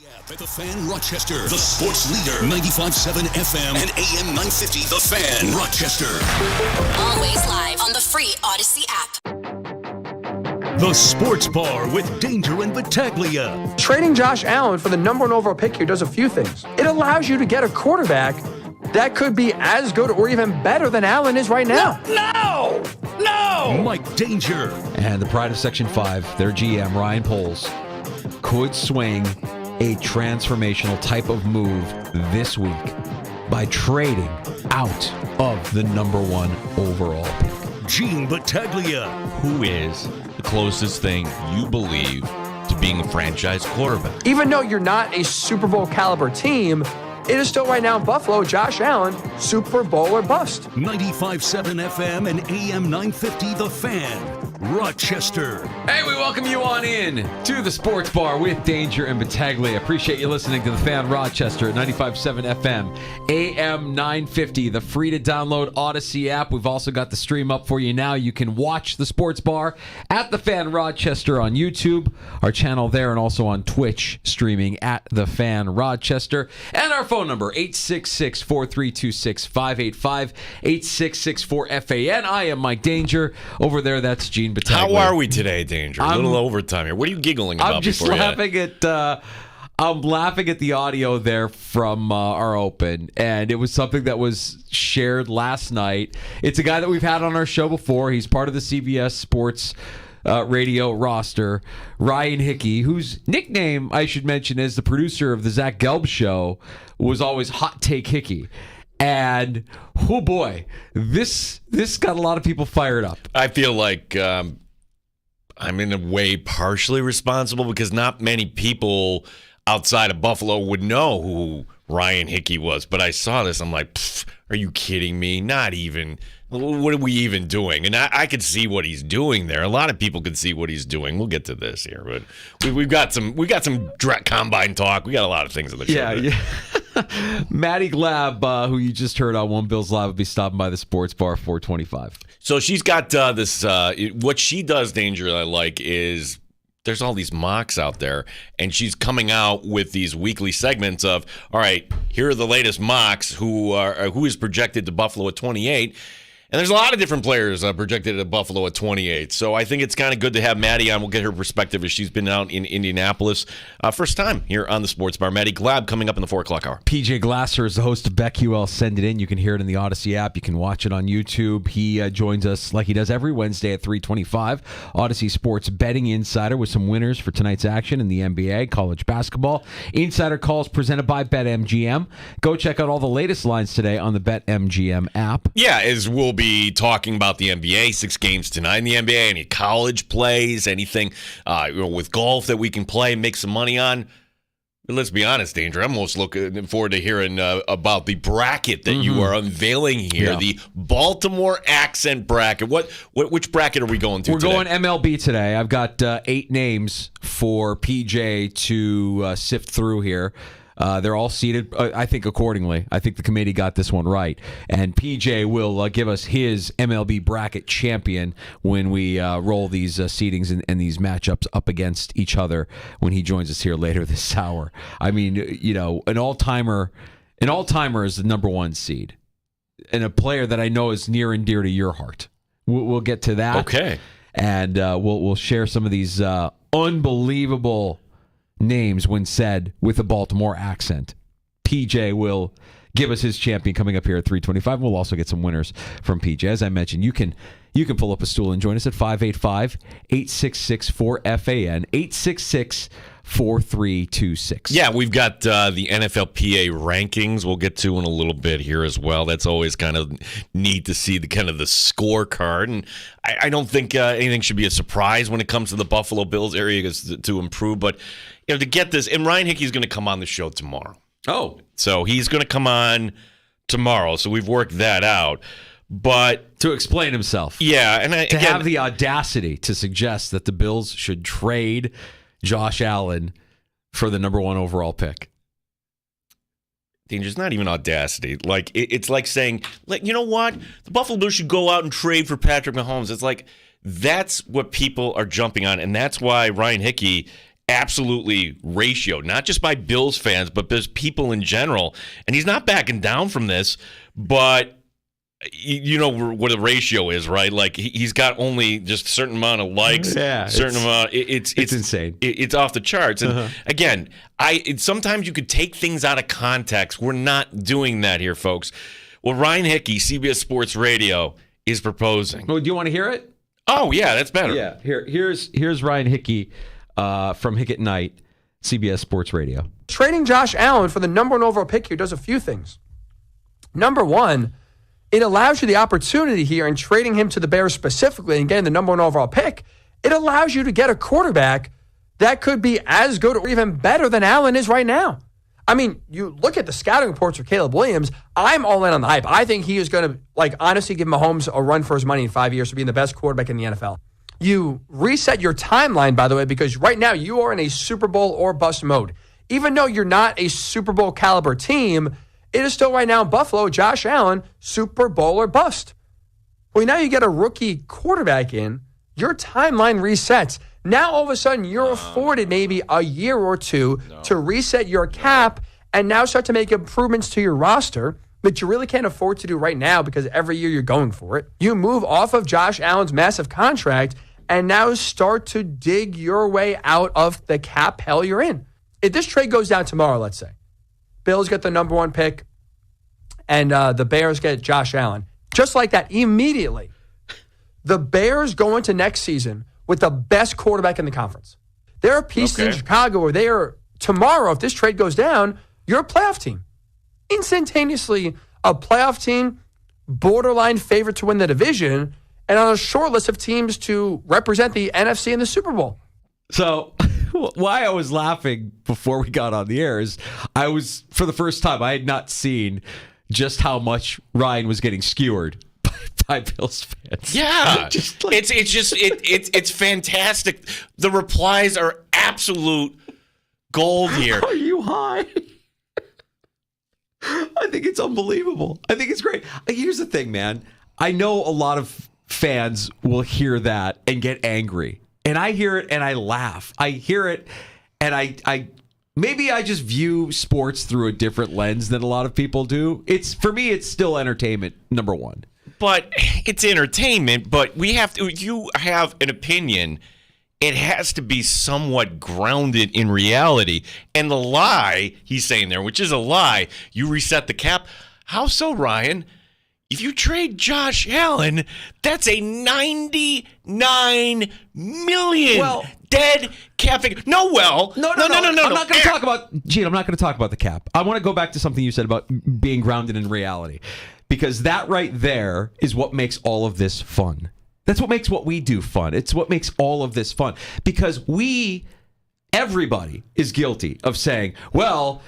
At the Fan Rochester, the sports leader, 95.7 FM and AM 950, the Fan Rochester. Always live on the free Odyssey app. The Sports Bar with Danger and Battaglia. Trading Josh Allen for the number one overall pick here does a few things. It allows you to get a quarterback that could be as good or even better than Allen is right now. No! Mike Danger. And the pride of Section 5, their GM, Ryan Poles, could swing a transformational type of move this week by trading out of the number one overall pick. Gene Battaglia. Who is the closest thing you believe to being a franchise quarterback? Even though you're not a Super Bowl caliber team, it is still right now in Buffalo, Josh Allen, Super Bowl or bust. 95.7 FM and AM 950, the Fan. Rochester. Hey, we welcome you on in to the Sports Bar with Danger and Battaglia. Appreciate you listening to the Fan Rochester at 95.7 FM, AM 950, the free to download Odyssey app. We've also got the stream up for you now. You can watch the Sports Bar at the Fan Rochester on YouTube, our channel there, and also on Twitch, streaming at the Fan Rochester. And our phone number, 866-4326-585, 866-4FAN. I am Mike Danger. Over there, that's Gene Battaglia. How are we today, Danger? A little overtime here. What are you giggling about? I'm just laughing at. I'm laughing at the audio there from our open, and it was something that was shared last night. It's a guy that we've had on our show before. He's part of the CBS Sports radio roster, Ryan Hickey, whose nickname I should mention is the producer of the Zach Gelb show, was always Hot Take Hickey. And oh boy, this got a lot of people fired up. I feel like I'm in a way partially responsible because not many people outside of Buffalo would know who Ryan Hickey was. But I saw this, I'm like, are you kidding me? Not even. What are we even doing? And I could see what he's doing there. A lot of people could see what he's doing. We'll get to this here, but we've got some combine talk. We got a lot of things in the show. Yeah. Maddie Glab, who you just heard on One Bills Live, will be stopping by the Sports Bar 425. So she's got this. What she does, Danger, I like, is there's all these mocks out there, and she's coming out with these weekly segments of, all right, here are the latest mocks who is projected to Buffalo at 28. And there's a lot of different players projected at Buffalo at 28. So I think it's kind of good to have Maddie on. We'll get her perspective as she's been out in Indianapolis. First time here on the Sports Bar. Maddie Glab coming up in the 4 o'clock hour. PJ Glasser is the host of BetQL Send It In. You can hear it in the Odyssey app. You can watch it on YouTube. He joins us like he does every Wednesday at 3:25. Odyssey Sports Betting Insider with some winners for tonight's action in the NBA, college basketball. Insider calls presented by BetMGM. Go check out all the latest lines today on the BetMGM app. Yeah, as we'll be talking about the NBA, 6 games tonight in the NBA, any college plays, anything with golf that we can play, make some money on. But let's be honest, Danger, I'm most looking forward to hearing about the bracket that you are unveiling here, the Baltimore accent bracket. Which bracket are we going to today? We're going MLB today. I've got 8 names for PJ to sift through here. They're all seated, I think, accordingly. I think the committee got this one right. And PJ will give us his MLB bracket champion when we roll these seedings and these matchups up against each other when he joins us here later this hour. I mean, an all-timer is the number 1 seed. And a player that I know is near and dear to your heart. We'll get to that. Okay. And we'll share some of these unbelievable names when said with a Baltimore accent. PJ will give us his champion coming up here at 3:25. We'll also get some winners from PJ. As I mentioned, you can pull up a stool and join us at 585-866-4FAN, 866-4326. Yeah, we've got the NFLPA rankings we'll get to in a little bit here as well. That's always kind of neat to see the scorecard. And I don't think anything should be a surprise when it comes to the Buffalo Bills area to improve. But to get this, and Ryan Hickey's going to come on the show tomorrow. Oh. So he's going to come on tomorrow. So we've worked that out. But to explain himself. Yeah. And to have the audacity to suggest that the Bills should trade Josh Allen for the number 1 overall pick. Danger's not even audacity. Like it's like saying, you know what? The Buffalo Bills should go out and trade for Patrick Mahomes. It's like that's what people are jumping on. And that's why Ryan Hickey absolutely ratioed, not just by Bills fans, but there's people in general. And he's not backing down from this, but you know what the ratio is, right? Like he's got only just a certain amount of likes, certain amount. It's insane. It's off the charts. And again, sometimes you could take things out of context. We're not doing that here, folks. Well, Ryan Hickey, CBS Sports Radio, is proposing. Oh, do you want to hear it? Oh yeah, that's better. Yeah. Here's Ryan Hickey from Hick at Night, CBS Sports Radio. Trading Josh Allen for the number 1 overall pick here does a few things. Number one, it allows you the opportunity here in trading him to the Bears specifically and getting the number 1 overall pick. It allows you to get a quarterback that could be as good or even better than Allen is right now. I mean, you look at the scouting reports for Caleb Williams. I'm all in on the hype. I think he is going to, honestly give Mahomes a run for his money in 5 years for being the best quarterback in the NFL. You reset your timeline, by the way, because right now you are in a Super Bowl or bust mode. Even though you're not a Super Bowl caliber team, it is still right now in Buffalo, Josh Allen, Super Bowl or bust. Well, now you get a rookie quarterback in, your timeline resets. Now, all of a sudden, you're afforded maybe a year or two to reset your cap and now start to make improvements to your roster, which you really can't afford to do right now because every year you're going for it. You move off of Josh Allen's massive contract and now start to dig your way out of the cap hell you're in. If this trade goes down tomorrow, let's say, Bills get the number 1 pick, and the Bears get Josh Allen. Just like that, immediately, the Bears go into next season with the best quarterback in the conference. There are pieces in Chicago where they are, tomorrow, if this trade goes down, you're a playoff team. Instantaneously, a playoff team, borderline favorite to win the division, and on a short list of teams to represent the NFC in the Super Bowl. So why I was laughing before we got on the air is for the first time, I had not seen just how much Ryan was getting skewered by Bills fans. Yeah. It's fantastic. The replies are absolute gold here. Are you high? I think it's unbelievable. I think it's great. Here's the thing, man. I know a lot of fans will hear that and get angry. And I hear it and I laugh. I hear it and I maybe I just view sports through a different lens than a lot of people do. For me, it's still entertainment, number one. But it's entertainment, but you have an opinion. It has to be somewhat grounded in reality. And the lie he's saying there, which is a lie, you reset the cap. How so, Ryan? If you trade Josh Allen, that's a $99 million dead cap figure. No. I'm not going to talk about. Gene, I'm not going to talk about the cap. I want to go back to something you said about being grounded in reality, because that right there is what makes all of this fun. That's what makes what we do fun. It's what makes all of this fun, because everybody is guilty of saying, well,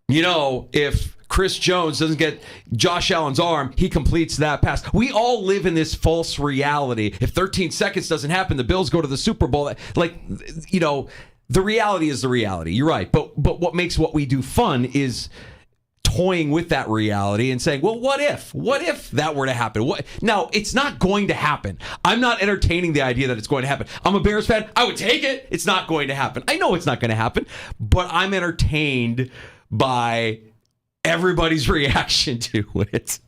if Chris Jones doesn't get Josh Allen's arm, he completes that pass. We all live in this false reality. If 13 seconds doesn't happen, the Bills go to the Super Bowl. The reality is the reality. You're right. But what makes what we do fun is toying with that reality and saying, well, what if? What if that were to happen? Now, it's not going to happen. I'm not entertaining the idea that it's going to happen. I'm a Bears fan. I would take it. It's not going to happen. I know it's not going to happen, but I'm entertained by everybody's reaction to it,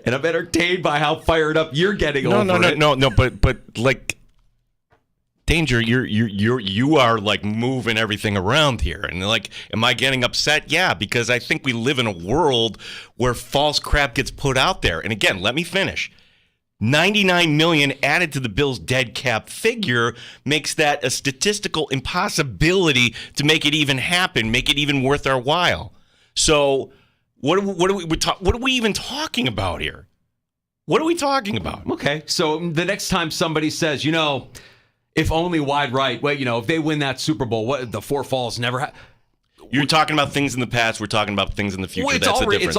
and I'm entertained by how fired up you're getting over it. No, but like, Danger, you are like moving everything around here, and like, am I getting upset? Yeah, because I think we live in a world where false crap gets put out there. And again, let me finish. $99 million added to the Bills' dead cap figure makes that a statistical impossibility to make it even happen, make it even worth our while. So what are we even talking about here? What are we talking about? Okay, so the next time somebody says, if only wide right, if they win that Super Bowl, the four falls never You're talking about things in the past. We're talking about things in the future. That's the difference.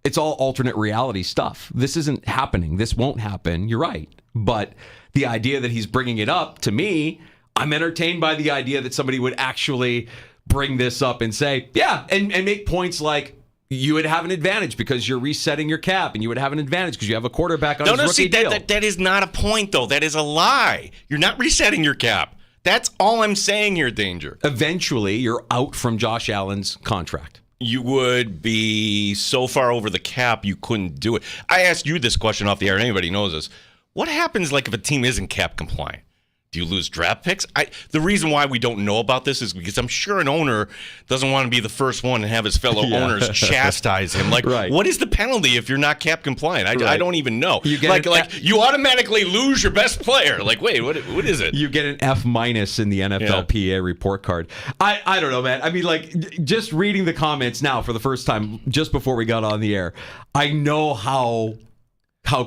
It's all alternate reality stuff. This isn't happening. This won't happen. You're right. But the idea that he's bringing it up, to me, I'm entertained by the idea that somebody would actually bring this up and say, yeah, and make points like, you would have an advantage because you're resetting your cap, and you would have an advantage because you have a quarterback on his rookie deal. That is not a point, though. That is a lie. You're not resetting your cap. That's all I'm saying here, Danger. Eventually, you're out from Josh Allen's contract. You would be so far over the cap you couldn't do it. I asked you this question off the air, and anybody knows this. What happens if a team isn't cap compliant? Do you lose draft picks? The reason why we don't know about this is because I'm sure an owner doesn't want to be the first one and have his fellow owners chastise him. Right. What is the penalty if you're not cap compliant? I don't even know. You get you automatically lose your best player. Wait, what is it? You get an F- in the NFLPA report card. I don't know, man. I mean, just reading the comments now for the first time, just before we got on the air, I know how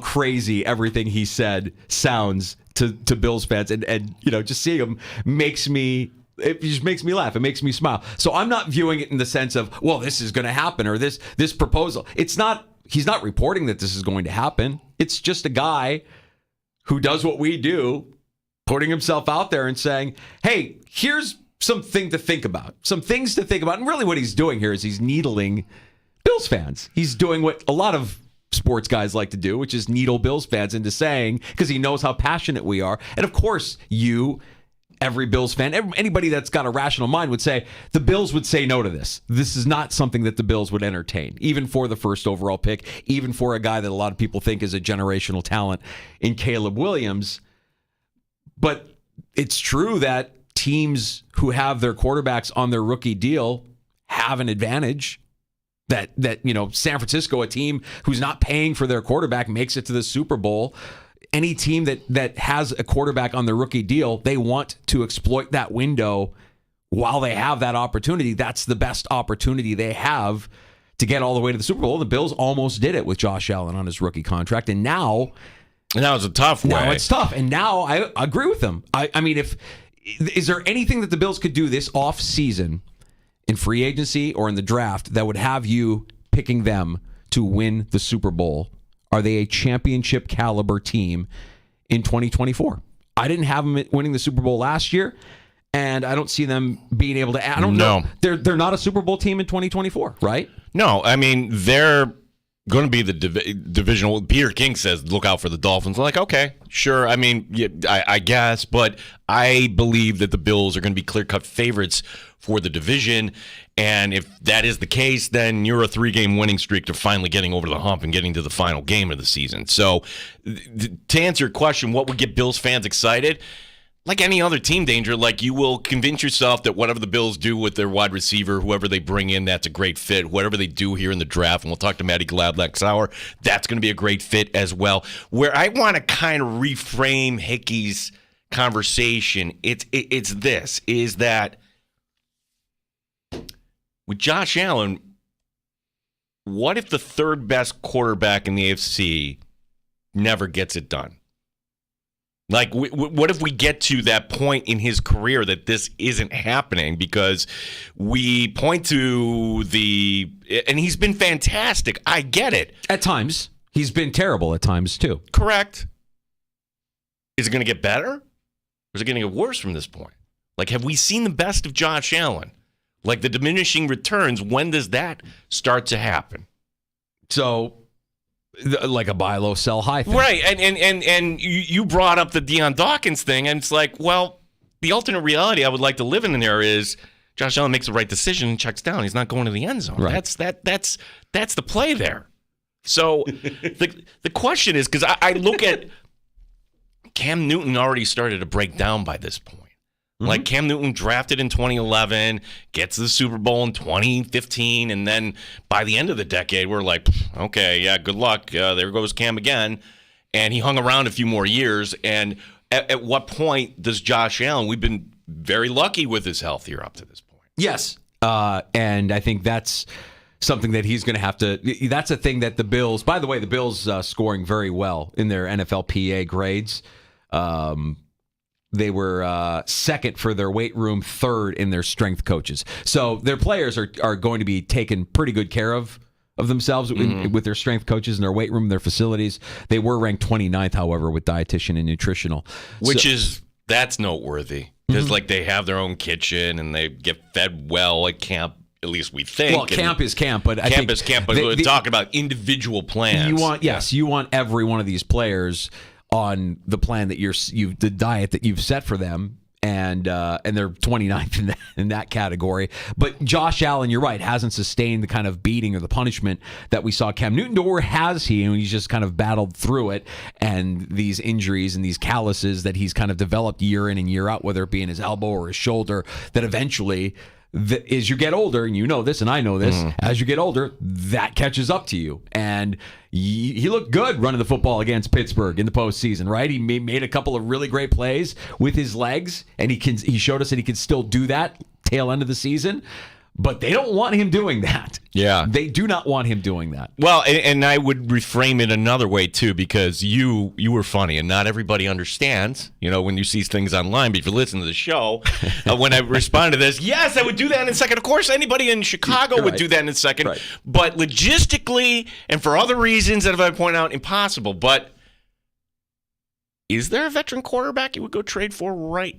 crazy everything he said sounds to Bills fans, and just seeing him it just makes me laugh. It makes me smile. So I'm not viewing it in the sense of, well, this is going to happen, or this proposal. He's not reporting that this is going to happen. It's just a guy who does what we do, putting himself out there and saying, hey, here's something to think about. Some things to think about. And really what he's doing here is he's needling Bills fans. He's doing what a lot of sports guys like to do, which is needle Bills fans into saying, because he knows how passionate we are. And of course, every Bills fan, anybody that's got a rational mind would say the Bills would say no to this. This is not something that the Bills would entertain, even for the first overall pick, even for a guy that a lot of people think is a generational talent in Caleb Williams. But it's true that teams who have their quarterbacks on their rookie deal have an advantage. That San Francisco, a team who's not paying for their quarterback, makes it to the Super Bowl. Any team that has a quarterback on their rookie deal, they want to exploit that window while they have that opportunity. That's the best opportunity they have to get all the way to the Super Bowl. The Bills almost did it with Josh Allen on his rookie contract, and now it's a tough way. Now it's tough, and now I agree with them. I mean, is there anything that the Bills could do this off season in free agency or in the draft that would have you picking them to win the Super Bowl? Are they a championship caliber team in 2024? I didn't have them winning the Super Bowl last year, and I don't see them being able to. I don't know. They're not a Super Bowl team in 2024, right? No, I mean they're going to be the divisional. Peter King says, "Look out for the Dolphins." I'm like, okay, sure. I mean, I guess, but I believe that the Bills are going to be clear-cut favorites for the division. And if that is the case, then you're a 3-game winning streak to finally getting over the hump and getting to the final game of the season. So to answer your question, what would get Bills fans excited? Like any other team, Danger, you will convince yourself that whatever the Bills do with their wide receiver, whoever they bring in, that's a great fit. Whatever they do here in the draft, and we'll talk to Matty Glad next hour, that's going to be a great fit as well. Where I want to kind of reframe Hickey's conversation, it's this, is that with Josh Allen, what if the third best quarterback in the AFC never gets it done? What if we get to that point in his career that this isn't happening because we point to and he's been fantastic. I get it. At times. He's been terrible at times, too. Correct. Is it going to get better? Or is it going to get worse from this point? Have we seen the best of Josh Allen? The diminishing returns, when does that start to happen? So, like a buy low, sell high thing. Right, and you brought up the Deion Dawkins thing, and it's the alternate reality I would like to live in there is Josh Allen makes the right decision and checks down. He's not going to the end zone. Right. That's the play there. So the question is, because I look at Cam Newton already started to break down by this point. Mm-hmm. Cam Newton drafted in 2011, gets to the Super Bowl in 2015, and then by the end of the decade, we're like, okay, yeah, good luck. There goes Cam again. And he hung around a few more years. And at what point does Josh Allen, we've been very lucky with his health here up to this point. Yes. And I think that's something that he's going to have to, that's a thing that the Bills, by the way, the Bills scoring very well in their NFLPA grades. They were second for their weight room, third in their strength coaches. So their players are going to be taken pretty good care of themselves with their strength coaches in their weight room, their facilities. They were ranked 29th, however, with dietitian and nutritional. That's noteworthy. Because they have their own kitchen and they get fed well at camp. At least we think. Well, camp is camp, but I think we're talking about individual plans. You want every one of these players on the plan that the diet that you've set for them, And they're 29th in that category. But Josh Allen, you're right, hasn't sustained the kind of beating or the punishment that we saw Cam Newton do, or has he? And he's just kind of battled through it. And these injuries and these calluses that he's kind of developed year in and year out, whether it be in his elbow or his shoulder, that eventually, as you get older, and you know this and I know this, as you get older, that catches up to you. And he looked good running the football against Pittsburgh in the postseason, right? He made a couple of really great plays with his legs, and he showed us that he can still do that tail end of the season. But they don't want him doing that. Yeah. They do not want him doing that. Well, and I would reframe it another way, too, because you were funny, and not everybody understands, when you see things online. But if you listen to the show, when I respond to this, yes, I would do that in a second. Of course, anybody in Chicago would do that in a second. Right. But logistically, and for other reasons that I point out, impossible. But is there a veteran quarterback you would go trade for right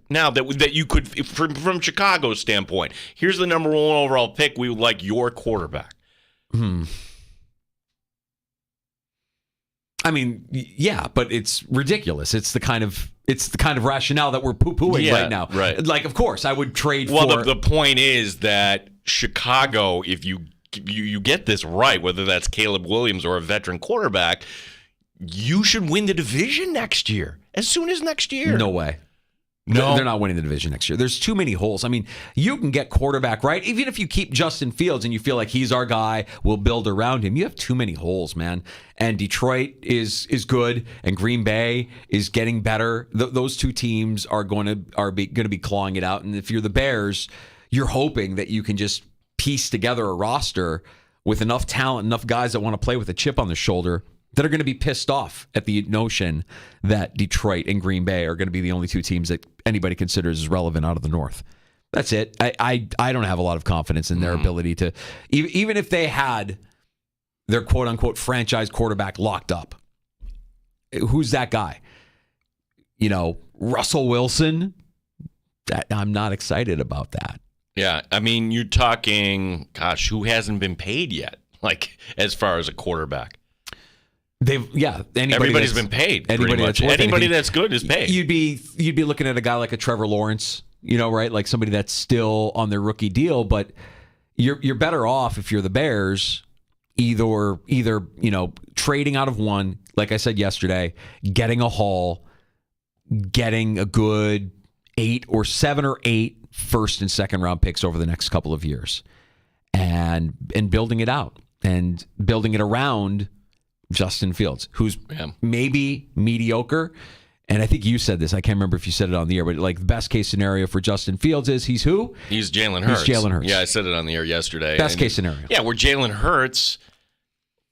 now that you could, from Chicago's standpoint, here's the number 1 overall pick. We would like your quarterback. I mean, yeah, but it's ridiculous. It's the kind of rationale that we're poo-pooing right now. Right. Like, of course, I would trade for. Well, the point is that Chicago, if you get this right, whether that's Caleb Williams or a veteran quarterback, you should win the division next year. As soon as next year. No way. No, they're not winning the division next year. There's too many holes. I mean, you can get quarterback right. Even if you keep Justin Fields and you feel like he's our guy, we'll build around him. You have too many holes, man. And Detroit is good, and Green Bay is getting better. Those two teams are going to be clawing it out. And if you're the Bears, you're hoping that you can just piece together a roster with enough talent, enough guys that want to play with a chip on their shoulder, that are going to be pissed off at the notion that Detroit and Green Bay are going to be the only two teams that anybody considers as relevant out of the North. That's it. I don't have a lot of confidence in their ability to, even if they had their quote-unquote franchise quarterback locked up. Who's that guy? Russell Wilson? I'm not excited about that. Yeah, I mean, you're talking, gosh, who hasn't been paid yet? Like, as far as a quarterback. Everybody's been paid. Anybody that's good is paid. You'd be looking at a guy like a Trevor Lawrence, right? Like somebody that's still on their rookie deal, but you're better off if you're the Bears, either trading out of one, like I said yesterday, getting a haul, getting a good 7 or 8 first and second round picks over the next couple of years, and building it out and building it around Justin Fields, who's maybe mediocre. And I think you said this. I can't remember if you said it on the air, but like the best case scenario for Justin Fields is he's who? He's Jalen Hurts. He's Jalen Hurts. Yeah, I said it on the air yesterday. Best case scenario. Yeah, where Jalen Hurts,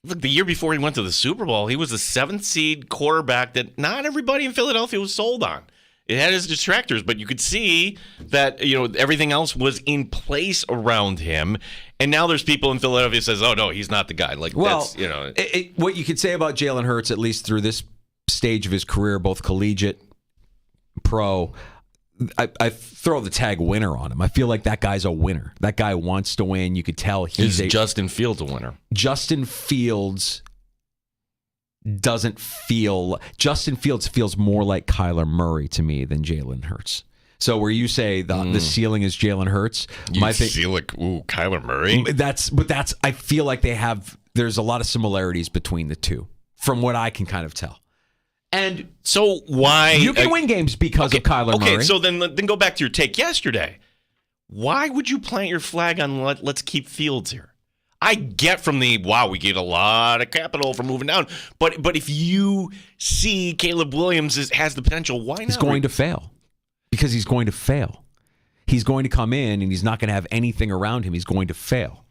look, the year before he went to the Super Bowl, he was the 7th seed quarterback that not everybody in Philadelphia was sold on. It had its detractors, but you could see that everything else was in place around him. And now there's people in Philadelphia that says, "Oh no, he's not the guy." Like, well, that's what you could say about Jalen Hurts, at least through this stage of his career, both collegiate, pro. I throw the tag winner on him. I feel like that guy's a winner. That guy wants to win. You could tell he's Justin Fields a winner. Justin Fields feels more like Kyler Murray to me than Jalen Hurts. So where you say the ceiling is Jalen Hurts, feel like Kyler Murray. I feel like there's a lot of similarities between the two, from what I can kind of tell. And so why you can win games because of Kyler Murray. Okay, so then go back to your take yesterday. Why would you plant your flag on let's keep Fields here? I get from we get a lot of capital for moving down, but if you see Caleb Williams has the potential, why not? He's going to fail. Because he's going to fail. He's going to come in and he's not going to have anything around him. He's going to fail.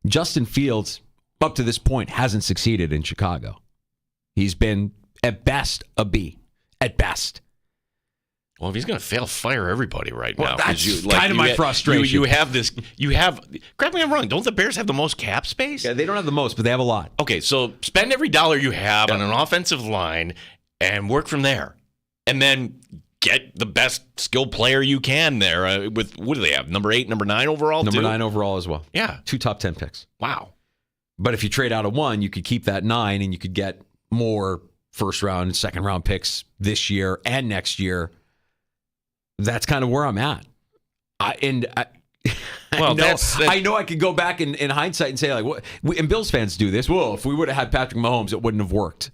Justin Fields, up to this point, hasn't succeeded in Chicago. He's been, at best, a B. At best. Well, if he's going to fail, fire everybody right now. That's kind of my frustration. You have, correct me if I'm wrong, don't the Bears have the most cap space? Yeah, they don't have the most, but they have a lot. Okay, so spend every dollar you have on an offensive line and work from there. And then get the best skilled player you can there with, what do they have, number 8, number 9 overall? Number 9 overall as well. Yeah. 2 top 10 picks. Wow. But if you trade out of 1, you could keep that 9 and you could get more first round and second round picks this year and next year. That's kind of where I'm at. Well, I know I could go back in hindsight and say, like, what? And Bills fans do this. Well, if we would have had Patrick Mahomes, it wouldn't have worked.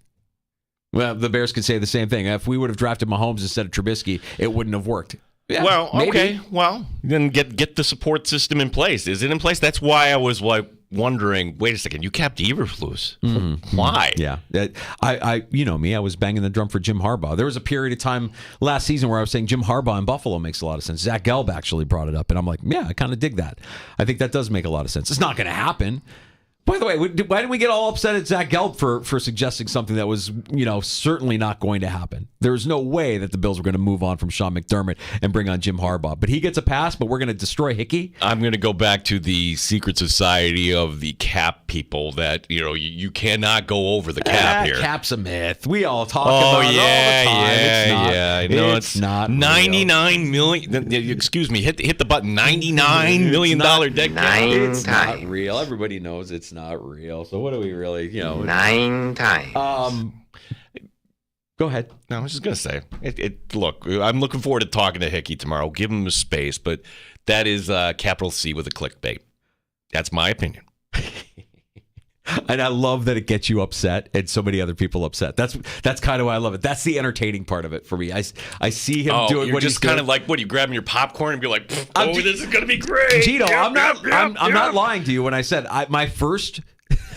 Well, the Bears could say the same thing. If we would have drafted Mahomes instead of Trubisky, it wouldn't have worked. Yeah, well, maybe. okay. Well, then get the support system in place. Is it in place? That's why I was like wondering. Wait a second, you kept Eberflus. Why? Yeah, I you know me. I was banging the drum for Jim Harbaugh. There was a period of time last season where I was saying Jim Harbaugh in Buffalo makes a lot of sense. Zach Gelb actually brought it up, and I'm like, yeah, I kind of dig that. I think that does make a lot of sense. It's not going to happen. By the way, why didn't we get all upset at Zach Gelb for suggesting something that was, certainly not going to happen? There was no way that the Bills were going to move on from Sean McDermott and bring on Jim Harbaugh. But he gets a pass, but we're going to destroy Hickey? I'm going to go back to the secret society of the cap people that, you cannot go over the cap here. Cap's a myth. We all talk about it all the time. I know it's not 99 million. Excuse me, hit the button. $99 million deck. It's not real. Everybody knows it's not real. So what do we really, 9 times. Go ahead. No, I was just going to say, look, I'm looking forward to talking to Hickey tomorrow. Give him a space, but that is capital C with a clickbait. That's my opinion. And I love that it gets you upset and so many other people upset. That's kind of why I love it. That's the entertaining part of it for me. I see him doing what he's just kind of like, what, you grabbing your popcorn and be like, this is going to be great. Gino, I'm not lying to you when I said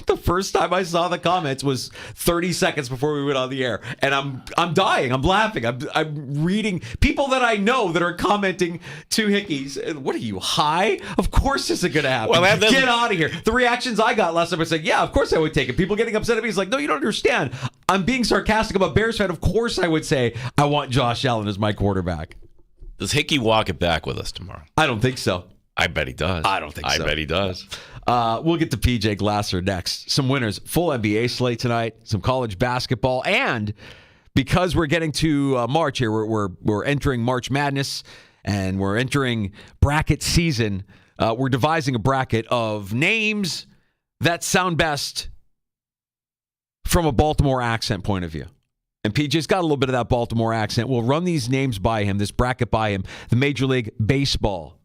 the first time I saw the comments was 30 seconds before we went on the air, and I'm dying. I'm laughing. I'm reading people that I know that are commenting to Hickey's. What are you, high? Of course this isn't going to happen. Well, get out of here. The reactions I got last time, I said, yeah, of course I would take it. People getting upset at me. He's like, no, you don't understand. I'm being sarcastic about Bears fan. Of course I would say I want Josh Allen as my quarterback. Does Hickey walk it back with us tomorrow? I don't think so. I bet he does. I don't think so. I bet he does. We'll get to PJ Glasser next. Some winners, full NBA slate tonight, some college basketball, and because we're getting to March here, we're entering March Madness, and we're entering bracket season. We're devising a bracket of names that sound best from a Baltimore accent point of view. And PJ's got a little bit of that Baltimore accent. We'll run these names by him, this bracket by him. The Major League Baseball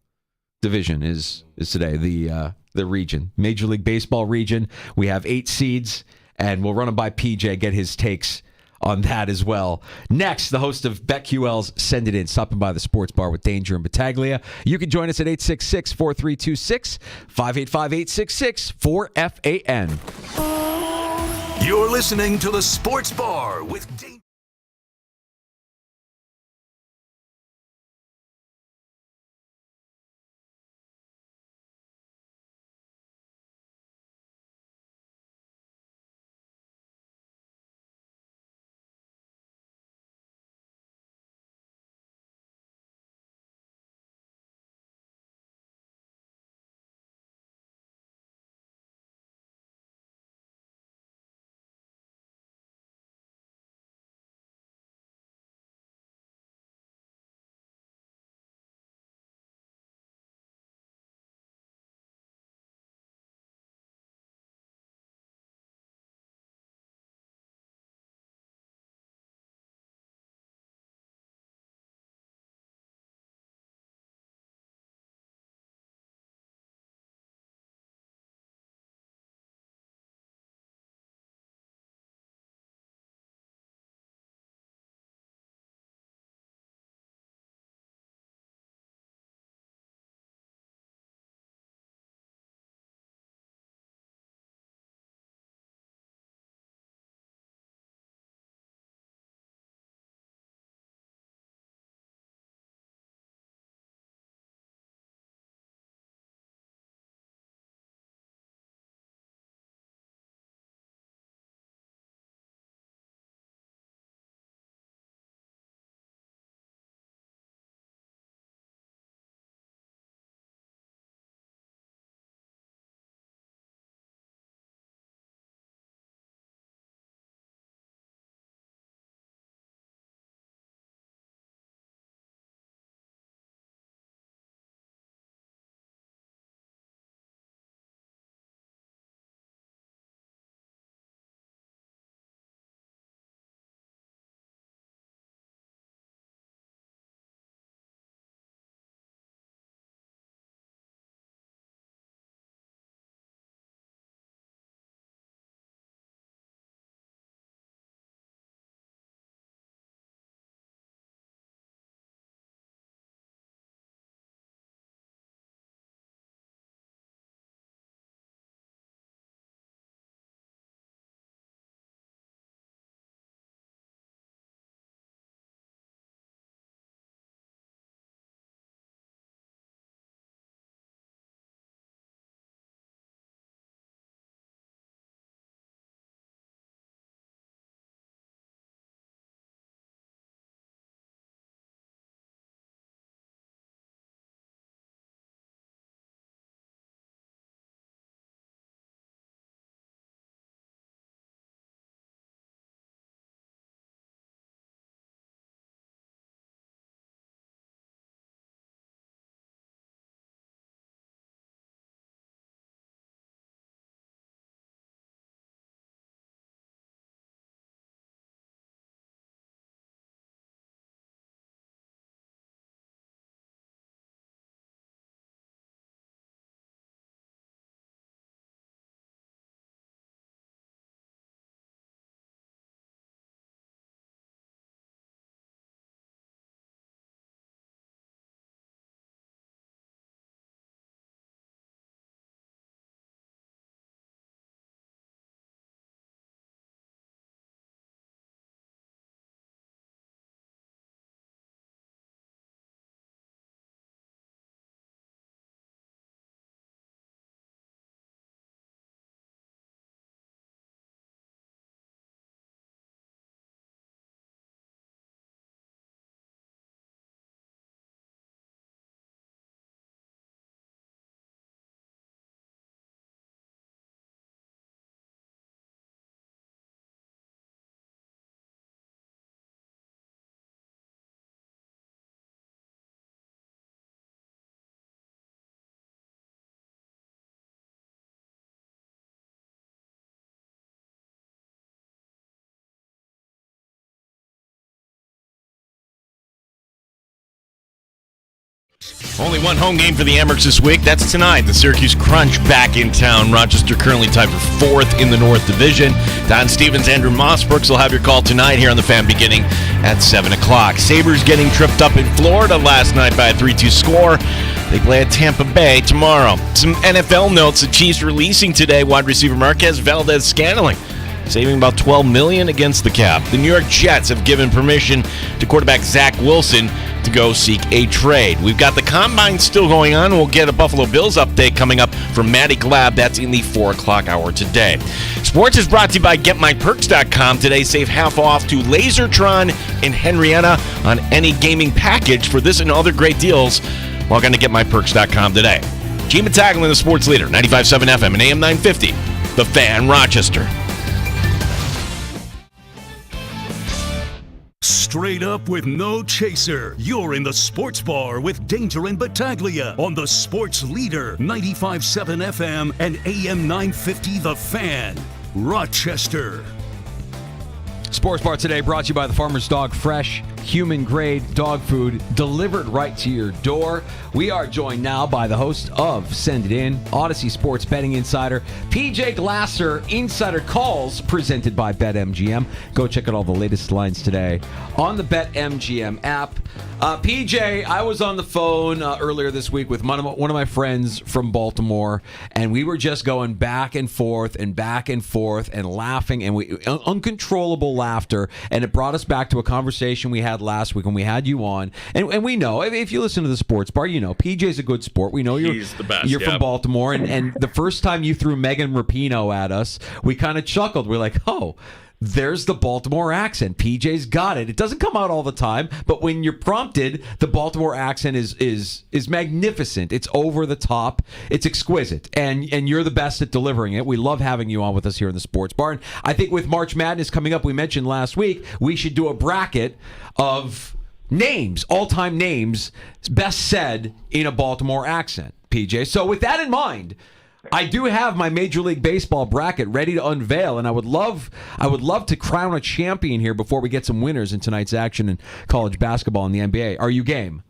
division is today, the region. Major League Baseball region. We have 8 seeds, and we'll run them by PJ, get his takes on that as well. Next, the host of BetQL's Send It In, stopping by the sports bar with Danger and Battaglia. You can join us at 866-4326, 585-866-4FAN. You're listening to the Sports Bar with Danger. Only one home game for the Amerks this week. That's tonight. The Syracuse Crunch back in town. Rochester currently tied for 4th in the North Division. Don Stevens, Andrew Mossbrooks will have your call tonight here on the Fan beginning at 7 o'clock. Sabres getting tripped up in Florida last night by a 3-2 score. They play at Tampa Bay tomorrow. Some NFL notes. The Chiefs releasing today wide receiver Marquez Valdez-Scantling, saving about $12 million against the cap. The New York Jets have given permission to quarterback Zach Wilson to go seek a trade. We've got the Combine still going on. We'll get a Buffalo Bills update coming up from Matty Glab. That's in the 4 o'clock hour today. Sports is brought to you by GetMyPerks.com. Today, save half off to Lasertron in Henrietta on any gaming package for this and other great deals. Log on to GetMyPerks.com today. Gene Battaglin, the sports leader, 95.7 FM and AM 950. The Fan, Rochester. Straight up with no chaser. You're in the sports bar with Danger and Battaglia on the sports leader, 95.7 FM and AM 950 The Fan, Rochester. Sports Bar today brought to you by the Farmer's Dog. Fresh, human-grade dog food delivered right to your door. We are joined now by the host of Send It In, Odyssey Sports Betting Insider, PJ Glasser. Insider Calls presented by BetMGM. Go check out all the latest lines today on the BetMGM app. PJ, I was on the phone earlier this week with one of my friends from Baltimore, and we were just going back and forth and laughing, and uncontrollable laughter, and it brought us back to a conversation we had last week when we had you on. And we know, if you listen to the sports bar, you know PJ's a good sport. We know He's the best, you're from Baltimore, and the first time you threw Megan Rapinoe at us, we kind of chuckled. We're like, oh, there's the Baltimore accent. PJ's got it. It doesn't come out all the time, but when you're prompted, the Baltimore accent is magnificent. It's over the top. It's exquisite, and you're the best at delivering it. We love having you on with us here in the Sports Bar. And I think with March Madness coming up, we mentioned last week, we should do a bracket of names, all-time names, best said in a Baltimore accent, PJ. So with that in mind, I do have my Major League Baseball bracket ready to unveil, and I would love to crown a champion here before we get some winners in tonight's action in college basketball and the NBA. Are you game?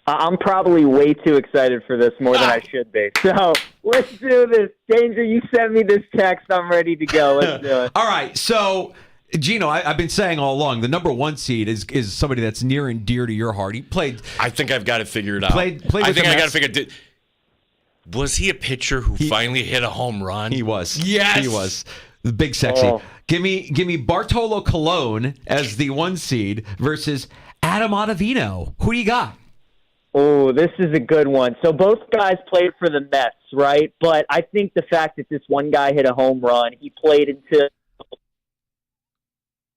I'm probably way too excited for this more than I should be. So let's do this. Danger, you sent me this text. I'm ready to go. Let's do it. All right. So, Gino, I've been saying all along, the number one seed is somebody that's near and dear to your heart. He played. I think I've got it figured out. I think I got it figured out. Was he a pitcher who finally hit a home run? He was. Yes. He was. The big sexy. Oh. Give me Bartolo Colon as the one seed versus Adam Ottavino. Who do you got? Oh, this is a good one. So both guys played for the Mets, right? But I think the fact that this one guy hit a home run, he played until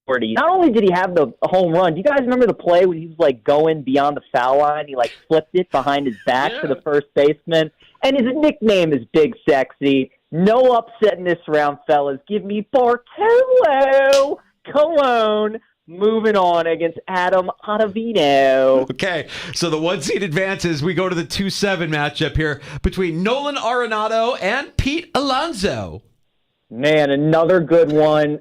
40. Not only did he have the home run, do you guys remember the play when he was like going beyond the foul line? He like flipped it behind his back to the first baseman. And his nickname is Big Sexy. No upset in this round, fellas. Give me Bartolo Colon moving on against Adam Ottavino. Okay, so the one seed advances. We go to the 2-7 matchup here between Nolan Arenado and Pete Alonso. Man, another good one.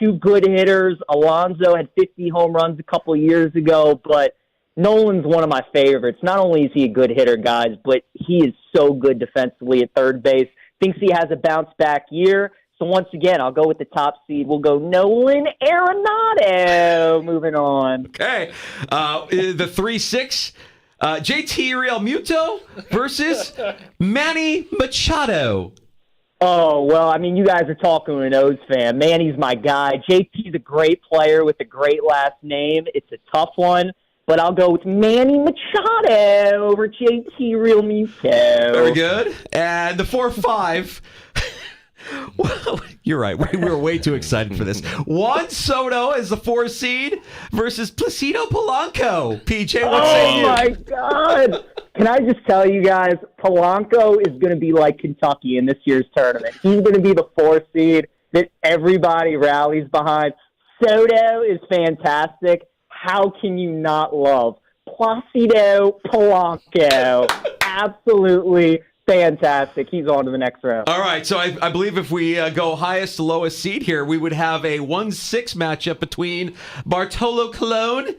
Two good hitters. Alonso had 50 home runs a couple years ago, but Nolan's one of my favorites. Not only is he a good hitter, guys, but he is so good defensively at third base. Thinks he has a bounce-back year. So once again, I'll go with the top seed. We'll go Nolan Arenado. Moving on. Okay. The 3-6, JT Realmuto versus Manny Machado. Oh, well, I mean, you guys are talking to an O's fan. Manny's my guy. JT's a great player with a great last name. It's a tough one. But I'll go with Manny Machado over JT Realmuto. Very good. And the 4-5. Well, you're right. We were way too excited for this. Juan Soto is the 4 seed versus Placido Polanco. PJ, what say you? Oh, my God. Can I just tell you guys, Polanco is going to be like Kentucky in this year's tournament. He's going to be the 4 seed that everybody rallies behind. Soto is fantastic. How can you not love Placido Polanco? Absolutely fantastic. He's on to the next round. All right, so I believe if we go highest to lowest seed here, we would have a 1-6 matchup between Bartolo Colon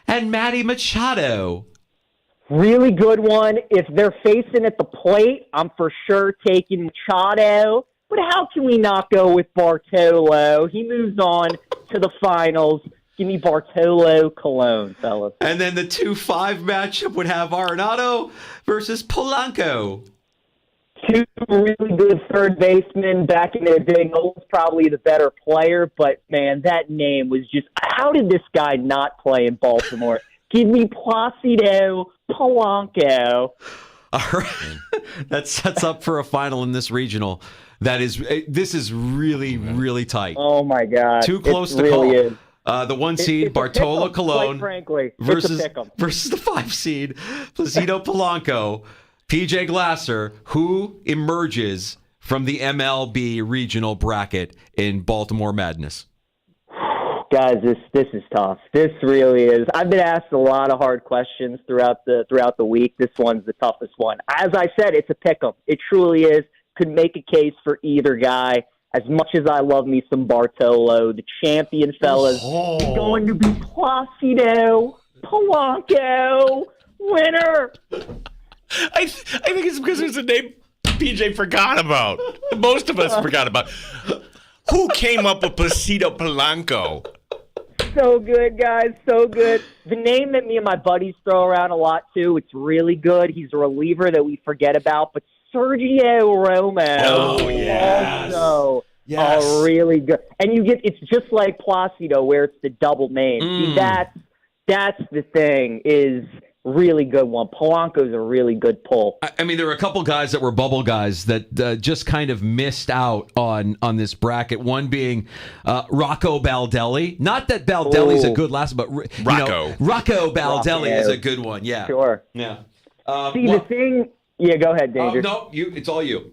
and Manny Machado. Really good one. If they're facing at the plate, I'm for sure taking Machado. But how can we not go with Bartolo? He moves on to the finals. Give me Bartolo Colon, fellas. And then the 2-5 matchup would have Arenado versus Polanco. Two really good third basemen back in their day. Nolan's probably the better player, but, man, that name was just – how did this guy not play in Baltimore? Give me Placido Polanco. All right. That sets up for a final in this regional. This is really, really tight. Oh, my God. Too close to really call. Is. The 1 seed, Bartolo Colon, frankly, versus the 5 seed, Placido Polanco. PJ Glasser, who emerges from the MLB regional bracket in Baltimore Madness? Guys, this is tough. This really is. I've been asked a lot of hard questions throughout the week. This one's the toughest one. As I said, it's a pick'em. It truly is. Could make a case for either guy. As much as I love me some Bartolo, the champion, fellas, is going to be Placido Polanco, winner. I think it's because it's a name PJ forgot about. Most of us forgot about. Who came up with Placido Polanco? So good, guys. So good. The name that me and my buddies throw around a lot, too, it's really good. He's a reliever that we forget about, but Sergio Romo. Oh, yes. Also, really good. And it's just like Placido, where it's the double name. See, that's the thing, is really good one. Polanco's a really good pull. I mean, there were a couple guys that were bubble guys that just kind of missed out on this bracket. One being Rocco Baldelli. Not that Baldelli's a good last, but Rocco Baldelli is a good one. Yeah, sure. Yeah. The thing. Yeah, go ahead, Danger. No, it's all you.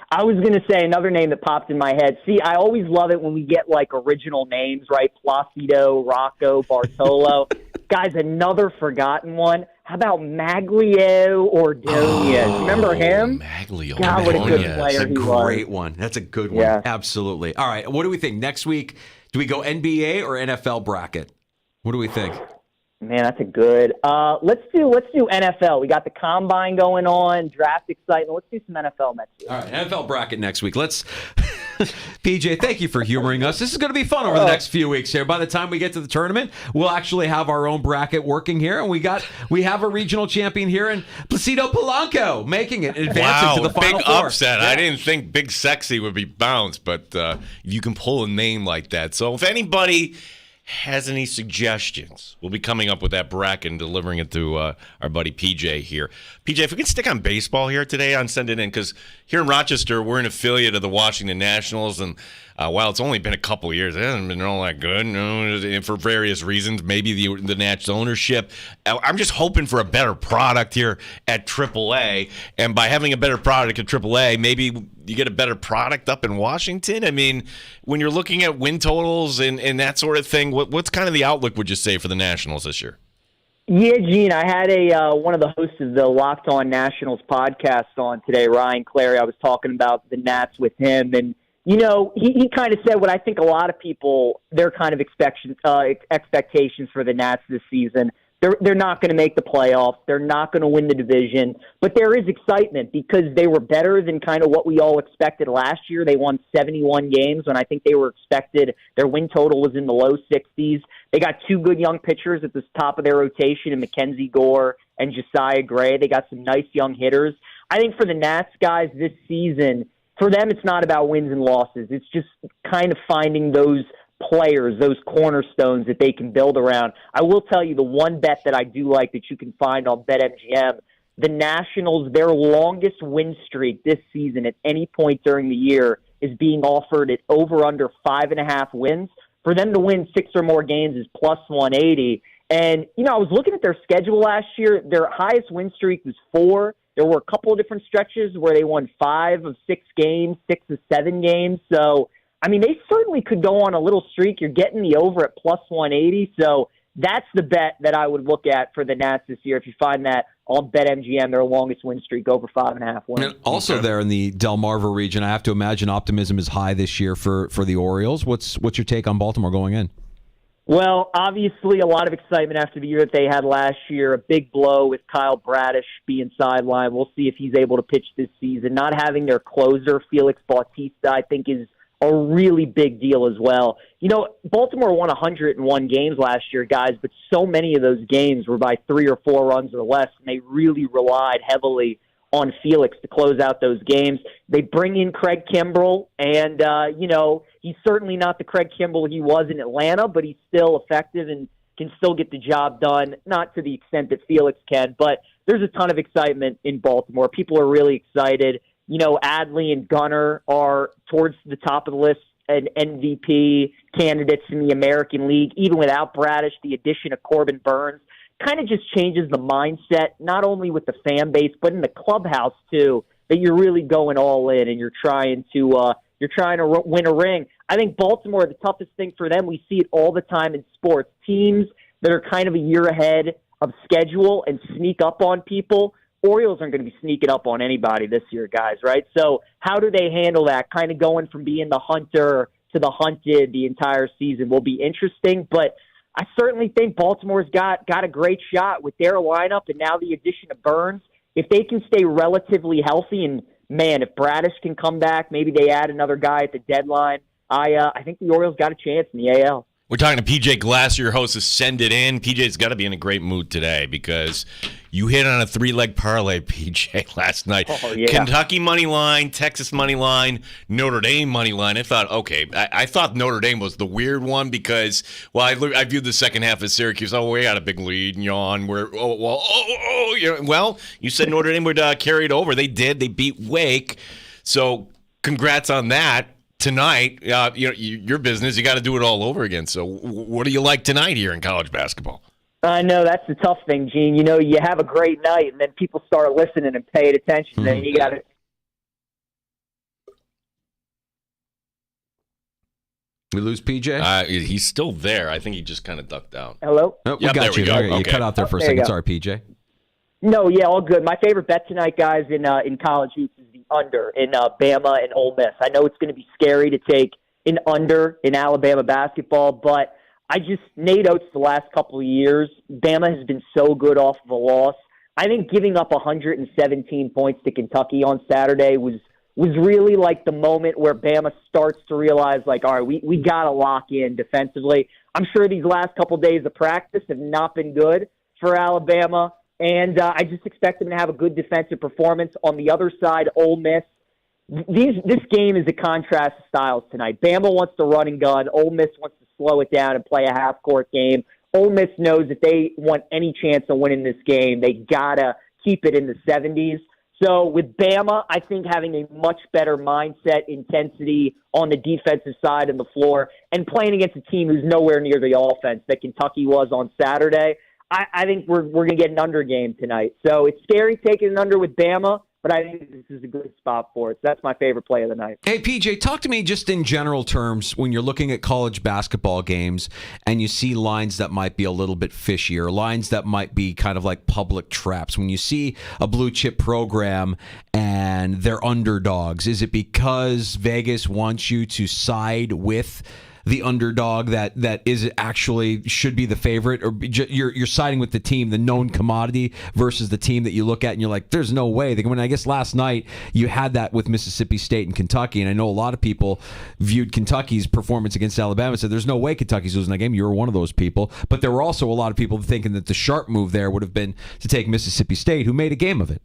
I was going to say another name that popped in my head. See, I always love it when we get, like, original names, right? Placido, Rocco, Bartolo. Guys, another forgotten one. How about Maglio Ordonez? Remember him? Maglio. God, what a good player That's he a was. great one. That's a good one. Yeah. Absolutely. All right, what do we think? Next week, do we go NBA or NFL bracket? What do we think? Man, that's a good. Let's do NFL. We got the combine going on, draft excitement. Let's do some NFL next week. All right, NFL bracket next week. Let's. PJ, thank you for humoring us. This is going to be fun over the next few weeks here. By the time we get to the tournament, we'll actually have our own bracket working here, and we have a regional champion here, and Placido Polanco making it, advancing to the Final big Four. Upset. Yeah. I didn't think Big Sexy would be bounced, but you can pull a name like that. So if anybody has any suggestions, we'll be coming up with that bracket and delivering it to our buddy PJ here. PJ, if we can stick on baseball here today, on send it in, because here in Rochester, we're an affiliate of the Washington Nationals, and while it's only been a couple of years, it hasn't been all that good, for various reasons. Maybe the Nats ownership. I'm just hoping for a better product here at AAA, and by having a better product at AAA, maybe you get a better product up in Washington. I mean, when you're looking at win totals and that sort of thing, what's kind of the outlook, would you say, for the Nationals this year? Yeah, Gene, I had one of the hosts of the Locked On Nationals podcast on today, Ryan Clary. I was talking about the Nats with him, and he kind of said what I think a lot of people, their kind of expectations for the Nats this season. They're not going to make the playoffs. They're not going to win the division. But there is excitement because they were better than kind of what we all expected last year. They won 71 games when I think they were expected. Their win total was in the low 60s. They got two good young pitchers at the top of their rotation in Mackenzie Gore and Josiah Gray. They got some nice young hitters. I think for the Nats guys this season, for them it's not about wins and losses. It's just kind of finding those players, those cornerstones that they can build around. I will tell you the one bet that I do like that you can find on BetMGM, the Nationals, their longest win streak this season at any point during the year is being offered at over under 5.5 wins. For them to win 6 or more games is plus 180. And, I was looking at their schedule last year. Their highest win streak was 4. There were a couple of different stretches where they won 5 of 6 games, 6 of 7 games. So, I mean, they certainly could go on a little streak. You're getting the over at plus 180. So that's the bet that I would look at for the Nats this year. If you find that on BetMGM, their longest win streak over 5.5 wins. And also there in the Delmarva region, I have to imagine optimism is high this year for the Orioles. What's your take on Baltimore going in? Well, obviously a lot of excitement after the year that they had last year. A big blow with Kyle Bradish being sidelined. We'll see if he's able to pitch this season. Not having their closer, Felix Bautista, I think is a really big deal as well. You know, Baltimore won 101 games last year, guys, but so many of those games were by 3 or 4 runs or less, and they really relied heavily on Felix to close out those games. They bring in Craig Kimbrell, and, he's certainly not the Craig Kimbrell he was in Atlanta, but he's still effective and can still get the job done, not to the extent that Felix can, but there's a ton of excitement in Baltimore. People are really excited. You know, Adley and Gunnar are towards the top of the list and MVP candidates in the American League. Even without Bradish, the addition of Corbin Burns kind of just changes the mindset, not only with the fan base, but in the clubhouse too, that you're really going all in and you're trying to win a ring. I think Baltimore, the toughest thing for them, we see it all the time in sports. Teams that are kind of a year ahead of schedule and sneak up on people. Orioles aren't going to be sneaking up on anybody this year, guys, right? So how do they handle that? Kind of going from being the hunter to the hunted the entire season will be interesting, but I certainly think Baltimore's got a great shot with their lineup and now the addition of Burns. If they can stay relatively healthy, and man, if Bradish can come back, maybe they add another guy at the deadline. I think the Orioles got a chance in the AL. We're talking to PJ Glass, your host of Send It In. PJ's got to be in a great mood today because you hit on a 3-leg parlay, PJ, last night. Oh, yeah. Kentucky money line, Texas money line, Notre Dame money line. I thought, okay, I thought Notre Dame was the weird one because, well, I viewed the second half of Syracuse. Oh, we had a big lead, yawn. Well, you said Notre Dame would carry it over. They did. They beat Wake. So congrats on that. Tonight, your business, you got to do it all over again. So what do you like tonight here in college basketball? I know that's the tough thing, Gene. You know, you have a great night, and then people start listening and paying attention. Then you got to. We lose PJ? He's still there. I think he just kind of ducked out. Hello? Oh, we Yep, got there you. we go. Okay. You Okay. cut out there for a There you second. go. Sorry, PJ. No, yeah, all good. My favorite bet tonight, guys, in college hoops is the under in Bama and Ole Miss. I know it's going to be scary to take an under in Alabama basketball, but Nate Oates the last couple of years, Bama has been so good off of a loss. I think giving up 117 points to Kentucky on Saturday was really like the moment where Bama starts to realize, like, all right, we got to lock in defensively. I'm sure these last couple days of practice have not been good for Alabama. And I just expect them to have a good defensive performance. On the other side, Ole Miss, this game is a contrast of styles tonight. Bama wants to run and gun. Ole Miss wants to slow it down and play a half-court game. Ole Miss knows that they want any chance of winning this game, they got to keep it in the 70s. So with Bama, I think having a much better mindset, intensity on the defensive side of the floor, and playing against a team who's nowhere near the offense that Kentucky was on Saturday, I think we're going to get an under game tonight. So it's scary taking an under with Bama, but I think this is a good spot for it. So that's my favorite play of the night. Hey, PJ, talk to me just in general terms when you're looking at college basketball games and you see lines that might be a little bit fishy or lines that might be kind of like public traps. When you see a blue chip program and they're underdogs, is it because Vegas wants you to side with the underdog that is actually should be the favorite, or you're siding with the team, the known commodity, versus the team that you look at and you're like, there's no way they can win? I guess last night you had that with Mississippi State and Kentucky, and I know a lot of people viewed Kentucky's performance against Alabama and said there's no way Kentucky's losing that game. You were one of those people, but there were also a lot of people thinking that the sharp move there would have been to take Mississippi State, who made a game of it.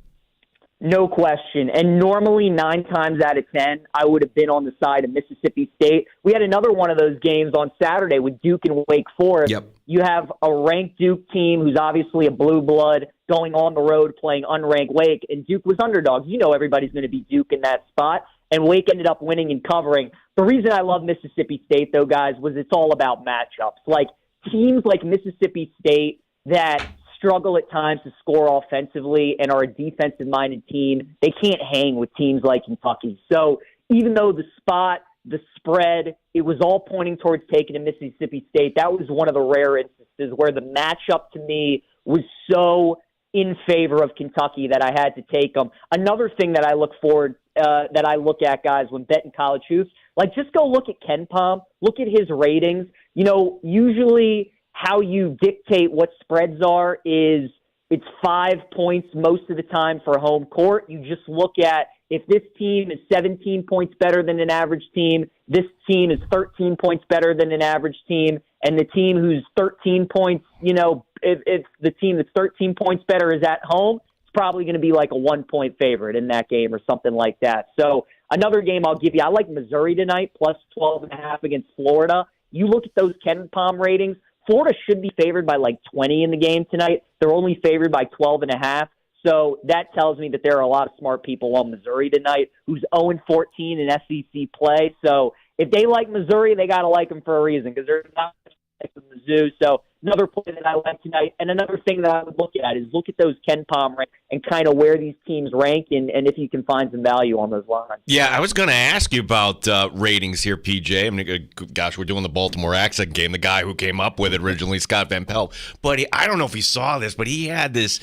No question. And normally 9 times out of 10, I would have been on the side of Mississippi State. We had another one of those games on Saturday with Duke and Wake Forest. Yep. You have a ranked Duke team who's obviously a blue blood going on the road playing unranked Wake, and Duke was underdogs. You know everybody's going to be Duke in that spot, and Wake ended up winning and covering. The reason I love Mississippi State, though, guys, was it's all about matchups. Like teams like Mississippi State that struggle at times to score offensively and are a defensive-minded team, they can't hang with teams like Kentucky. So even though the spot, the spread, it was all pointing towards taking to Mississippi State, that was one of the rare instances where the matchup to me was so in favor of Kentucky that I had to take them. Another thing that I look forward that I look at, guys, when betting college hoops. Like, just go look at Ken Pom, look at his ratings. Usually how you dictate what spreads are is it's 5 points most of the time for home court. You just look at if this team is 17 points better than an average team, this team is 13 points better than an average team, and the team who's 13 points, if the team that's 13 points better is at home, it's probably going to be like a 1-point favorite in that game or something like that. So another game I'll give you, I like Missouri tonight, plus 12.5 against Florida. You look at those Ken Pom ratings, Florida should be favored by like 20 in the game tonight. They're only favored by 12.5. So that tells me that there are a lot of smart people on Missouri tonight who's 0-14 in SEC play. So if they like Missouri, they got to like them for a reason because they're not like the Mizzou. So another play that I like tonight, and another thing that I would look at is look at those Ken Pom ranks and kind of where these teams rank and if you can find some value on those lines. Yeah, I was going to ask you about ratings here, PJ. I mean, gosh, we're doing the Baltimore accent game. The guy who came up with it originally, Scott Van Pelt. But I don't know if he saw this, but he had this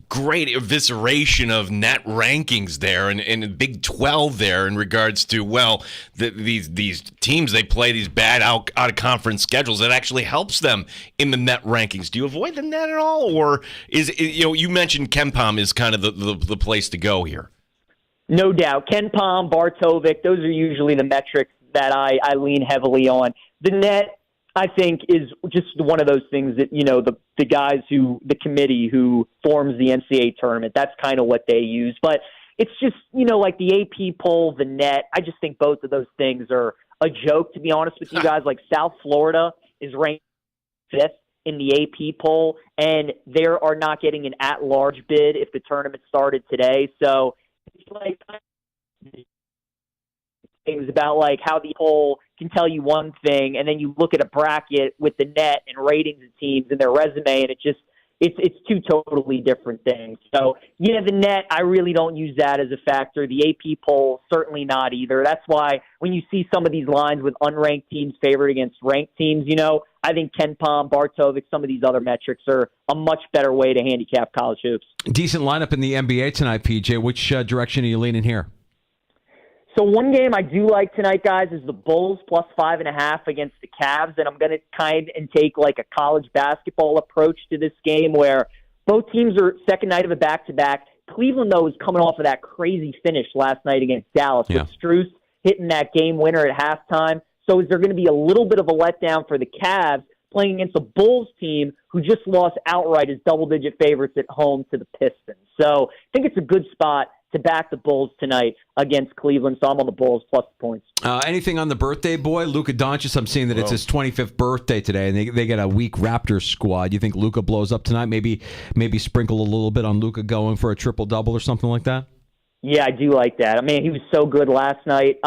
great evisceration of net rankings there and Big 12 there in regards to, these teams, they play these bad out of conference schedules. It actually helps them in the net rankings. Do you avoid the net at all? Or is it, you mentioned Ken Pom is kind of the place to go here. No doubt. Ken Pom, Bartovic, those are usually the metrics that I lean heavily on. The net, I think, is just one of those things that, the guys the committee who forms the NCAA tournament, that's kind of what they use. But it's just, like the AP poll, the net, I just think both of those things are a joke, to be honest with you guys. Like South Florida is ranked 5th in the AP poll, and they are not getting an at-large bid if the tournament started today. So it's like things about like how the poll can tell you one thing, and then you look at a bracket with the net and ratings of teams and their resume, and it's two totally different things. So yeah, the net, I really don't use that as a factor. The AP poll, certainly not either. That's why when you see some of these lines with unranked teams favored against ranked teams, I think Ken Pom, Bartovic, some of these other metrics are a much better way to handicap college hoops. Decent lineup in the NBA tonight, PJ. Which direction are you leaning here? So one game I do like tonight, guys, is the Bulls plus 5.5 against the Cavs, and I'm going to take like a college basketball approach to this game where both teams are second night of a back-to-back. Cleveland, though, is coming off of that crazy finish last night against Dallas with Strus hitting that game winner at halftime. So is there going to be a little bit of a letdown for the Cavs playing against a Bulls team who just lost outright as double-digit favorites at home to the Pistons? So I think it's a good spot to back the Bulls tonight against Cleveland, so I'm on the Bulls plus the points. Anything on the birthday boy, Luka Doncic? I'm seeing that it's his 25th birthday today, and they get a weak Raptors squad. You think Luka blows up tonight? Maybe sprinkle a little bit on Luka going for a triple-double or something like that? Yeah, I do like that. I mean, he was so good last night.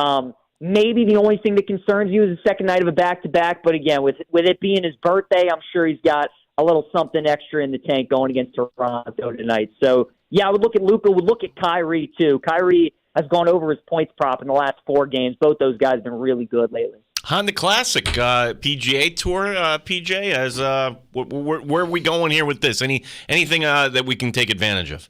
Maybe the only thing that concerns you is the second night of a back-to-back, but again, with it being his birthday, I'm sure he's got a little something extra in the tank going against Toronto tonight. So, yeah, I would look at Luka. Would look at Kyrie, too. Kyrie has gone over his points prop in the last 4 games. Both those guys have been really good lately. Honda Classic, PGA Tour, PJ, as where are we going here with this? Anything that we can take advantage of?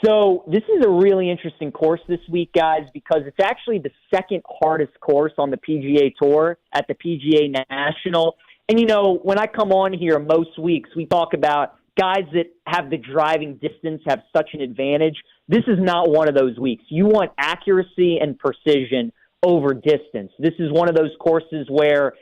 So this is a really interesting course this week, guys, because it's actually the second hardest course on the PGA Tour at the PGA National. And, when I come on here most weeks, we talk about guys that have the driving distance have such an advantage. This is not one of those weeks. You want accuracy and precision over distance. This is one of those courses where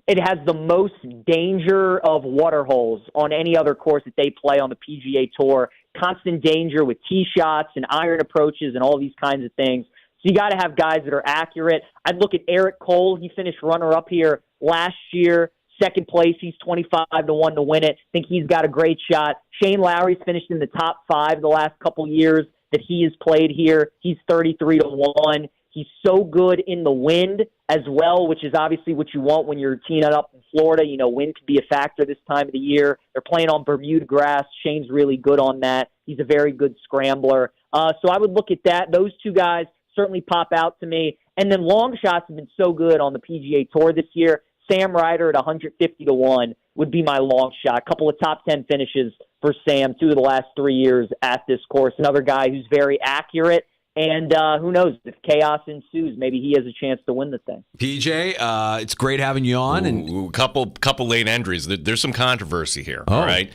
it has the most danger of water holes on any other course that they play on the PGA Tour. Constant danger with tee shots and iron approaches and all these kinds of things. So you got to have guys that are accurate. I'd look at Eric Cole. He finished runner-up here last year. Second place, he's 25-1 to win it. Think he's got a great shot. Shane Lowry's finished in the top 5 the last couple years that he has played here. He's 33-1. He's so good in the wind as well, which is obviously what you want when you're teeing it up in Florida. Wind could be a factor this time of the year. They're playing on Bermuda grass. Shane's really good on that. He's a very good scrambler. So I would look at that. Those two guys certainly pop out to me. And then long shots have been so good on the PGA Tour this year. Sam Ryder at 150-1 would be my long shot. A couple of top 10 finishes for Sam, 2 of the last 3 years at this course. Another guy who's very accurate. And who knows, if chaos ensues, maybe he has a chance to win the thing. PJ, it's great having you on. And couple late entries. There's some controversy here. Oh. All right.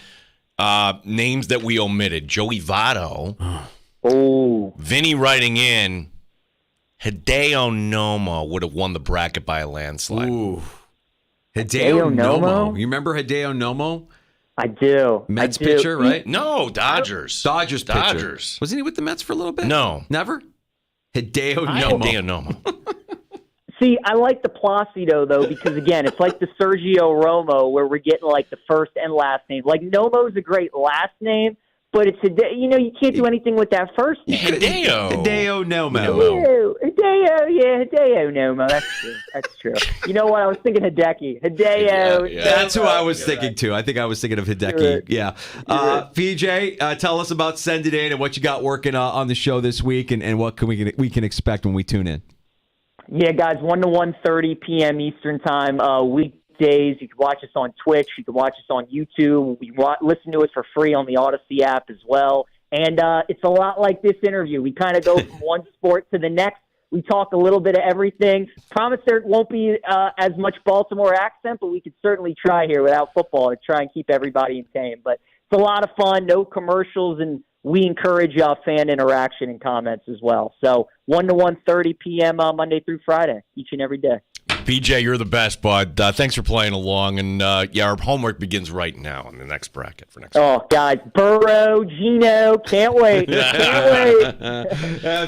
Names that we omitted. Joey Votto. Oh. Vinny writing in, Hideo Nomo would have won the bracket by a landslide. Ooh. Hideo Nomo. Nomo? You remember Hideo Nomo? I do. Mets I do. pitcher, right? No, Dodgers. Dodgers pitcher. Dodgers. Wasn't he with the Mets for a little bit? No. Never? Hideo Hideo Nomo. Nomo. See, I like the Placido, though, because, again, it's like the Sergio Romo where we're getting, like, the first and last name. Like, Nomo's a great last name, but it's you can't do anything with that first name. Hideo Nomo. Hideo Nomo. That's true. You know what? I was thinking Hideki. Hideo. Yeah. That's who I was thinking, too. I think I was thinking of Hideki. Right. Yeah. PJ, tell us about Send It In and what you got working on the show this week and what we can expect when we tune in. Yeah, guys, 1 to 1:30 p.m. Eastern Time, weekdays. You can watch us on Twitch. You can watch us on YouTube. Listen to us for free on the Odyssey app as well. And it's a lot like this interview. We kind of go from one sport to the next. We talk a little bit of everything. Promise there won't be as much Baltimore accent, but we could certainly try here without football to try and keep everybody entertained. But it's a lot of fun, no commercials, and we encourage fan interaction and comments as well. So 1 to 1:30 p.m. Monday through Friday, each and every day. PJ, you're the best, bud. Thanks for playing along. And, our homework begins right now in the next bracket for next week. Oh, guys, Burrow, Gino, can't wait.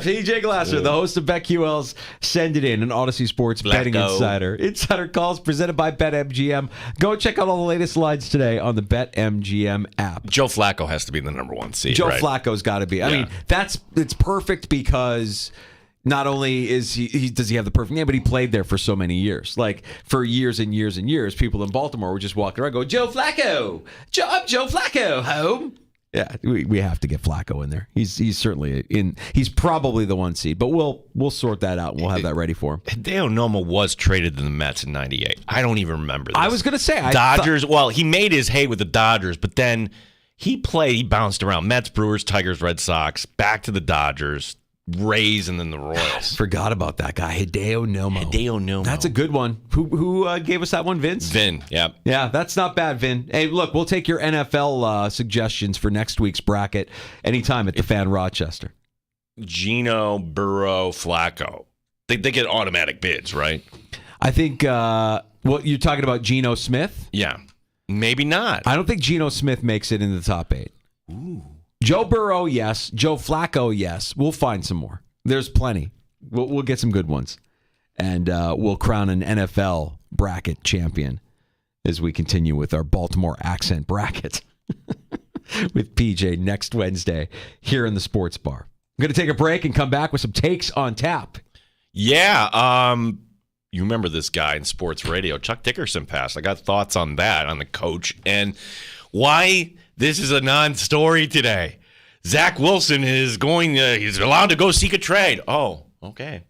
PJ Glasser, the host of BetQL's Send It In, an Odyssey Sports betting insider. Insider calls presented by BetMGM. Go check out all the latest lines today on the BetMGM app. Joe Flacco has to be the number one seed, Joe right? Flacco's got to be. I mean, it's perfect because not only does he have the perfect name, but he played there for so many years. Like, for years and years and years, people in Baltimore were just walking around going, Joe Flacco! I'm Joe Flacco, home! Yeah, we have to get Flacco in there. He's certainly in. He's probably the one seed, but we'll sort that out and we'll have that ready for him. Hideo Nomo was traded to the Mets in '98. I don't even remember this. I was going to say Dodgers. Well, he made his hay with the Dodgers, but then he bounced around Mets, Brewers, Tigers, Red Sox, back to the Dodgers, Rays, and then the Royals. Forgot about that guy, Hideo Nomo. That's a good one. Who gave us that one, Vince? Vin, yeah. Yeah, that's not bad, Vin. Hey, look, we'll take your NFL suggestions for next week's bracket anytime at the Fan Rochester. Gino, Burrow, Flacco. They get automatic bids, right? I think, you're talking about Geno Smith? Yeah. Maybe not. I don't think Geno Smith makes it in the top 8. Ooh. Joe Burrow, yes. Joe Flacco, yes. We'll find some more. There's plenty. We'll get some good ones. And we'll crown an NFL bracket champion as we continue with our Baltimore accent bracket with PJ next Wednesday here in the Sports Bar. I'm going to take a break and come back with some takes on tap. Yeah. You remember this guy in sports radio, Chuck Dickerson passed. I got thoughts on that, on the coach, and why this is a non-story today. Zach Wilson is he's allowed to go seek a trade. Oh, okay.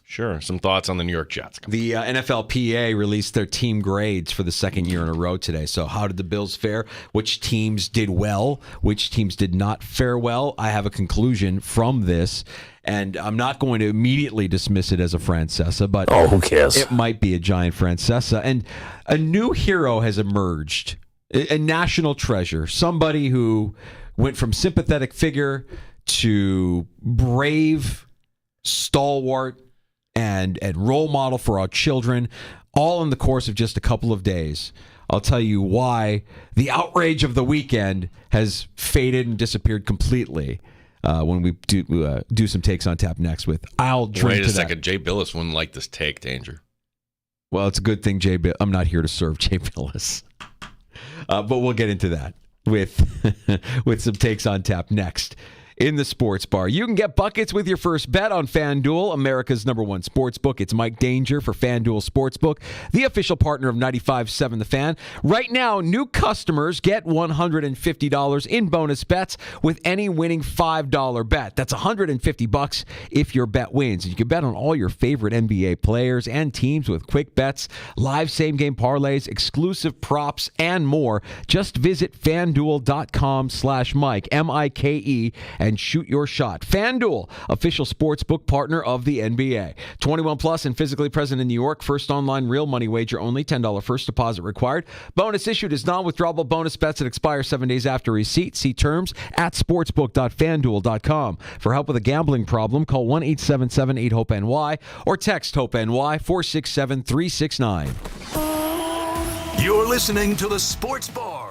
Sure. Some thoughts on the New York Jets. The NFLPA released their team grades for the second year in a row today. So how did the Bills fare? Which teams did well? Which teams did not fare well? I have a conclusion from this, and I'm not going to immediately dismiss it as a Francesa, but who cares? It might be a giant Francesa. And a new hero has emerged, a national treasure, somebody who went from sympathetic figure to brave, stalwart, and role model for our children, all in the course of just a couple of days. I'll tell you why the outrage of the weekend has faded and disappeared completely when we do some takes on tap next with I'll drink Wait to a second. that. Jay Billis wouldn't like this take, Danger. Well, it's a good thing I'm not here to serve Jay Billis. But we'll get into that with some takes on tap next in the Sports Bar. You can get buckets with your first bet on FanDuel, America's #1 sportsbook. It's Mike Danger for FanDuel Sportsbook, the official partner of 95.7 The Fan. Right now, new customers get $150 in bonus bets with any winning $5 bet. That's $150 if your bet wins. And you can bet on all your favorite NBA players and teams with quick bets, live same-game parlays, exclusive props, and more. Just visit FanDuel.com/Mike, M-I-K-E, and shoot your shot. FanDuel, official sports book partner of the NBA. 21 plus and physically present in New York. First online real money wager only. $10 first deposit required. Bonus issued is non-withdrawable bonus bets that expire 7 days after receipt. See terms at sportsbook.fanduel.com. For help with a gambling problem, call 1-877-8-HOPE-NY or text HOPE-NY 467-369. You're listening to the Sports Bar.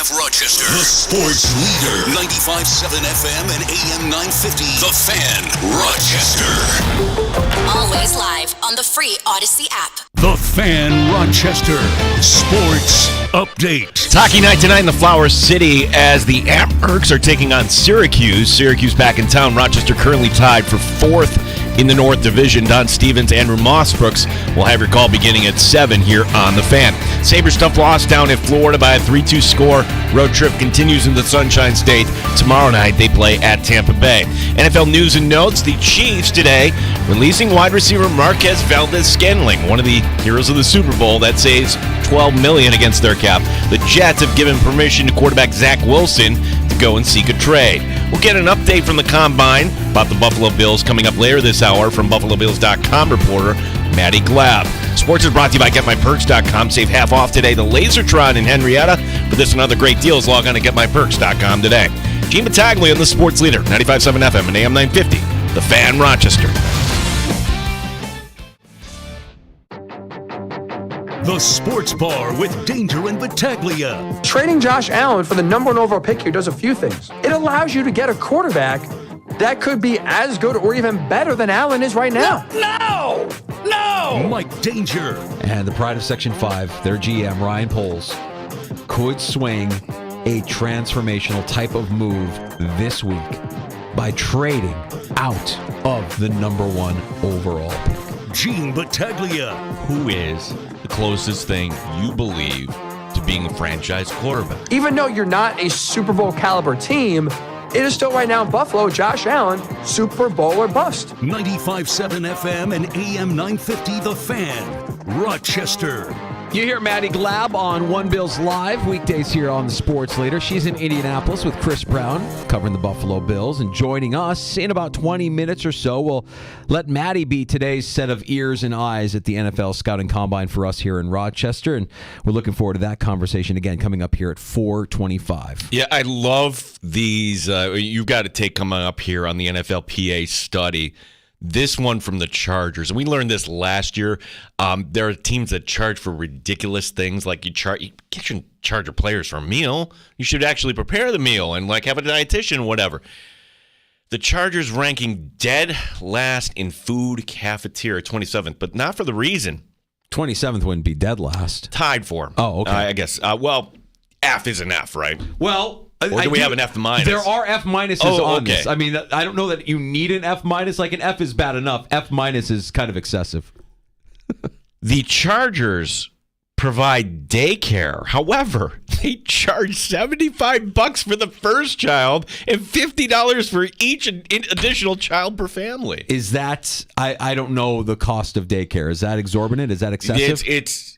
WABF Rochester, the sports leader. 95.7 FM and AM 950. The Fan, Rochester. Always live on the free Odyssey app. The Fan, Rochester. Sports update. It's hockey night tonight in the Flower City as the Amherst are taking on Syracuse. Syracuse back in town. Rochester currently tied for 4th in the North Division. Don Stevens, Andrew Mossbrooks will have your call beginning at 7 here on The Fan. Sabres tough loss down in Florida by a 3-2 score. Road trip continues in the Sunshine State. Tomorrow night they play at Tampa Bay. NFL news and notes. The Chiefs today releasing wide receiver Marquez Valdez-Scantling, one of the heroes of the Super Bowl that saves $12 million against their cap. The Jets have given permission to quarterback Zach Wilson to go and seek a trade. We'll get an update from the Combine about the Buffalo Bills coming up later this hour from BuffaloBills.com reporter Maddie Glab. Sports is brought to you by GetMyPerks.com. Save half off today. The Lasertron in Henrietta. For this and other great deals, log on to GetMyPerks.com today. Gene Battaglia on the Sports Leader, 95.7 FM and AM 950. The Fan, Rochester. The Sports Bar with Danger and Battaglia. Trading Josh Allen for the number 1 overall pick here does a few things. It allows you to get a quarterback that could be as good or even better than Allen is right now. No! Mike Danger. And the pride of Section 5, their GM, Ryan Poles, could swing a transformational type of move this week by trading out of the number 1 overall pick. Gene Battaglia. Who is the closest thing you believe to being a franchise quarterback? Even though you're not a Super Bowl caliber team, it is still right now in Buffalo, Josh Allen, Super Bowl or bust. 95.7 FM and AM 950 The Fan, Rochester. You hear Maddie Glab on One Bills Live, weekdays here on the Sports Leader. She's in Indianapolis with Chris Brown, covering the Buffalo Bills, and joining us in about 20 minutes or so. We'll let Maddie be today's set of ears and eyes at the NFL Scouting Combine for us here in Rochester, and we're looking forward to that conversation again coming up here at 4:25. Yeah, I love these. You've got to take coming up here on the NFLPA study. This one from the Chargers, and we learned this last year. There are teams that charge for ridiculous things, like you shouldn't charge your players for a meal. You should actually prepare the meal and like have a dietitian, whatever. The Chargers ranking dead last in food cafeteria, 27th, but not for the reason. 27th wouldn't be dead last. Tied for. Oh, okay. I guess. Well, F is an F, right? Well. Or do we have an F minus? There are F minuses on okay. this. I mean, I don't know that you need an F minus. Like an F is bad enough. F minus is kind of excessive. The Chargers provide daycare. However, they charge $75 for the first child and $50 for each additional child per family. Is that? I don't know the cost of daycare. Is that exorbitant? Is that excessive?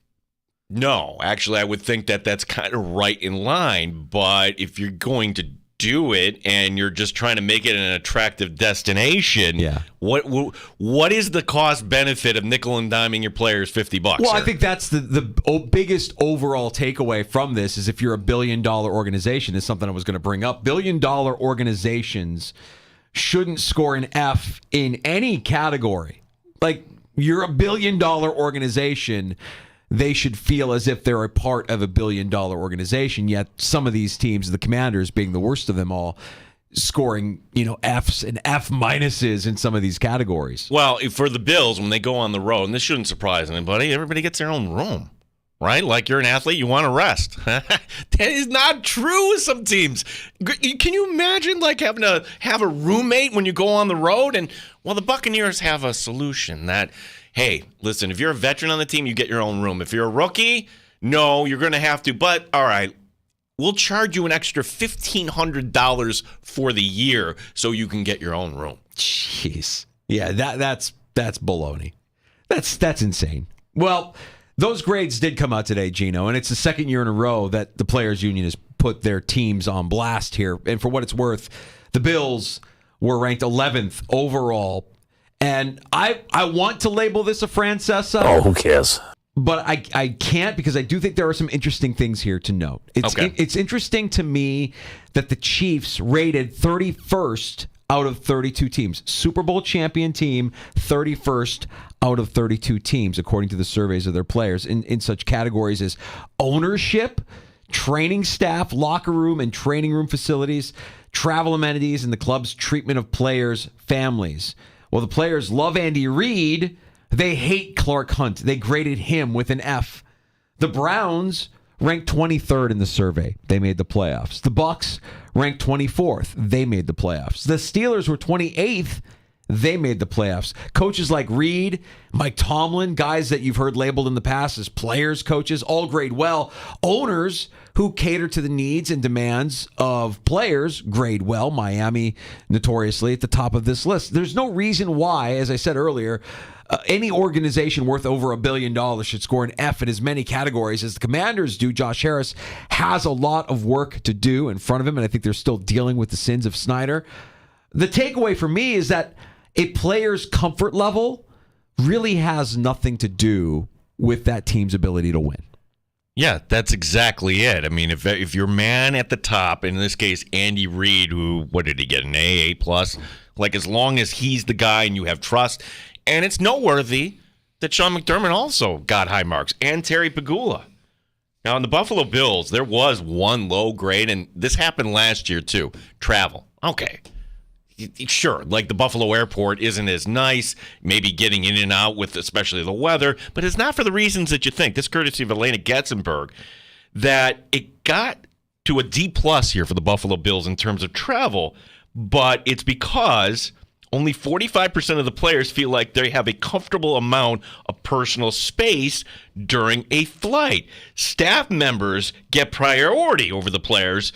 No, actually, I would think that that's kind of right in line. But if you're going to do it and you're just trying to make it an attractive destination, what is the cost benefit of nickel and diming your players $50? Well, I think that's the biggest overall takeaway from this is if you're a $1 billion organization, is something I was going to bring up. $1 billion organizations shouldn't score an F in any category. Like, you're a $1 billion organization. They should feel as if they're a part of a $1 billion organization, yet some of these teams, the Commanders being the worst of them all, scoring, Fs and F minuses in some of these categories. Well, for the Bills, when they go on the road, and this shouldn't surprise anybody, everybody gets their own room, right? Like you're an athlete, you want to rest. That is not true with some teams. Can you imagine like having to have a roommate when you go on the road? And well, the Buccaneers have a solution that, hey, listen, if you're a veteran on the team, you get your own room. If you're a rookie, no, you're going to have to. But, all right, we'll charge you an extra $1,500 for the year so you can get your own room. Jeez. Yeah, that's baloney. That's insane. Well, those grades did come out today, Gino, and it's the second year in a row that the Players Union has put their teams on blast here. And for what it's worth, the Bills were ranked 11th overall. And I want to label this a Francesa. Oh, who cares? But I can't because I do think there are some interesting things here to note. It's interesting to me that the Chiefs rated 31st out of 32 teams. Super Bowl champion team, 31st out of 32 teams, according to the surveys of their players in such categories as ownership, training staff, locker room, and training room facilities, travel amenities, and the club's treatment of players' families. Well, the players love Andy Reid. They hate Clark Hunt. They graded him with an F. The Browns ranked 23rd in the survey. They made the playoffs. The Bucks ranked 24th. They made the playoffs. The Steelers were 28th. They made the playoffs. Coaches like Reid, Mike Tomlin, guys that you've heard labeled in the past as players, coaches, all grade well. Owners who cater to the needs and demands of players grade well. Miami, notoriously at the top of this list. There's no reason why, as I said earlier, any organization worth over $1 billion should score an F in as many categories as the Commanders do. Josh Harris has a lot of work to do in front of him, and I think they're still dealing with the sins of Snyder. The takeaway for me is that a player's comfort level really has nothing to do with that team's ability to win. Yeah, that's exactly it. I mean, if your man at the top, in this case, Andy Reid, who, what did he get, an A plus? Like, as long as he's the guy and you have trust. And it's noteworthy that Sean McDermott also got high marks, and Terry Pegula. Now, in the Buffalo Bills, there was one low grade, and this happened last year, too. Travel. Okay. Sure, like the Buffalo airport isn't as nice, maybe getting in and out with especially the weather, but it's not for the reasons that you think. This courtesy of Elena Getzenberg, that it got to a D plus here for the Buffalo Bills in terms of travel, but it's because only 45% of the players feel like they have a comfortable amount of personal space during a flight. Staff members get priority over the players.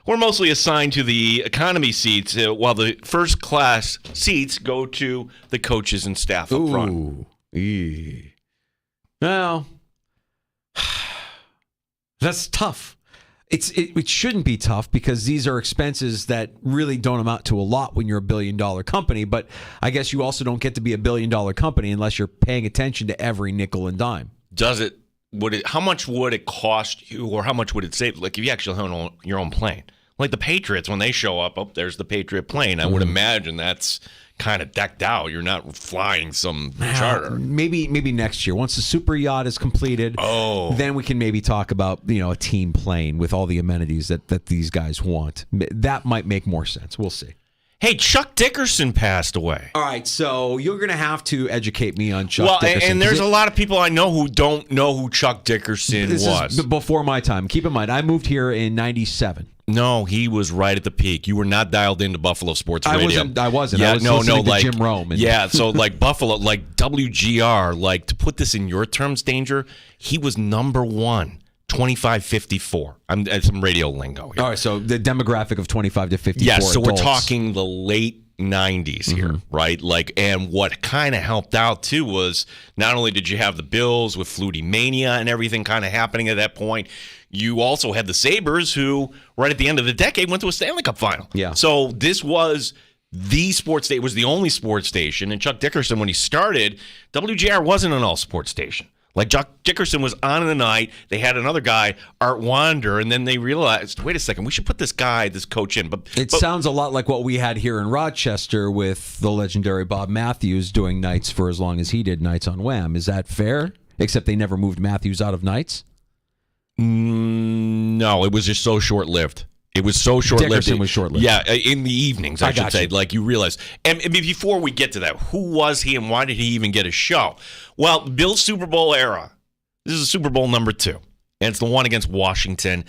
We're mostly assigned to the economy seats, while the first class seats go to the coaches and staff up front. Well, that's tough. It shouldn't be tough because these are expenses that really don't amount to a lot when you're $1 billion company. But I guess you also don't get to be $1 billion company unless you're paying attention to every nickel and dime. Does it? How much would it cost you, or how much would it save? Like if you actually own your own plane. Like the Patriots, when they show up, oh, there's the Patriot plane. I would imagine that's kind of decked out. You're not flying some charter. Maybe next year, once the super yacht is completed, then we can maybe talk about a team plane with all the amenities that these guys want. That might make more sense. We'll see. Hey, Chuck Dickerson passed away. All right, so you're going to have to educate me on Chuck Dickerson. And there's a lot of people I know who don't know who Chuck Dickerson was. This is before my time. Keep in mind, I moved here in 97. No, he was right at the peak. You were not dialed into Buffalo Sports Radio. I wasn't. Yeah, I was listening to Jim Rome. So like Buffalo, like WGR, like to put this in your terms, Danger, he was number one. 25-54. I'm some radio lingo here. All right, so the demographic of 25 to 54. Yeah, so adults. we're talking the late 90s here, right? Like, and what kind of helped out too was not only did you have the Bills with Flutie Mania and everything kind of happening at that point, you also had the Sabres who, right at the end of the decade, went to a Stanley Cup final. Yeah. So this was the sports station. It was the only sports station. And Chuck Dickerson, when he started, WGR wasn't an all sports station. Like Chuck Dickerson was on in the night. They had another guy, Art Wander, and then they realized, wait a second, we should put this coach in. But sounds a lot like what we had here in Rochester with the legendary Bob Matthews doing nights for as long as he did nights on Wham. Is that fair? Except they never moved Matthews out of nights? No, it was just so short-lived. It was so short-lived. Dickerson was short-lived. Yeah, in the evenings, I should say. Like you realize. And before we get to that, who was he and why did he even get a show? Well, Bill's Super Bowl era. This is Super Bowl number 2. And it's the one against Washington.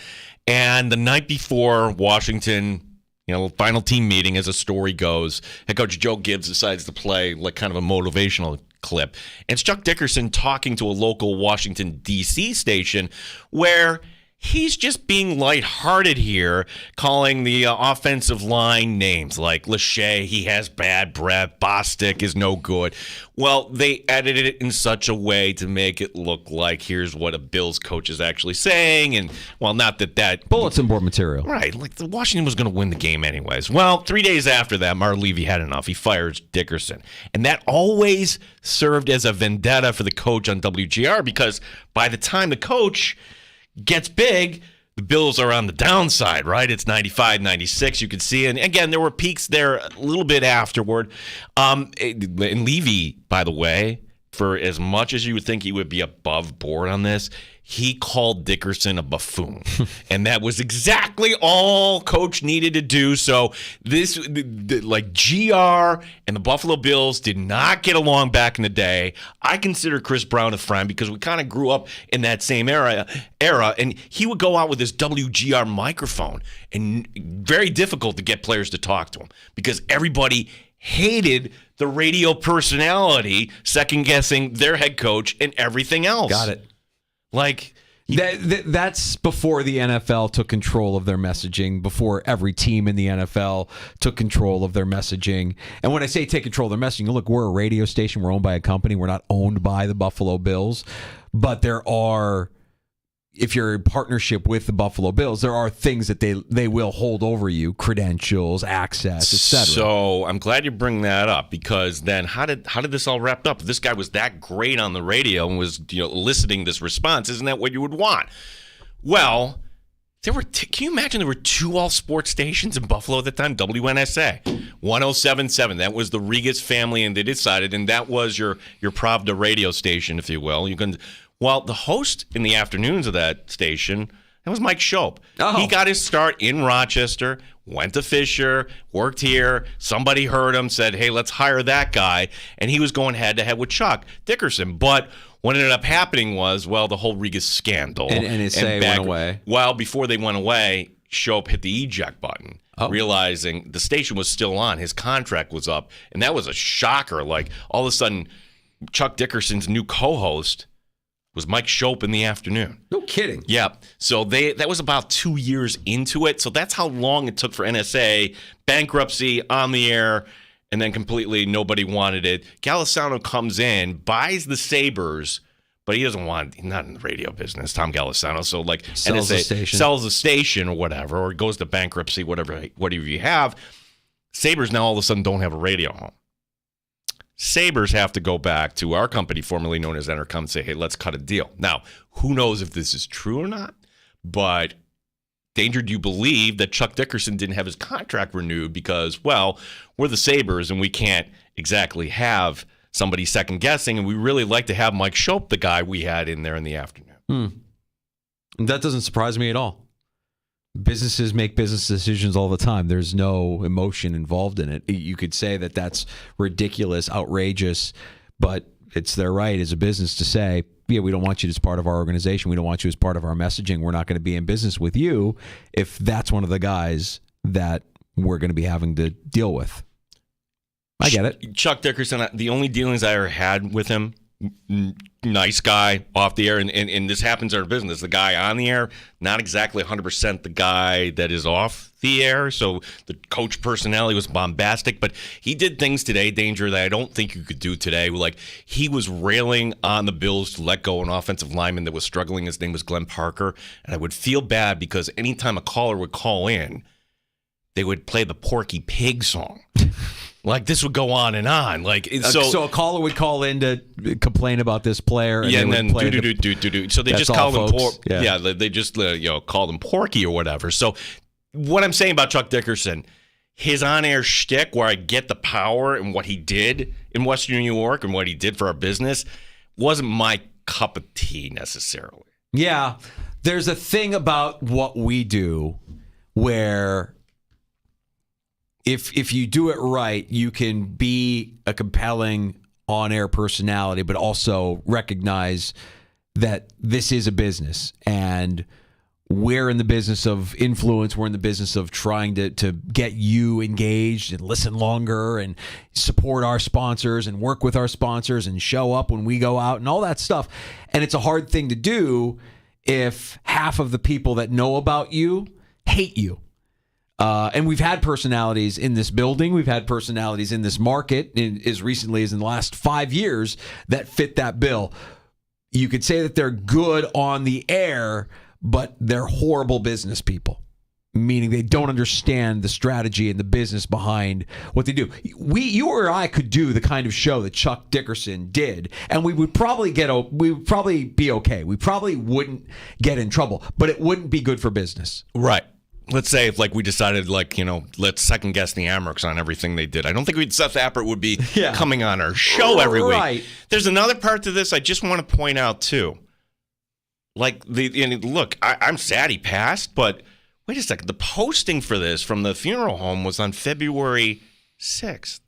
And the night before Washington, final team meeting, as the story goes, head coach Joe Gibbs decides to play like kind of a motivational clip. And it's Chuck Dickerson talking to a local Washington, D.C. station where he's just being lighthearted here, calling the offensive line names like Lachey, he has bad breath, Bostic is no good. Well, they edited it in such a way to make it look like here's what a Bills coach is actually saying. And, well, not that bulletin board material. Right. Like Washington was going to win the game anyways. Well, 3 days after that, Marv Levy had enough. He fires Dickerson. And that always served as a vendetta for the coach on WGR because by the time the coach gets big, the Bills are on the downside, right? It's 95, 96, you can see. And again, there were peaks there a little bit afterward. And Levy, by the way, for as much as you would think he would be above board on this, he called Dickerson a buffoon. And that was exactly all Coach needed to do. So like GR and the Buffalo Bills did not get along back in the day. I consider Chris Brown a friend because we kind of grew up in that same era. And he would go out with his WGR microphone, and very difficult to get players to talk to him because everybody hated the radio personality second-guessing their head coach and everything else. Got it. Like that's before the NFL took control of their messaging, before every team in the NFL took control of their messaging. And when I say take control of their messaging, look, we're a radio station. We're owned by a company. We're not owned by the Buffalo Bills. But there are, if you're in partnership with the Buffalo Bills, there are things that they will hold over you, credentials, access, etc. So I'm glad you bring that up, because then how did this all wrap up? If this guy was that great on the radio and was eliciting this response, isn't that what you would want? Well, can you imagine there were 2 all-sports stations in Buffalo at the time? WNSA, 107.7. That was the Regas family, and they decided, and that was your Pravda radio station, if you will. Well, the host in the afternoons of that station, that was Mike Shope. Oh. He got his start in Rochester, went to Fisher, worked here. Somebody heard him, said, hey, let's hire that guy. And he was going head-to-head with Chuck Dickerson. But what ended up happening was, the whole Regas scandal. And his say went away. Well, before they went away, Shope hit the eject button, realizing the station was still on. His contract was up. And that was a shocker. Like, all of a sudden, Chuck Dickerson's new co-host was Mike Shope in the afternoon. No kidding. Yeah. So that was about 2 years into it. So that's how long it took for NSA, bankruptcy, on the air, and then completely nobody wanted it. Golisano comes in, buys the Sabres, but he's not in the radio business, Tom Golisano. So like sells the station or whatever, or goes to bankruptcy, whatever you have. Sabres now all of a sudden don't have a radio home. Sabres have to go back to our company, formerly known as Entercom, and say, hey, let's cut a deal. Now, who knows if this is true or not, but Danger, do you believe that Chuck Dickerson didn't have his contract renewed because, we're the Sabres and we can't exactly have somebody second-guessing, and we really like to have Mike Shope, the guy we had in there in the afternoon. That doesn't surprise me at all. Businesses make business decisions all the time. There's no emotion involved in it. You could say that that's ridiculous, outrageous, but it's their right as a business to say, yeah, we don't want you as part of our organization. We don't want you as part of our messaging. We're not going to be in business with you if that's one of the guys that we're going to be having to deal with. I get it. Chuck Dickerson, the only dealings I ever had with him, nice guy off the air, and this happens in our business. The guy on the air, not exactly 100% the guy that is off the air. So the coach personality was bombastic, but he did things today, Danger, that I don't think you could do today. Like, he was railing on the Bills to let go an offensive lineman that was struggling. His name was Glenn Parker, and I would feel bad because anytime a caller would call in, they would play the Porky Pig song. Like, this would go on and on. So a caller would call in to complain about this player, and then do. So they just called him they just called him Porky or whatever. So what I'm saying about Chuck Dickerson, his on-air shtick, where I get the power and what he did in Western New York and what he did for our business, wasn't my cup of tea necessarily. Yeah, there's a thing about what we do where if you do it right, you can be a compelling on-air personality, but also recognize that this is a business, and we're in the business of influence. We're in the business of trying to get you engaged and listen longer and support our sponsors and work with our sponsors and show up when we go out and all that stuff. And it's a hard thing to do if half of the people that know about you hate you. And we've had personalities in this building. We've had personalities in this market as recently as in the last 5 years that fit that bill. You could say that they're good on the air, but they're horrible business people, meaning they don't understand the strategy and the business behind what they do. You or I could do the kind of show that Chuck Dickerson did, and we would probably be okay. We probably wouldn't get in trouble, but it wouldn't be good for business. Right. Let's say if we decided let's second guess the Amherst on everything they did. I don't think Seth Appert would be coming on our show every week. There's another part to this I just want to point out too. Like, look, I'm sad he passed, but wait a second. The posting for this from the funeral home was on February 6th.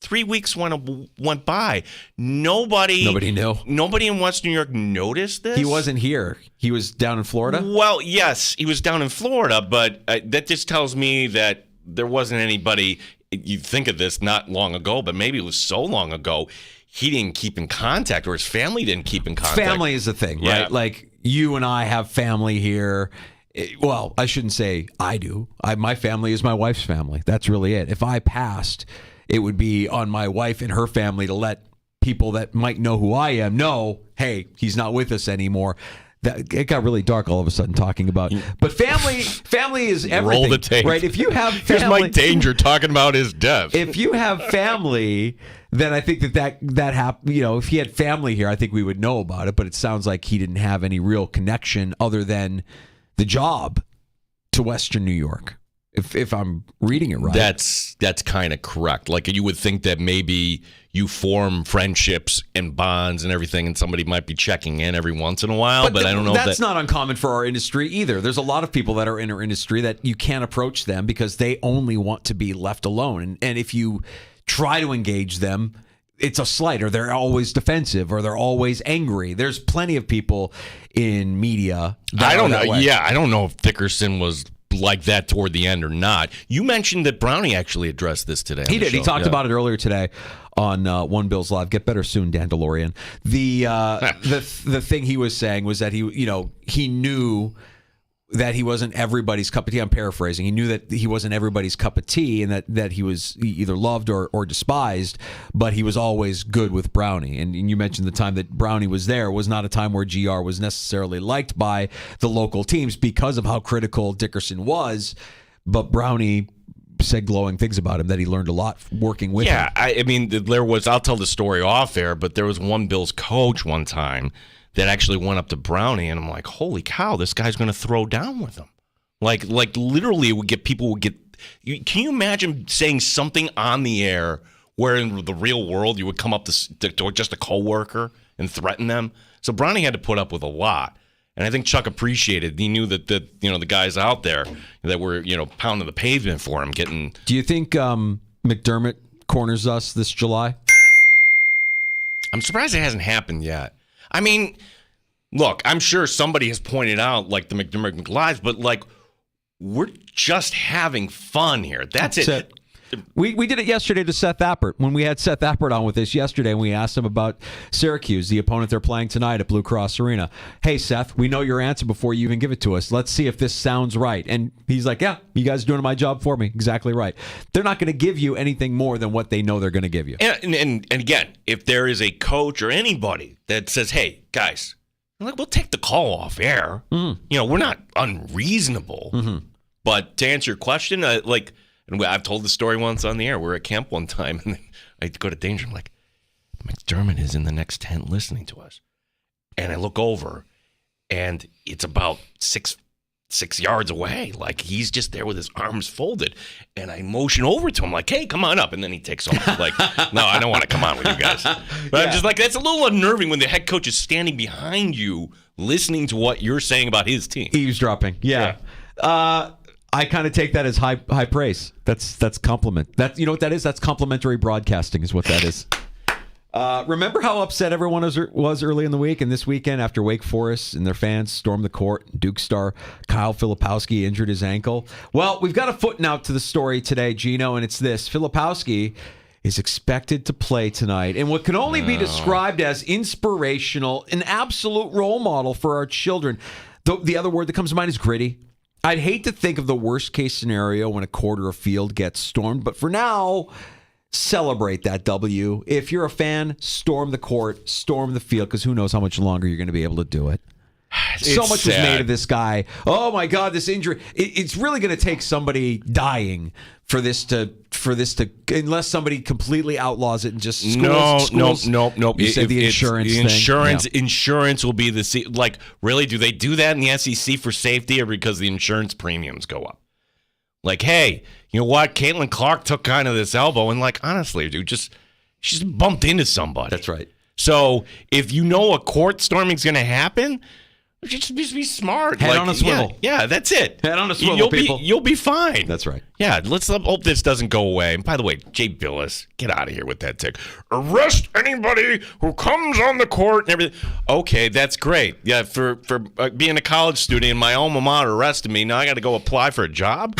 3 weeks went by. Nobody knew. Nobody in West New York noticed this. He wasn't here. He was down in Florida? Well, yes, he was down in Florida, but that just tells me that there wasn't anybody. You think of this not long ago, but maybe it was so long ago, he didn't keep in contact, or his family didn't keep in contact. Family is the thing, right? Yeah. Like, you and I have family here. Well, I shouldn't say I do. My family is my wife's family. That's really it. If I passed, it would be on my wife and her family to let people that might know who I am know, hey, he's not with us anymore. It got really dark all of a sudden talking about. But family is everything. Roll the tape. Right? If you have Here's family, Mike Danger talking about his death. if you have family, then I think that happened. You know, if he had family here, I think we would know about it. But it sounds like he didn't have any real connection other than the job to Western New York. If I'm reading it right. That's kind of correct. Like, you would think that maybe you form friendships and bonds and everything, and somebody might be checking in every once in a while, but I don't know if that's not uncommon for our industry either. There's a lot of people that are in our industry that you can't approach them because they only want to be left alone. And if you try to engage them, it's a slight, or they're always defensive, or they're always angry. There's plenty of people in media that I don't are that know. way. Yeah, I don't know if Dickerson was like that toward the end or not. You mentioned that Brownie actually addressed this today. He did. He talked about it earlier today on One Bills Live. Get better soon, Dan DeLorean. The thing he was saying was that he knew that he wasn't everybody's cup of tea. I'm paraphrasing. He knew that he wasn't everybody's cup of tea, and that he was either loved or despised, but he was always good with Brownie. And you mentioned the time that Brownie was there was not a time where GR was necessarily liked by the local teams because of how critical Dickerson was, but Brownie said glowing things about him, that he learned a lot working with him. Yeah, I mean, I'll tell the story off air, but there was one Bills coach one time that actually went up to Brownie, and I'm like, holy cow, this guy's going to throw down with him. Like literally people would get. Can you imagine saying something on the air where in the real world you would come up to just a coworker and threaten them? So Brownie had to put up with a lot. And I think Chuck appreciated. He knew that the guys out there that were pounding the pavement for him, getting. Do you think McDermott corners us this July? I'm surprised it hasn't happened yet. I mean, look, I'm sure somebody has pointed out like the McDermott lives, but like we're just having fun here. That's it. We did it yesterday to Seth Appert. When we had Seth Appert on with us yesterday, and we asked him about Syracuse, the opponent they're playing tonight at Blue Cross Arena. Hey, Seth, we know your answer before you even give it to us. Let's see if this sounds right. And he's like, yeah, you guys are doing my job for me. Exactly right. They're not going to give you anything more than what they know they're going to give you. And again, if there is a coach or anybody that says, hey, guys, like, we'll take the call off air. Mm-hmm. We're not unreasonable. Mm-hmm. But to answer your question, and I've told the story once on the air. We're at camp one time, and I go to Danger. I'm like, McDermott is in the next tent listening to us. And I look over, and it's about six yards away. Like, he's just there with his arms folded. And I motion over to him like, hey, come on up. And then he takes off. Like, no, I don't want to come on with you guys. But I'm just like, that's a little unnerving when the head coach is standing behind you listening to what you're saying about his team. Eavesdropping. Yeah. I kind of take that as high praise. That's compliment. You know what that is? That's complimentary broadcasting is what that is. Remember how upset everyone was early in the week and this weekend after Wake Forest and their fans stormed the court? Duke star Kyle Filipowski injured his ankle. Well, we've got a footnote to the story today, Gino, and it's this. Filipowski is expected to play tonight in what can only be described as inspirational, an absolute role model for our children. The other word that comes to mind is gritty. I'd hate to think of the worst case scenario when a court or a field gets stormed, but for now, celebrate that W. If you're a fan, storm the court, storm the field, because who knows how much longer you're going to be able to do it. So much was made of this guy. Oh my God, this injury. It's really going to take somebody dying for this to, unless somebody completely outlaws it and just schools. No. You said the insurance thing. Insurance will be like, really? Do they do that in the SEC for safety or because the insurance premiums go up? Like, hey, you know what? Caitlin Clark took kind of this elbow, and like, honestly, dude, she's bumped into somebody. That's right. So if you know a court storming is going to happen, Just be smart. Head on a swivel. Yeah, that's it. Head on a swivel, people. You'll be fine. That's right. Yeah, let's hope this doesn't go away. And by the way, Jay Billis, get out of here with that tick. Arrest anybody who comes on the court and everything. Okay, that's great. Yeah, for being a college student and my alma mater arrested me, now I got to go apply for a job?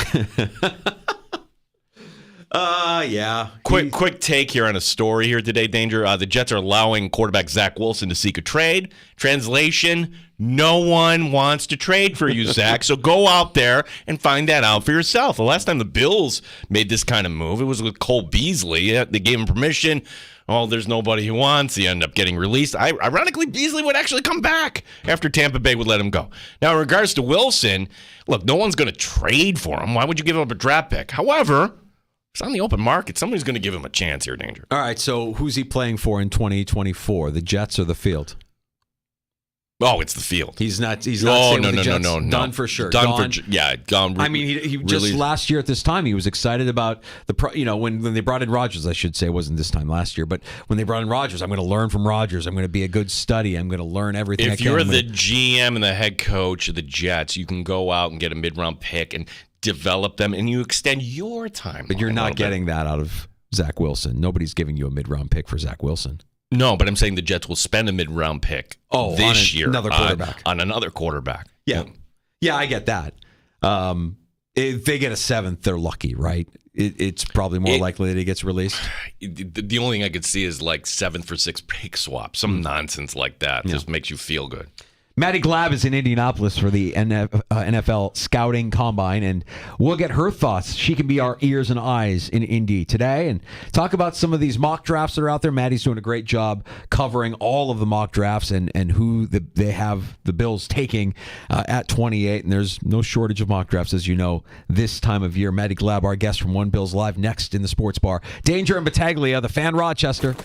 Yeah. Quick take here on a story here today, Danger. The Jets are allowing quarterback Zach Wilson to seek a trade. Translation, no one wants to trade for you, Zach. So go out there and find that out for yourself. The last time the Bills made this kind of move, it was with Cole Beasley. They gave him permission. Oh, there's nobody who wants. He ended up getting released. Ironically, Beasley would actually come back after Tampa Bay would let him go. Now, in regards to Wilson, look, no one's going to trade for him. Why would you give up a draft pick? However, it's on the open market. Somebody's going to give him a chance here, Danger. All right, so who's he playing for in 2024? The Jets or the field? Oh, it's the field. He's not staying with the Jets. No. Done for sure. Gone. I mean, he just really, last year at this time, he was excited about when they brought in Rodgers, I should say, it wasn't this time last year, but when they brought in Rodgers, I'm going to learn from Rodgers. I'm going to be a good study. I'm going to learn everything I If can. you're the GM and the head coach of the Jets, you can go out and get a mid-round pick and develop them, and you extend your time. But you're not getting that out of Zach Wilson. Nobody's giving you a mid-round pick for Zach Wilson. No, but I'm saying the Jets will spend a mid-round pick this year another quarterback. on another quarterback. Yeah, I get that. If they get a seventh, they're lucky, right? It's probably more likely that he gets released. The only thing I could see is like 7th for 6 pick swap, some nonsense like that. Just makes you feel good. Maddie Glab is in Indianapolis for the NFL Scouting Combine, and we'll get her thoughts. She can be our ears and eyes in Indy today and talk about some of these mock drafts that are out there. Maddie's doing a great job covering all of the mock drafts and who they have the Bills taking at 28, and there's no shortage of mock drafts, as you know, this time of year. Maddie Glab, our guest from One Bills Live, next in the Sports Bar. Danger and Battaglia, the Fan, Rochester.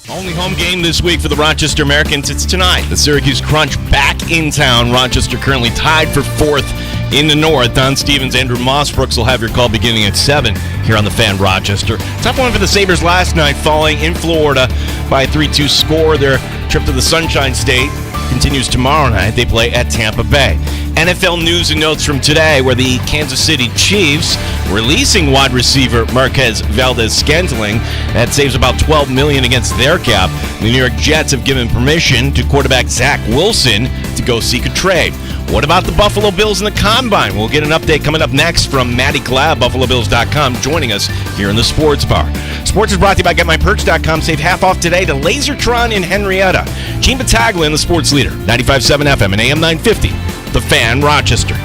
Only home game this week for the Rochester Americans. It's tonight. The Syracuse Crunch back in town. Rochester currently tied for 4th in the North. Don Stevens, Andrew Mossbrooks will have your call beginning at 7 here on the Fan Rochester. Tough one for the Sabres last night, falling in Florida by a 3-2 score. Their trip to the Sunshine State continues tomorrow night. They play at Tampa Bay. NFL news and notes from today, where the Kansas City Chiefs releasing wide receiver Marquez Valdez-Scantling. That saves about $12 million against their cap. The New York Jets have given permission to quarterback Zach Wilson to go seek a trade. What about the Buffalo Bills in the Combine? We'll get an update coming up next from Maddie Glab, BuffaloBills.com, joining us here in the Sports Bar. Sports is brought to you by GetMyPerch.com. Save half off today to Lasertron in Henrietta. Gene Battaglia in the Sports Leader, 95.7 FM and AM 950. The Fan, Rochester.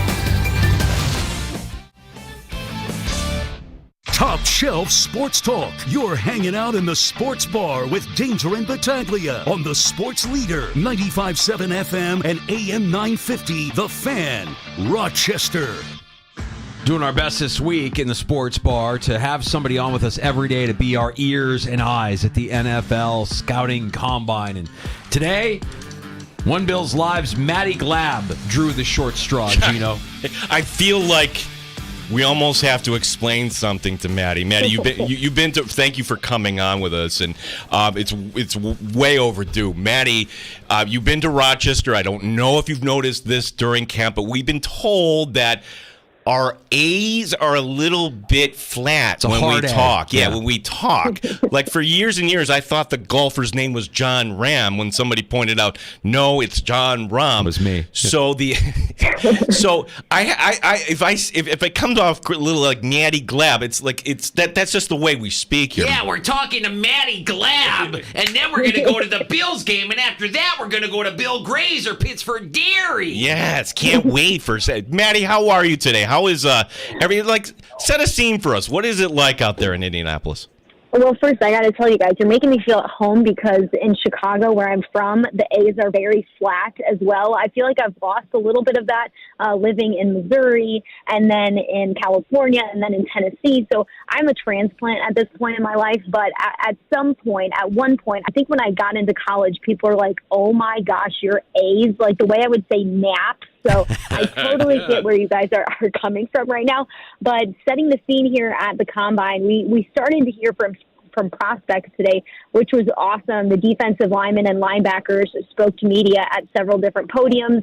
Top Shelf Sports Talk. You're hanging out in the Sports Bar with Danger and Battaglia on the Sports Leader, 95.7 FM and AM 950. The Fan, Rochester. Doing our best this week in the Sports Bar to have somebody on with us every day to be our ears and eyes at the NFL Scouting Combine. And today, One Bills Live's Maddie Glab drew the short straw, Gino. I feel like we almost have to explain something to Maddie. Maddie, you've been to. Thank you for coming on with us, and it's way overdue. Maddie, you've been to Rochester. I don't know if you've noticed this during camp, but we've been told that our A's are a little bit flat when we talk. Yeah, when we talk. Like for years and years, I thought the golfer's name was John Ram. When somebody pointed out, no, it's John Rahm. It was me. So if it comes off a little like Matty Glab, that's just the way we speak here. Yeah, we're talking to Matty Glab, and then we're gonna go to the Bills game, and after that, we're gonna go to Bill Gray's or Pittsburgh Dairy. Yes, can't wait for Maddie. How are you today? How is set a scene for us. What is it like out there in Indianapolis? Well, first, I got to tell you guys, you're making me feel at home because in Chicago, where I'm from, the A's are very flat as well. I feel like I've lost a little bit of that living in Missouri and then in California and then in Tennessee. So I'm a transplant at this point in my life. But at one point, I think when I got into college, people are like, oh, my gosh, you're A's, like the way I would say naps. So I totally get where you guys are coming from right now. But setting the scene here at the Combine, we started to hear from prospects today, which was awesome. The defensive linemen and linebackers spoke to media at several different podiums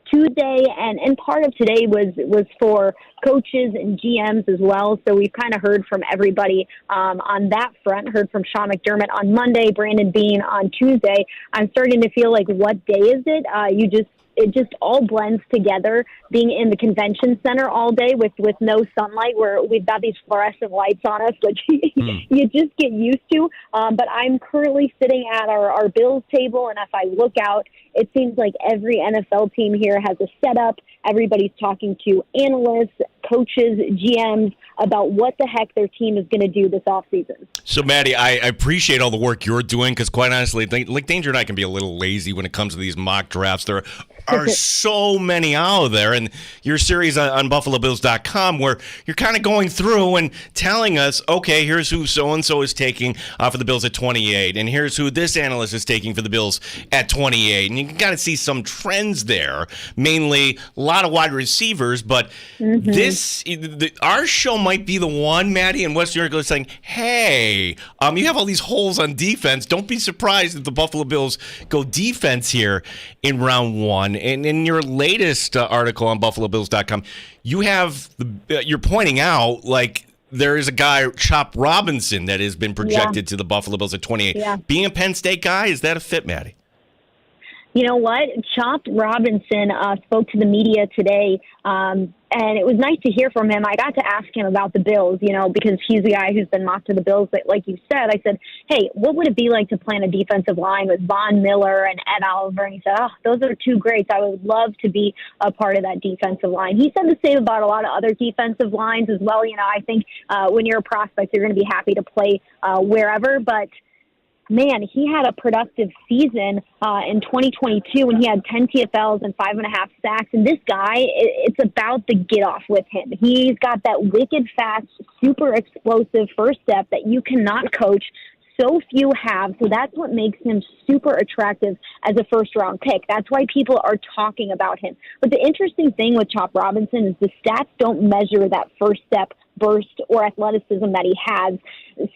Tuesday, and part of today was for coaches and GMs as well. So we've kind of heard from everybody on that front. Heard from Sean McDermott on Monday, Brandon Beane on Tuesday. I'm starting to feel like, what day is it? It just all blends together, being in the convention center all day with no sunlight, where we've got these fluorescent lights on us, which you just get used to. But I'm currently sitting at our Bills table, and if I look out, it seems like every NFL team here has a setup. Everybody's talking to analysts, coaches, GMs about what the heck their team is going to do this offseason. So, Maddie, I appreciate all the work you're doing because, quite honestly, like Danger and I can be a little lazy when it comes to these mock drafts. There are so many out there, and your series on BuffaloBills.com where you're kind of going through and telling us, okay, here's who so-and-so is taking for the Bills at 28, and here's who this analyst is taking for the Bills at 28, and you can kind of see some trends there, mainly a lot of wide receivers, but our show might be the one, Maddie, in West New York, saying, hey, you have all these holes on defense. Don't be surprised if the Buffalo Bills go defense here in round one. And in your latest article on BuffaloBills.com, you're pointing out, like, there is a guy, Chop Robinson, that has been projected to the Buffalo Bills at 28. Yeah. Being a Penn State guy, is that a fit, Maddie? You know what? Chop Robinson spoke to the media today, and it was nice to hear from him. I got to ask him about the Bills, because he's the guy who's been mocked to the Bills. But like you said, I said, hey, what would it be like to play on a defensive line with Von Miller and Ed Oliver? And he said, oh, those are two greats. I would love to be a part of that defensive line. He said the same about a lot of other defensive lines as well. I think when you're a prospect, you're going to be happy to play wherever, but man, he had a productive season in 2022 when he had 10 TFLs and 5.5 sacks. And this guy, it's about the get off with him. He's got that wicked fast, super explosive first step that you cannot coach. so few have, so that's what makes him super attractive as a first-round pick. That's why people are talking about him. But the interesting thing with Chop Robinson is the stats don't measure that first step burst or athleticism that he has.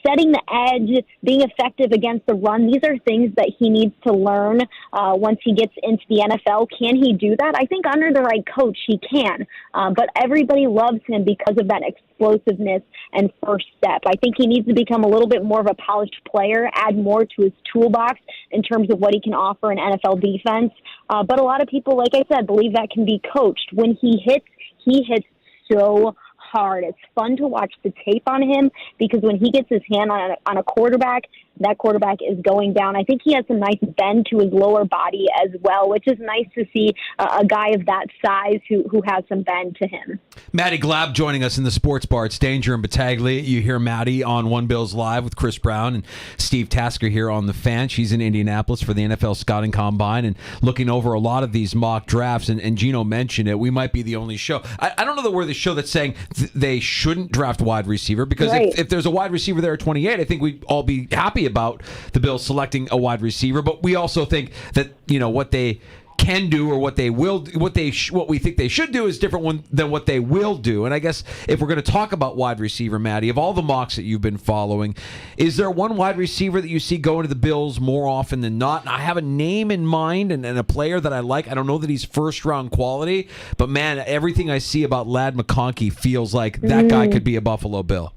Setting the edge, being effective against the run, these are things that he needs to learn once he gets into the NFL. Can he do that? I think under the right coach, he can. But everybody loves him because of that explosiveness and first step. I think he needs to become a little bit more of a polished player, add more to his toolbox in terms of what he can offer in NFL defense. But a lot of people, like I said, believe that can be coached. When he hits so hard. It's fun to watch the tape on him because when he gets his hand on a quarterback, that quarterback is going down. I think he has some nice bend to his lower body as well, which is nice to see a guy of that size who has some bend to him. Maddie Glab joining us in the sports bar. It's Danger and Battaglia. You hear Maddie on One Bills Live with Chris Brown and Steve Tasker here on The Fan. She's in Indianapolis for the NFL Scouting Combine and looking over a lot of these mock drafts. And Gino mentioned it. We might be the only show. I don't know that we're the show that's saying they shouldn't draft wide receiver because if there's a wide receiver there at 28, I think we'd all be happy about the Bills selecting a wide receiver, but we also think that what they can do or what we think they should do is different than what they will do. And I guess if we're going to talk about wide receiver, Maddie, of all the mocks that you've been following, is there one wide receiver that you see going to the Bills more often than not? And I have a name in mind and a player that I like. I don't know that he's first round quality, but man, everything I see about Ladd McConkey feels like that guy could be a Buffalo Bill.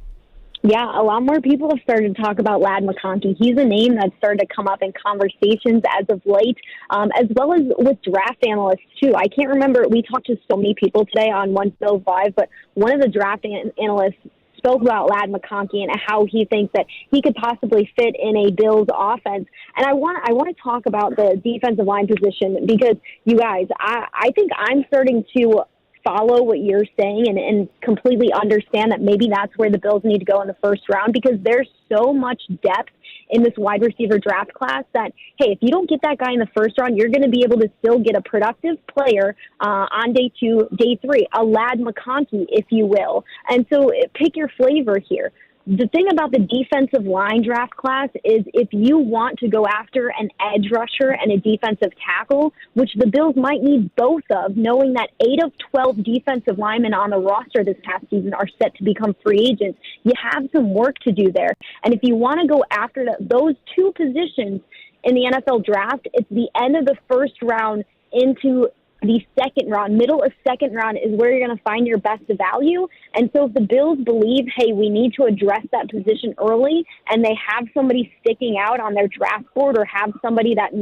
Yeah, a lot more people have started to talk about Ladd McConkey. He's a name that's started to come up in conversations as of late, as well as with draft analysts, too. I can't remember. We talked to so many people today on One Bills Live, but one of the draft analysts spoke about Ladd McConkey and how he thinks that he could possibly fit in a Bills offense. And I want to talk about the defensive line position because, you guys, I think I'm starting to follow what you're saying and completely understand that maybe that's where the Bills need to go in the first round because there's so much depth in this wide receiver draft class that, hey, if you don't get that guy in the first round, you're going to be able to still get a productive player on day 2, day 3, a Ladd McConkey, if you will. And so pick your flavor here. The thing about the defensive line draft class is if you want to go after an edge rusher and a defensive tackle, which the Bills might need both of, knowing that 8 of 12 defensive linemen on the roster this past season are set to become free agents, you have some work to do there. And if you want to go after those two positions in the NFL draft, it's the end of the first round into the second round, middle of second round is where you're going to find your best value. And so if the Bills believe, hey, we need to address that position early, and they have somebody sticking out on their draft board or have somebody that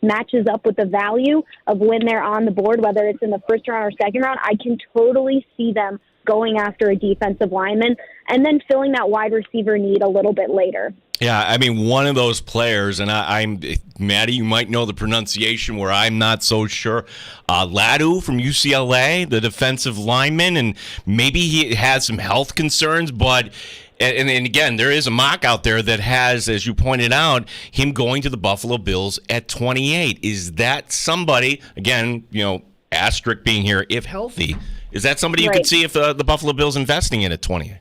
matches up with the value of when they're on the board, whether it's in the first round or second round, I can totally see them going after a defensive lineman and then filling that wide receiver need a little bit later. Yeah, I mean, one of those players, and I'm Maddie, you might know the pronunciation where I'm not so sure. Ladu from UCLA, the defensive lineman, and maybe he has some health concerns, but and again, there is a mock out there that has, as you pointed out, him going to the Buffalo Bills at 28. Is that somebody, again, asterisk being here, if healthy, is that somebody you could see if the Buffalo Bills investing in at 28?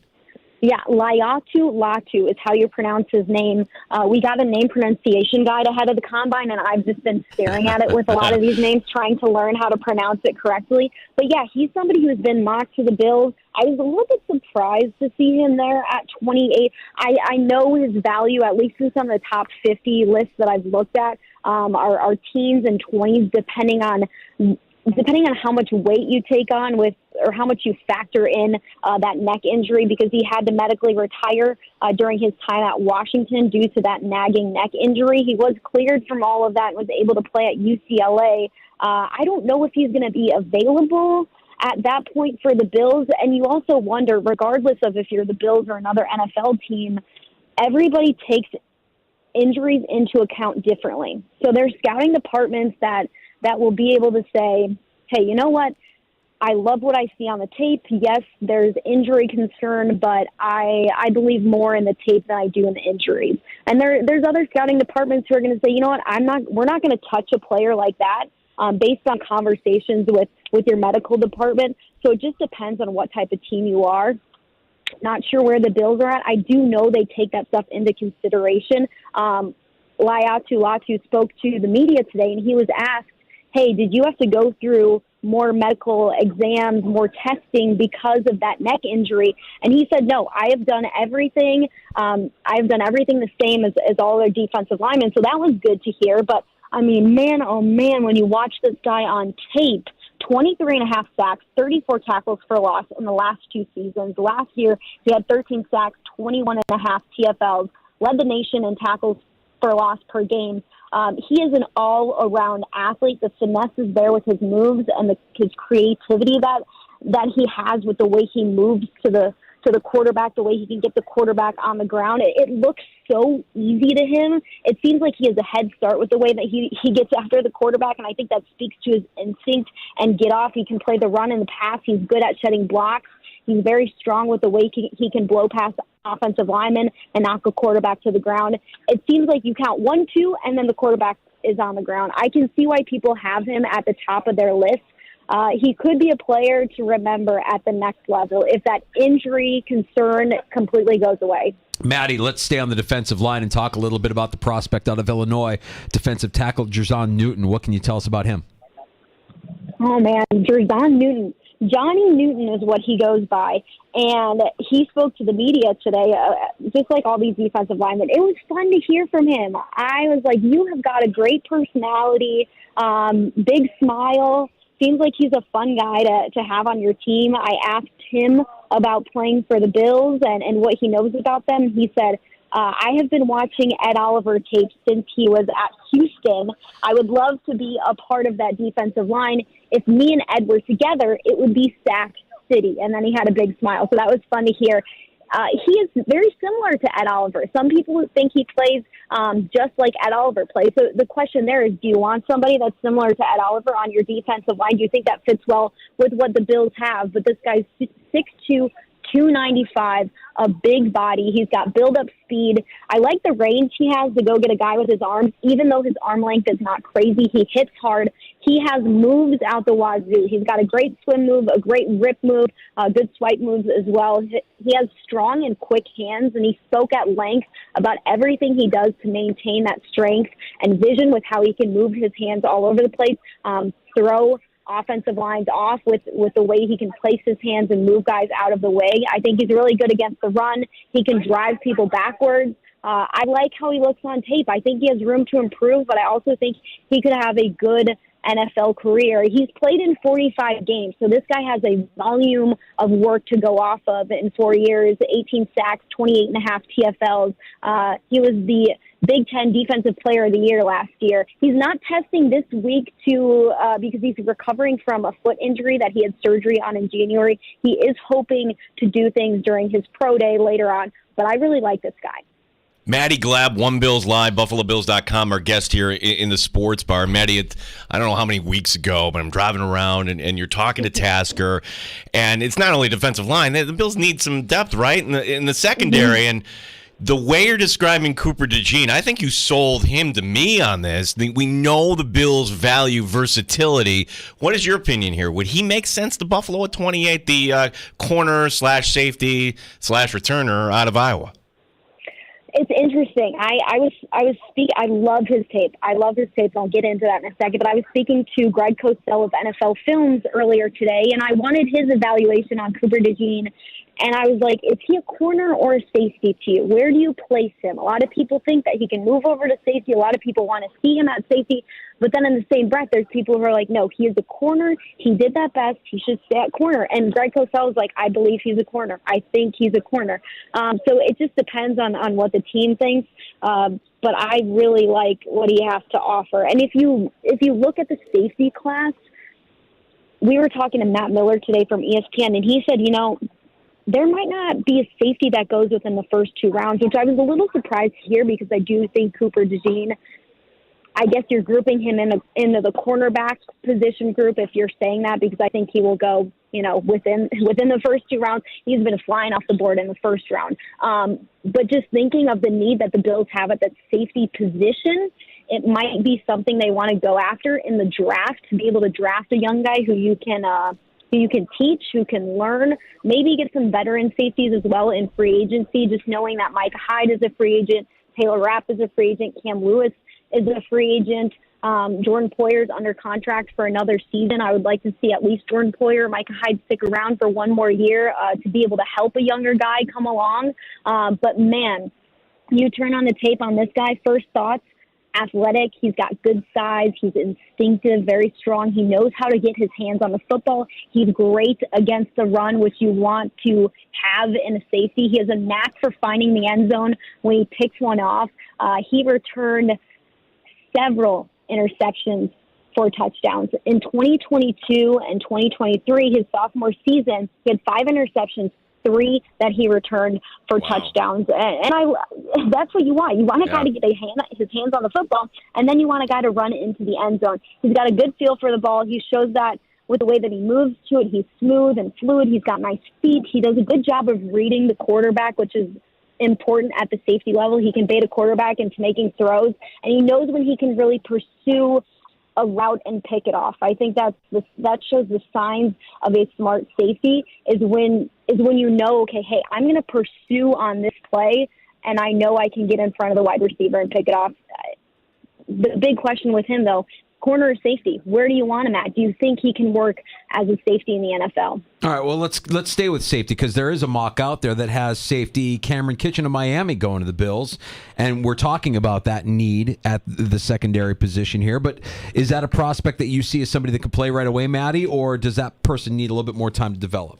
Yeah, Latu is how you pronounce his name. We got a name pronunciation guide ahead of the combine, and I've just been staring at it with a lot of these names, trying to learn how to pronounce it correctly. But yeah, he's somebody who's been mocked to the Bills. I was a little bit surprised to see him there at 28. I know his value, at least in some of the top 50 lists that I've looked at, are teens and 20s, depending on how much weight you take on or how much you factor in that neck injury, because he had to medically retire during his time at Washington due to that nagging neck injury. He was cleared from all of that and was able to play at UCLA. I don't know if he's going to be available at that point for the Bills. And you also wonder, regardless of if you're the Bills or another NFL team, everybody takes injuries into account differently. So there's scouting departments that will be able to say, hey, you know what? I love what I see on the tape. Yes, there's injury concern, but I believe more in the tape than I do in the injuries. And there's other scouting departments who are going to say, you know what? We're not going to touch a player like that based on conversations with your medical department. So it just depends on what type of team you are. Not sure where the Bills are at. I do know they take that stuff into consideration. Laiatu Latu spoke to the media today, and he was asked, hey, did you have to go through more medical exams, more testing because of that neck injury? And he said, no, I have done everything. I've done everything the same as all their defensive linemen. So that was good to hear. But, I mean, man, oh, man, when you watch this guy on tape, 23.5 sacks, 34 tackles for loss in the last 2 seasons. Last year, he had 13 sacks, 21.5 TFLs, led the nation in tackles for loss per game. He is an all-around athlete. The finesse is there with his moves and his creativity that he has with the way he moves to the quarterback, the way he can get the quarterback on the ground. It looks so easy to him. It seems like he has a head start with the way that he gets after the quarterback, and I think that speaks to his instinct and get off. He can play the run and the pass. He's good at shedding blocks. He's very strong with the way he can blow past offensive linemen and knock a quarterback to the ground. It seems like you count 1, 2, and then the quarterback is on the ground. I can see why people have him at the top of their list. He could be a player to remember at the next level if that injury concern completely goes away. Maddie, let's stay on the defensive line and talk a little bit about the prospect out of Illinois, defensive tackle Jerzon Newton. What can you tell us about him? Oh, man, Jerzon Newton. Johnny Newton is what he goes by, and he spoke to the media today, just like all these defensive linemen. It was fun to hear from him. I was like, you have got a great personality, big smile. Seems like he's a fun guy to have on your team. I asked him about playing for the Bills and what he knows about them. He said, I have been watching Ed Oliver tapes since he was at Houston. I would love to be a part of that defensive line. If me and Ed were together, it would be Sack City. And then he had a big smile. So that was fun to hear. He is very similar to Ed Oliver. Some people think he plays just like Ed Oliver plays. So the question there is, do you want somebody that's similar to Ed Oliver on your defensive line? Do you think that fits well with what the Bills have? But this guy's 6'2", 295, a big body. He's got build-up speed. I like the range he has to go get a guy with his arms. Even though his arm length is not crazy, he hits hard. He has moves out the wazoo. He's got a great swim move, a great rip move, good swipe moves as well. He has strong and quick hands, and he spoke at length about everything he does to maintain that strength and vision with how he can move his hands all over the place, throw offensive lines off with the way he can place his hands and move guys out of the way. I think he's really good against the run. He can drive people backwards. I like how he looks on tape. I think he has room to improve, but I also think he could have a good NFL career. He's played in 45 games, so this guy has a volume of work to go off of in 4 years, 18 sacks, 28.5 TFLs. He was the Big Ten Defensive Player of the Year last year. He's not testing this week because he's recovering from a foot injury that he had surgery on in January. He is hoping to do things during his pro day later on, but I really like this guy. Maddie Glab, One Bills Live, BuffaloBills.com, our guest here in the sports bar. Maddie, I don't know how many weeks ago, but I'm driving around and you're talking to Tasker, and it's not only defensive line. The Bills need some depth, right, in the secondary, and the way you're describing Cooper DeJean, I think you sold him to me on this. We know the Bills value versatility. What is your opinion here? Would he make sense to Buffalo at 28, the corner/safety/returner out of Iowa? It's interesting. I love his tape. I'll get into that in a second. But I was speaking to Greg Cosell of NFL Films earlier today, and I wanted his evaluation on Cooper DeJean. And I was like, is he a corner or a safety to you? Where do you place him? A lot of people think that he can move over to safety. A lot of people want to see him at safety. But then in the same breath, there's people who are like, no, he is a corner. He did that best. He should stay at corner. And Greg Cosell was like, I believe he's a corner. I think he's a corner. So it just depends on what the team thinks. But I really like what he has to offer. And if you look at the safety class, we were talking to Matt Miller today from ESPN, and he said, there might not be a safety that goes within the first 2 rounds, which I was a little surprised to hear because I do think Cooper DeJean, I guess you're grouping him into the cornerback position group if you're saying that, because I think he will go, within the first 2 rounds. He's been flying off the board in the first round. But just thinking of the need that the Bills have at that safety position, it might be something they want to go after in the draft, to be able to draft a young guy who you can who you can teach, who can learn, maybe get some veteran safeties as well in free agency, just knowing that Micah Hyde is a free agent, Taylor Rapp is a free agent, Cam Lewis is a free agent. Jordan Poyer's under contract for another season. I would like to see at least Jordan Poyer, Micah Hyde stick around for one more year to be able to help a younger guy come along. But, man, you turn on the tape on this guy, first thoughts, athletic. He's got good size. He's instinctive, very strong. He knows how to get his hands on the football. He's great against the run, which you want to have in a safety. He has a knack for finding the end zone when he picks one off. He returned several interceptions for touchdowns. In 2022 and 2023, his sophomore season, he had 5 interceptions, 3 that he returned for touchdowns. And that's what you want. You want a guy to get his hands on the football, and then you want a guy to run into the end zone. He's got a good feel for the ball. He shows that with the way that he moves to it. He's smooth and fluid. He's got nice feet. He does a good job of reading the quarterback, which is important at the safety level. He can bait a quarterback into making throws, and he knows when he can really pursue a route and pick it off. I think that shows the signs of a smart safety is when you know, okay, hey, I'm going to pursue on this play, and I know I can get in front of the wide receiver and pick it off. The big question with him, though, corner or safety, where do you want him at? Do you think he can work as a safety in the NFL? All right, well, let's stay with safety because there is a mock out there that has safety Cameron Kitchen of Miami going to the Bills, and we're talking about that need at the secondary position here. But is that a prospect that you see as somebody that could play right away, Maddie, or does that person need a little bit more time to develop?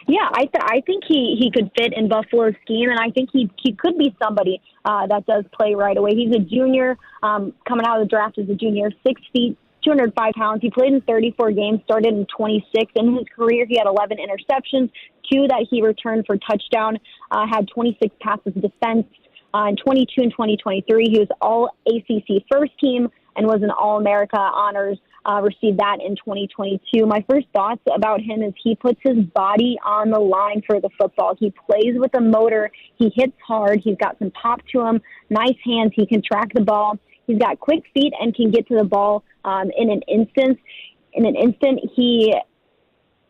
Yeah, I think he could fit in Buffalo's scheme, and I think he could be somebody that does play right away. He's a junior, coming out of the draft as a junior, 6 feet, 205 pounds. He played in 34 games, started in 26. In his career, he had 11 interceptions, 2 that he returned for touchdown, had 26 passes defense. In 22 and 2023, he was all-ACC first team and was an All-America honors. Received that in 2022. My first thoughts about him is he puts his body on the line for the football. He plays with a motor. He hits hard. He's got some pop to him, nice hands. He can track the ball. He's got quick feet and can get to the ball in an instant.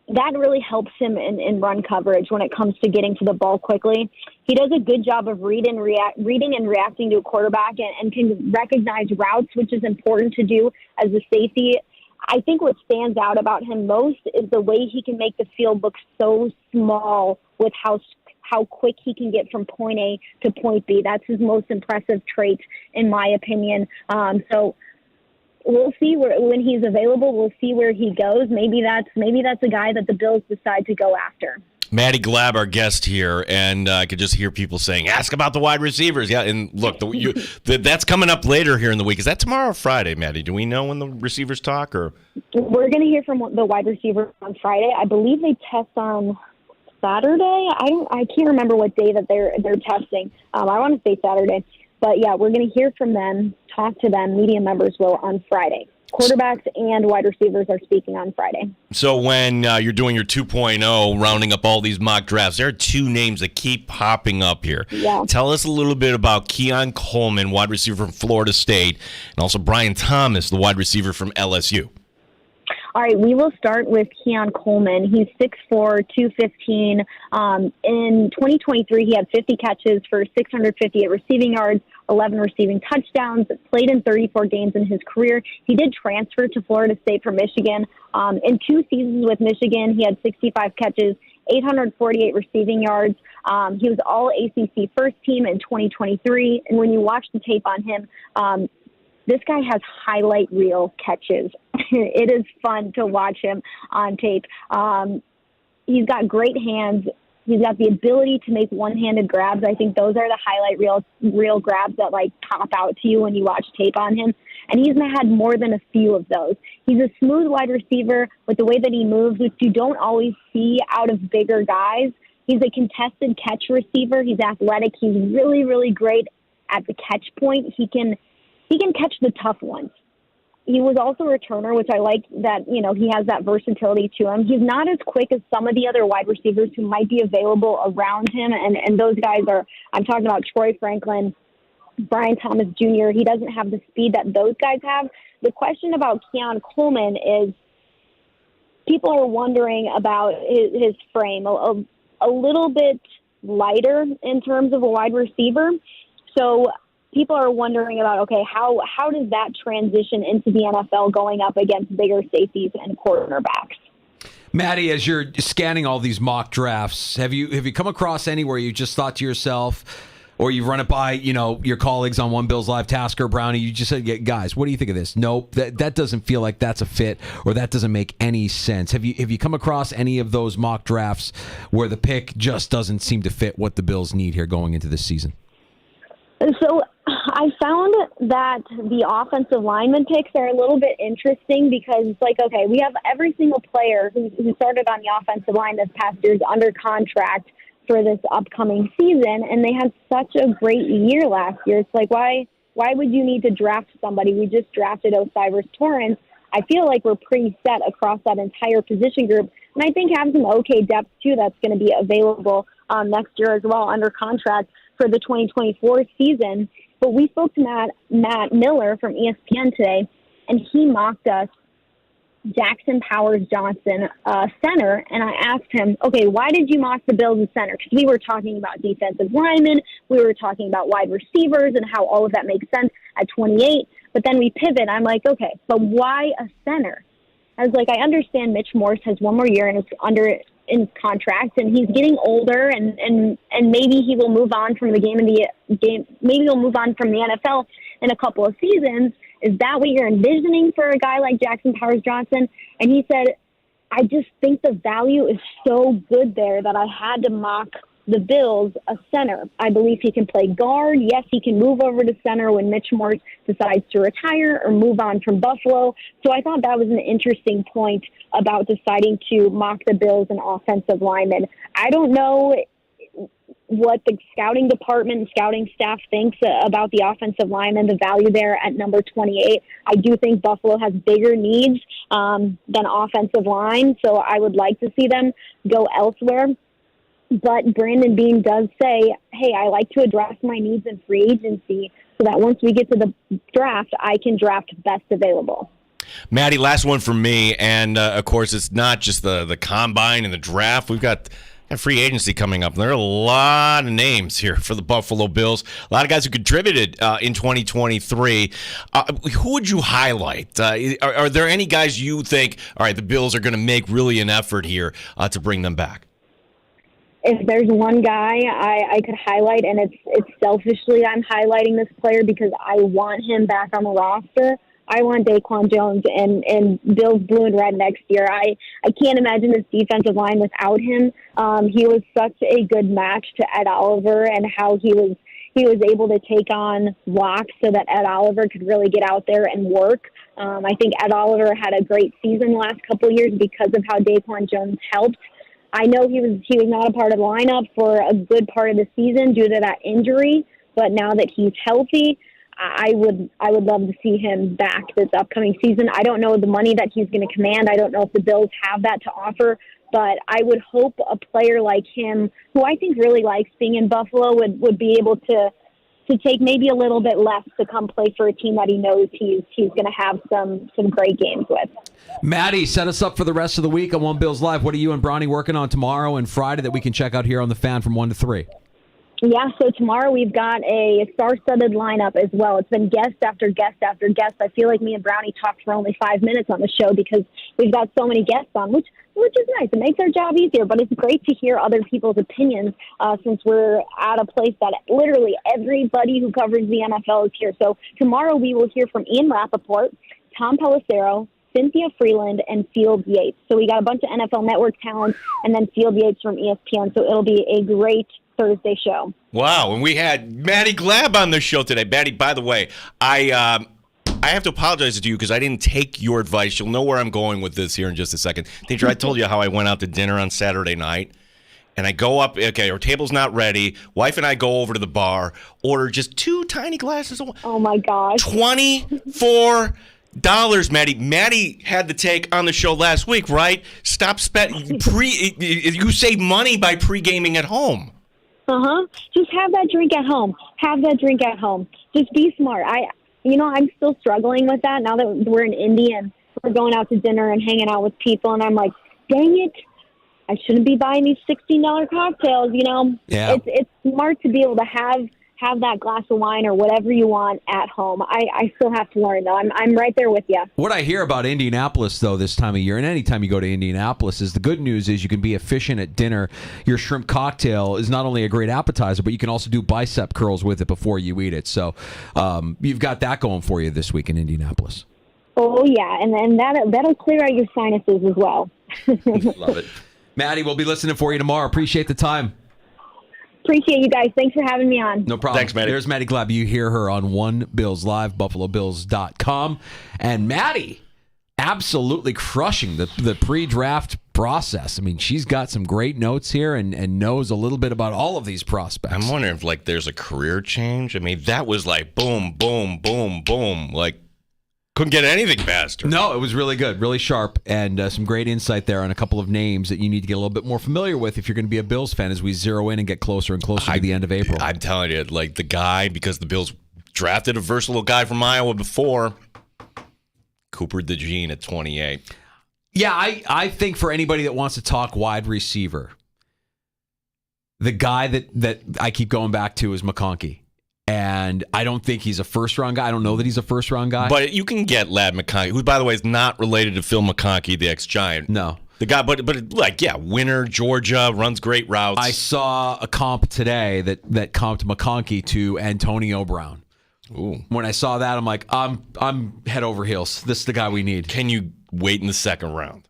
That really helps him in run coverage when it comes to getting to the ball quickly. He does a good job of reading and reacting to a quarterback and can recognize routes, which is important to do as a safety. I think what stands out about him most is the way he can make the field look so small with how quick he can get from point A to point B. That's his most impressive trait, in my opinion. So we'll see when he's available. We'll see where he goes. Maybe that's a guy that the Bills decide to go after. Maddie Glab, our guest here, and I could just hear people saying, ask about the wide receivers. Yeah, and look, that's coming up later here in the week. Is that tomorrow or Friday, Maddie? Do we know when the receivers talk? Or we're going to hear from the wide receiver on Friday. I believe they test on Saturday. I can't remember what day that they're testing. I want to say Saturday. But, yeah, we're going to hear from them, talk to them. Media members will on Friday. Quarterbacks and wide receivers are speaking on Friday. So when you're doing your 2.0, rounding up all these mock drafts, there are 2 names that keep popping up here. Yeah. Tell us a little bit about Keon Coleman, wide receiver from Florida State, and also Brian Thomas, the wide receiver from LSU. All right, we will start with Keon Coleman. He's 6'4", 215. In 2023, he had 50 catches for 658 receiving yards, 11 receiving touchdowns, played in 34 games in his career. He did transfer to Florida State from Michigan. In 2 seasons with Michigan, he had 65 catches, 848 receiving yards. He was all ACC first team in 2023. And when you watch the tape on him, this guy has highlight reel catches. It is fun to watch him on tape. He's got great hands. He's got the ability to make one-handed grabs. I think those are the highlight reel grabs that pop out to you when you watch tape on him. And he's had more than a few of those. He's a smooth wide receiver with the way that he moves, which you don't always see out of bigger guys. He's a contested catch receiver. He's athletic. He's really, really great at the catch point. He can catch the tough ones. He was also a returner, which I like that, he has that versatility to him. He's not as quick as some of the other wide receivers who might be available around him. And those guys I'm talking about Troy Franklin, Brian Thomas Jr. He doesn't have the speed that those guys have. The question about Keon Coleman is, people are wondering about his frame, a little bit lighter in terms of a wide receiver. So people are wondering about, okay, how does that transition into the NFL going up against bigger safeties and cornerbacks? Maddie, as you're scanning all these mock drafts, have you come across any where you just thought to yourself, or you've run it by, your colleagues on One Bills Live, Tasker, Brownie, you just said, guys, what do you think of this? Nope, that doesn't feel like that's a fit, or that doesn't make any sense. Have you come across any of those mock drafts where the pick just doesn't seem to fit what the Bills need here going into this season? So I found that the offensive lineman picks are a little bit interesting because it's like, okay, we have every single player who started on the offensive line this past year is under contract for this upcoming season, and they had such a great year last year. It's like, why would you need to draft somebody? We just drafted Osiris Torrance. I feel like we're pretty set across that entire position group, and I think having some okay depth, too, that's going to be available next year as well under contract for the 2024 season. But we spoke to Matt Miller from ESPN today, and he mocked us Jackson Powers Johnson center, and I asked him, okay, why did you mock the Bills as center? Because we were talking about defensive linemen, we were talking about wide receivers and how all of that makes sense at 28, but then we pivot. I'm like, okay, but why a center? I was like, I understand Mitch Morse has one more year and is in contract, and he's getting older, and maybe he will move on from the game. Maybe he'll move on from the NFL in a couple of seasons. Is that what you're envisioning for a guy like Jackson Powers Johnson? And he said, I just think the value is so good there that I had to mock the Bills a center. I believe he can play guard. Yes, he can move over to center when Mitch Morse decides to retire or move on from Buffalo. So I thought that was an interesting point about deciding to mock the Bills and offensive linemen. I don't know what the scouting department and scouting staff thinks about the offensive lineman, the value there at number 28. I do think Buffalo has bigger needs than offensive line, so I would like to see them go elsewhere. But Brandon Beane does say, hey, I like to address my needs in free agency so that once we get to the draft, I can draft best available. Maddie, last one for me, and of course, it's not just the combine and the draft. We've got free agency coming up. There are a lot of names here for the Buffalo Bills. A lot of guys who contributed in 2023. Who would you highlight? Are there any guys you think, all right, the Bills are going to make really an effort here to bring them back? If there's one guy I could highlight, and it's selfishly I'm highlighting this player because I want him back on the roster, I want Daquan Jones and Bills blue and red next year. I can't imagine this defensive line without him. He was such a good match to Ed Oliver, and how he was able to take on blocks so that Ed Oliver could really get out there and work. I think Ed Oliver had a great season the last couple of years because of how Daquan Jones helped. I know he was not a part of the lineup for a good part of the season due to that injury, but now that he's healthy, I would love to see him back this upcoming season. I don't know the money that he's going to command. I don't know if the Bills have that to offer, but I would hope a player like him, who I think really likes being in Buffalo, would be able to take maybe a little bit less to come play for a team that he knows he's going to have some great games with. Maddie, set us up for the rest of the week on One Bills Live. What are you and Brownie working on tomorrow and Friday that we can check out here on The Fan from 1 to 3? Yeah, so tomorrow we've got a star-studded lineup as well. It's been guest after guest after guest. I feel like me and Brownie talked for only 5 minutes on the show because we've got so many guests on, which is nice. It makes our job easier, but it's great to hear other people's opinions since we're at a place that literally everybody who covers the NFL is here. So tomorrow we will hear from Ian Rappaport, Tom Pelissero, Cynthia Freeland, and Field Yates. So we got a bunch of NFL Network talent and then Field Yates from ESPN. So it'll be a great Thursday show. Wow, and we had Maddie Glab on the show today. Maddie, by the way, I have to apologize to you because I didn't take your advice. You'll know where I'm going with this here in just a second. Teacher, I told you how I went out to dinner on Saturday night, and I go up, okay, our table's not ready. Wife and I go over to the bar, order just 2 tiny glasses of wine. Oh, my gosh. $24, Maddie. Maddie had the take on the show last week, right? Stop spending. You save money by pre-gaming at home. Just have that drink at home. Just be smart. I'm still struggling with that now that we're in Indy and we're going out to dinner and hanging out with people, and I'm like, dang it, I shouldn't be buying these $16 cocktails. Yeah. It's smart to be able to have that glass of wine or whatever you want at home. I still have to learn, though. I'm right there with you. What I hear about Indianapolis, though, this time of year, and anytime you go to Indianapolis, is the good news is you can be efficient at dinner. Your shrimp cocktail is not only a great appetizer, but you can also do bicep curls with it before you eat it. So you've got that going for you this week in Indianapolis. Oh, yeah, and that'll clear out your sinuses as well. Love it. Maddie, we'll be listening for you tomorrow. Appreciate the time. Appreciate you guys. Thanks for having me on. No problem. Thanks, Maddie. There's Maddie Glab. You hear her on One Bills Live, BuffaloBills.com. And Maddie absolutely crushing the pre-draft process. I mean, she's got some great notes here and knows a little bit about all of these prospects. I'm wondering if, there's a career change. I mean, that was like boom, boom, boom, boom. Like, couldn't get anything faster. No, it was really good, really sharp, and some great insight there on a couple of names that you need to get a little bit more familiar with if you're going to be a Bills fan as we zero in and get closer and closer to the end of April. I'm telling you, the guy, because the Bills drafted a versatile guy from Iowa before, Cooper DeJean at 28. Yeah, I think for anybody that wants to talk wide receiver, the guy that I keep going back to is McConkey. And I don't think he's a first-round guy. I don't know that he's a first-round guy. But you can get Lad McConkey, who, by the way, is not related to Phil McConkey, the ex-Giant. No. The guy, but winner, Georgia, runs great routes. I saw a comp today that comped McConkey to Antonio Brown. Ooh. When I saw that, I'm like, I'm head over heels. This is the guy we need. Can you wait in the second round?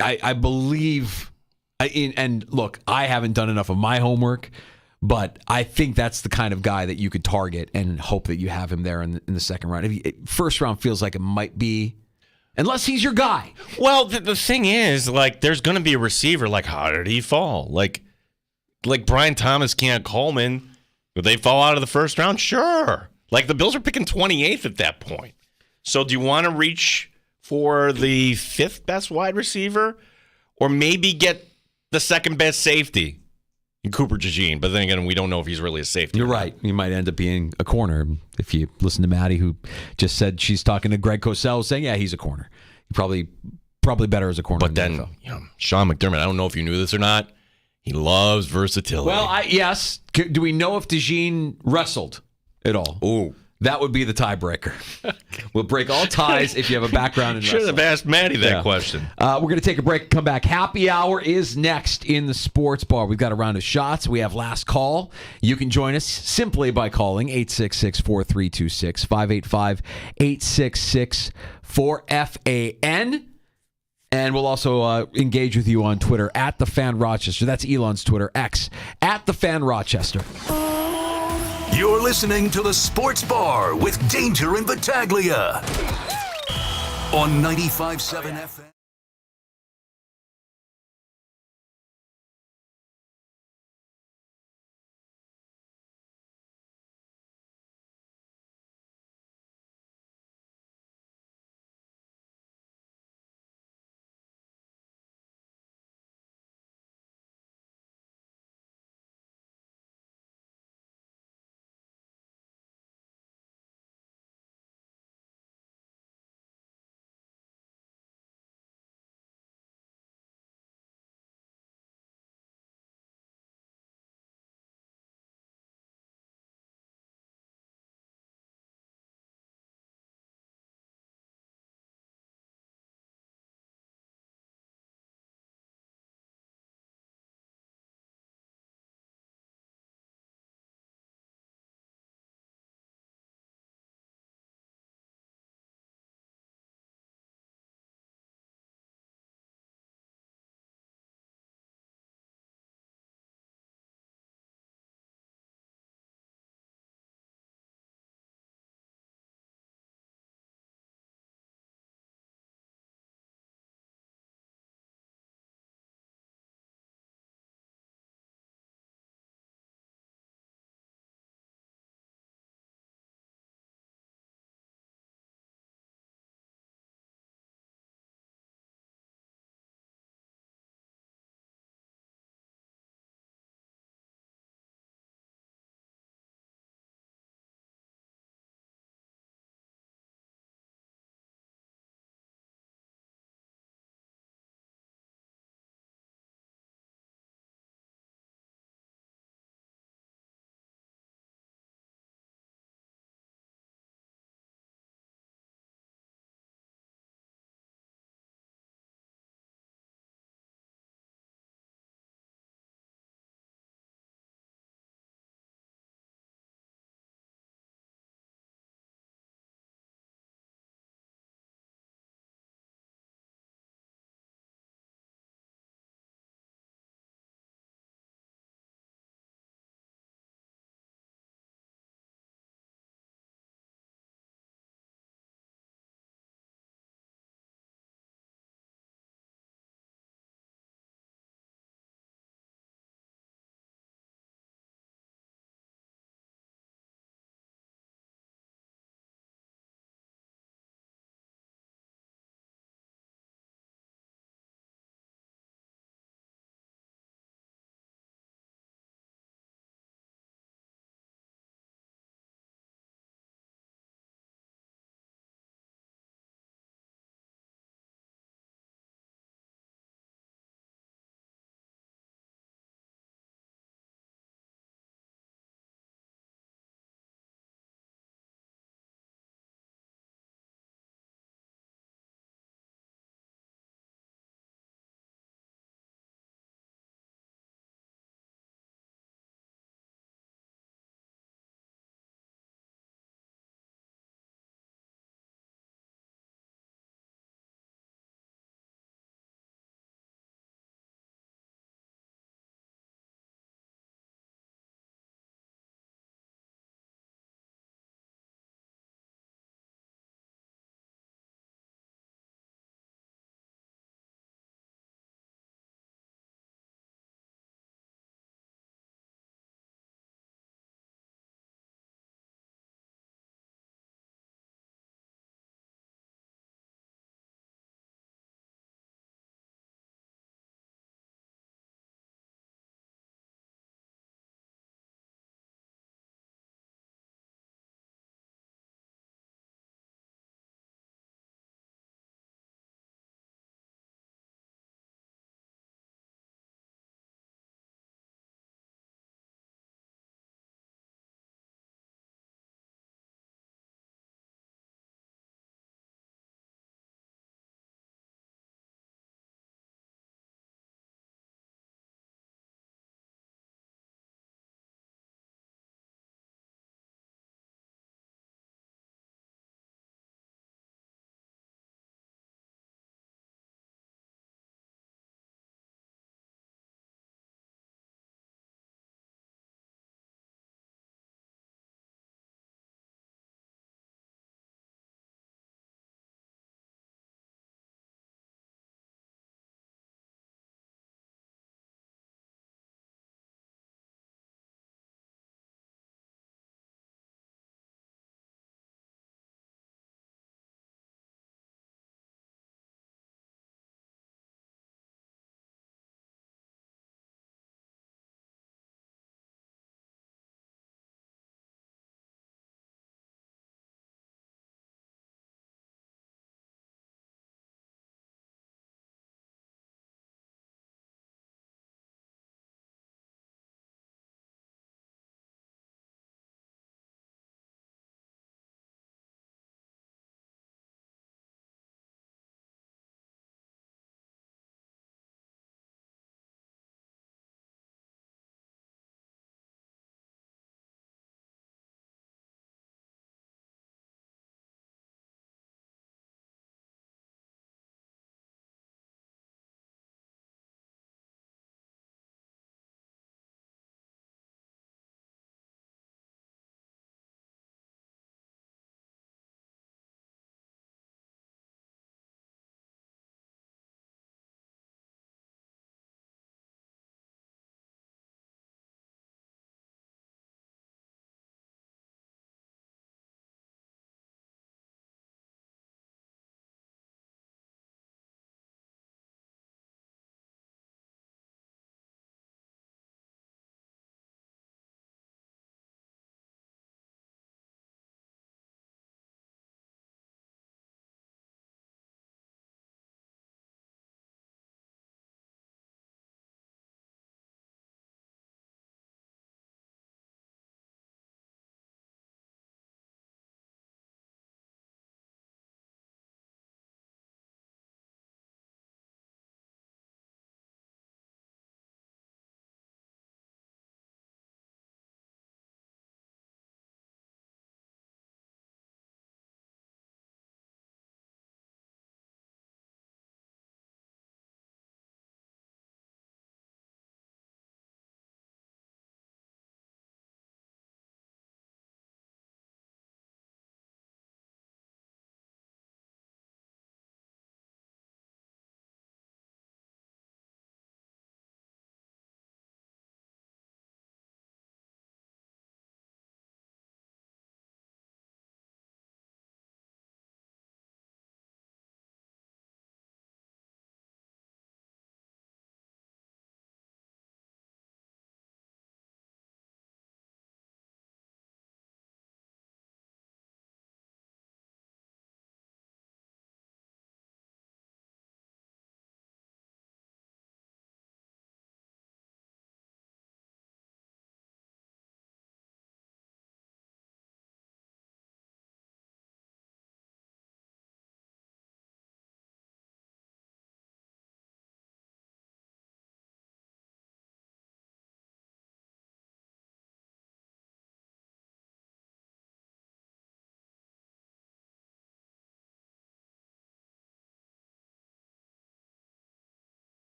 I believe, and look, I haven't done enough of my homework, but I think that's the kind of guy that you could target and hope that you have him there in the second round. First round feels like it might be, unless he's your guy. Well, the thing is, there's going to be a receiver. How did he fall? Like Brian Thomas, Keon Coleman, would they fall out of the first round? Sure. The Bills are picking 28th at that point. So do you want to reach for the fifth best wide receiver, or maybe get the second best safety? Cooper DeJean, but then again, we don't know if he's really a safety. You're right. He might end up being a corner. If you listen to Maddie, who just said she's talking to Greg Cosell, saying, yeah, he's a corner. Probably better as a corner. But then, Sean McDermott, I don't know if you knew this or not, he loves versatility. Well, yes. Do we know if DeJean wrestled at all? Ooh. That would be the tiebreaker. We'll break all ties if you have a background in wrestling. Should have asked Maddie that question. We're going to take a break, come back. Happy hour is next in the sports bar. We've got a round of shots. We have last call. You can join us simply by calling 866-4326, 585-866-4FAN. And we'll also engage with you on Twitter at The Fan Rochester. That's Elon's Twitter, X, at The Fan Rochester. You're listening to the Sports Bar with Danger and Battaglia on 95.7 FM.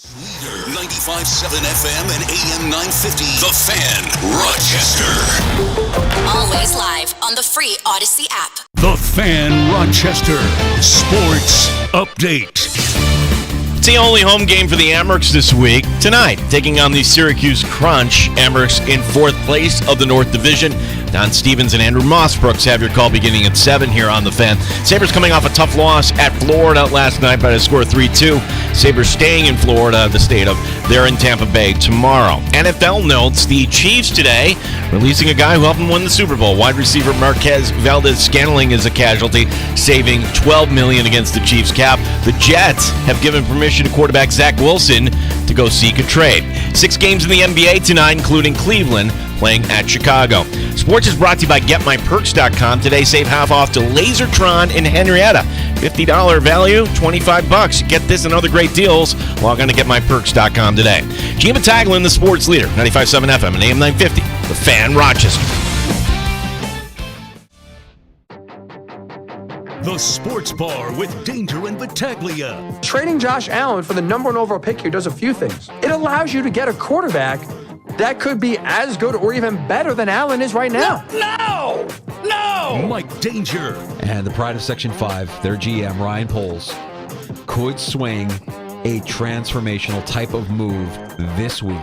95.7 FM and AM 950. The Fan, Rochester. Always live on the free Odyssey app. The Fan, Rochester. Sports Update. It's the only home game for the Amerks this week. Tonight, taking on the Syracuse Crunch. Amerks in 4th place of the North Division. Don Stevens and Andrew Mossbrooks have your call beginning at 7 here on The Fan. Sabres coming off a tough loss at Florida last night by a score of 3-2. Sabres staying in Florida, the state of. They're in Tampa Bay tomorrow. NFL notes, the Chiefs today releasing a guy who helped them win the Super Bowl. Wide receiver Marquez Valdez-Scantling is a casualty, saving $12 million against the Chiefs cap. The Jets have given permission to quarterback Zach Wilson to go seek a trade. 6 games in the NBA tonight, including Cleveland playing at Chicago. Sports is brought to you by GetMyPerks.com. Today, save half off to Lasertron in Henrietta. $50 value, $25. Get this and other great deals. Log on to GetMyPerks.com today. Gene Battaglin, the sports leader, 95.7 FM and AM 950. The Fan, Rochester. The Sports Bar with Danger and Battaglia. Trading Josh Allen for the number 1 overall pick here does a few things. It allows you to get a quarterback that could be as good or even better than Allen is right now. No! Mike Danger. And the pride of Section 5, their GM, Ryan Poles, could swing a transformational type of move this week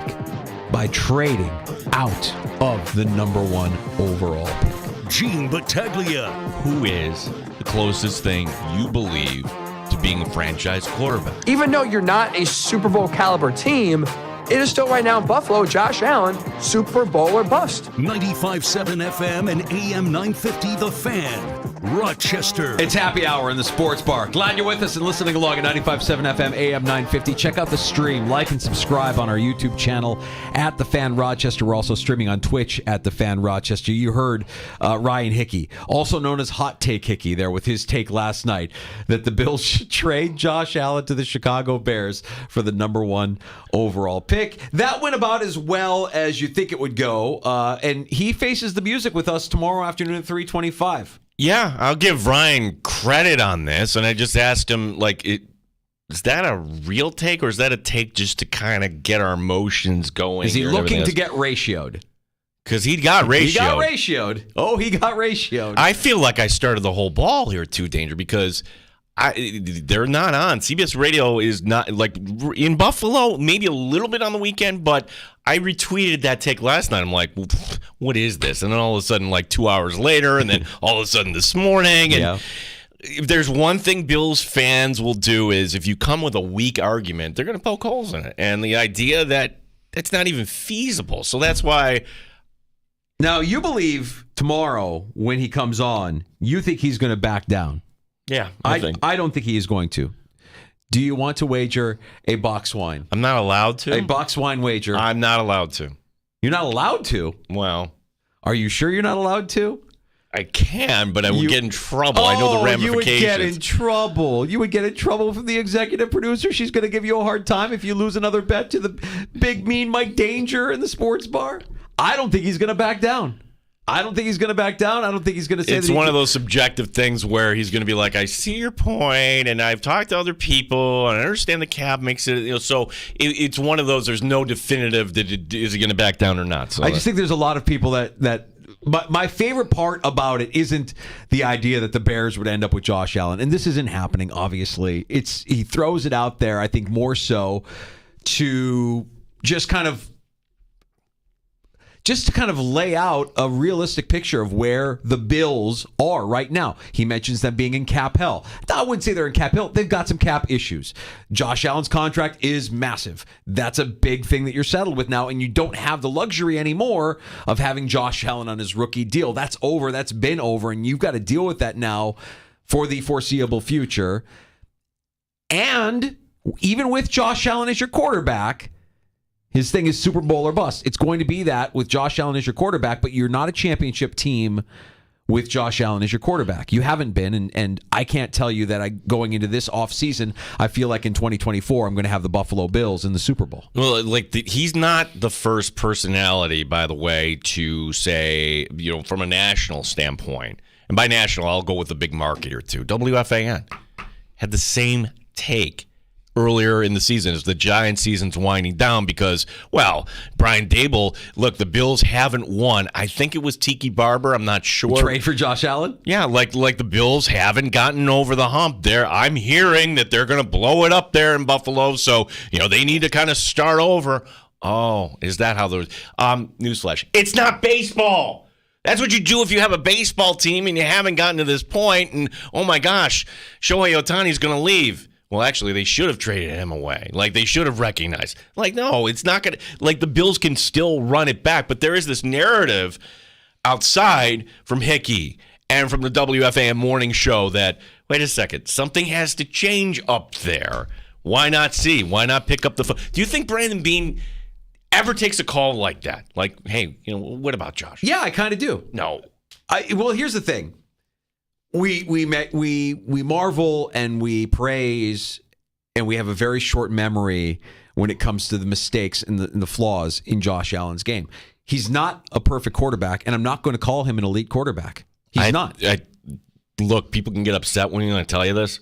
by trading out of the number 1 overall pick. Gene Battaglia. Who is the closest thing you believe to being a franchise quarterback? Even though you're not a Super Bowl caliber team, it is still right now in Buffalo, Josh Allen, Super Bowl or bust. 95.7 FM and AM 950, The Fan, Rochester. It's happy hour in the sports bar. Glad you're with us and listening along at 95.7 FM, AM 950. Check out the stream. Like and subscribe on our YouTube channel at The Fan Rochester. We're also streaming on Twitch at The Fan Rochester. You heard Ryan Hickey, also known as Hot Take Hickey, there with his take last night that the Bills should trade Josh Allen to the Chicago Bears for the number 1 overall pick. That went about as well as you think it would go, and he faces the music with us tomorrow afternoon at 3:25. Yeah, I'll give Ryan credit on this, and I just asked him, is that a real take, or is that a take just to kind of get our emotions going? Is he looking to get ratioed? Because he got ratioed. He got ratioed. Oh, he got ratioed. I feel like I started the whole ball here too, Danger, because they're not on. CBS Radio is not, in Buffalo, maybe a little bit on the weekend, but I retweeted that take last night. I'm like, what is this? And then all of a sudden, 2 hours later, and then all of a sudden this morning. And if there's one thing Bills fans will do is if you come with a weak argument, they're going to poke holes in it. And the idea that that's not even feasible. So that's why. Now, you believe tomorrow when he comes on, you think he's going to back down. Yeah, I don't think he is going to. Do you want to wager a box wine? I'm not allowed to. A box wine wager. I'm not allowed to. You're not allowed to? Well. Are you sure you're not allowed to? I can, but I would get in trouble. I know the ramifications. You would get in trouble. You would get in trouble from the executive producer. She's going to give you a hard time if you lose another bet to the big, mean Mike Danger in the sports bar. I don't think he's going to back down. I don't think he's going to back down. I don't think he's going to say it's one of those subjective things where he's going to be like, I see your point, and I've talked to other people, and I understand the cap makes it, so it's one of those, there's no definitive that is he going to back down or not. So I just think there's a lot of people that but my favorite part about it isn't the idea that the Bears would end up with Josh Allen, and this isn't happening, obviously. He throws it out there, I think, more so to just kind of lay out a realistic picture of where the Bills are right now. He mentions them being in cap hell. I wouldn't say they're in cap hell. They've got some cap issues. Josh Allen's contract is massive. That's a big thing that you're settled with now, and you don't have the luxury anymore of having Josh Allen on his rookie deal. That's over. That's been over, and you've got to deal with that now for the foreseeable future. And even with Josh Allen as your quarterback, his thing is Super Bowl or bust. It's going to be that with Josh Allen as your quarterback, but you're not a championship team with Josh Allen as your quarterback. You haven't been, and I can't tell you that going into this offseason, I feel like in 2024, I'm going to have the Buffalo Bills in the Super Bowl. Well, he's not the first personality, by the way, to say, from a national standpoint, and by national, I'll go with a big market here too. WFAN had the same take earlier in the season as the Giants season's winding down because, well, Brian Dable, look, the Bills haven't won. I think it was Tiki Barber. I'm not sure. Trade for Josh Allen? Yeah, like the Bills haven't gotten over the hump there. I'm hearing that they're going to blow it up there in Buffalo, so, they need to kind of start over. Oh, is that how those newsflash. It's not baseball. That's what you do if you have a baseball team and you haven't gotten to this point, and oh my gosh, Shohei Ohtani's going to leave. Well, actually, they should have traded him away. Like, they should have recognized. Like, no, it's not going to, like, the Bills can still run it back, but there is this narrative outside from Hickey and from the WFAN morning show that, wait a second, something has to change up there. Why not see? Why not pick up the phone? Do you think Brandon Beane ever takes a call like that? Like, hey, what about Josh? Yeah, I kind of do. No. Well, here's the thing. We marvel and we praise, and we have a very short memory when it comes to the mistakes and the flaws in Josh Allen's game. He's not a perfect quarterback, and I'm not going to call him an elite quarterback. He's not. Look, people can get upset when I tell you this.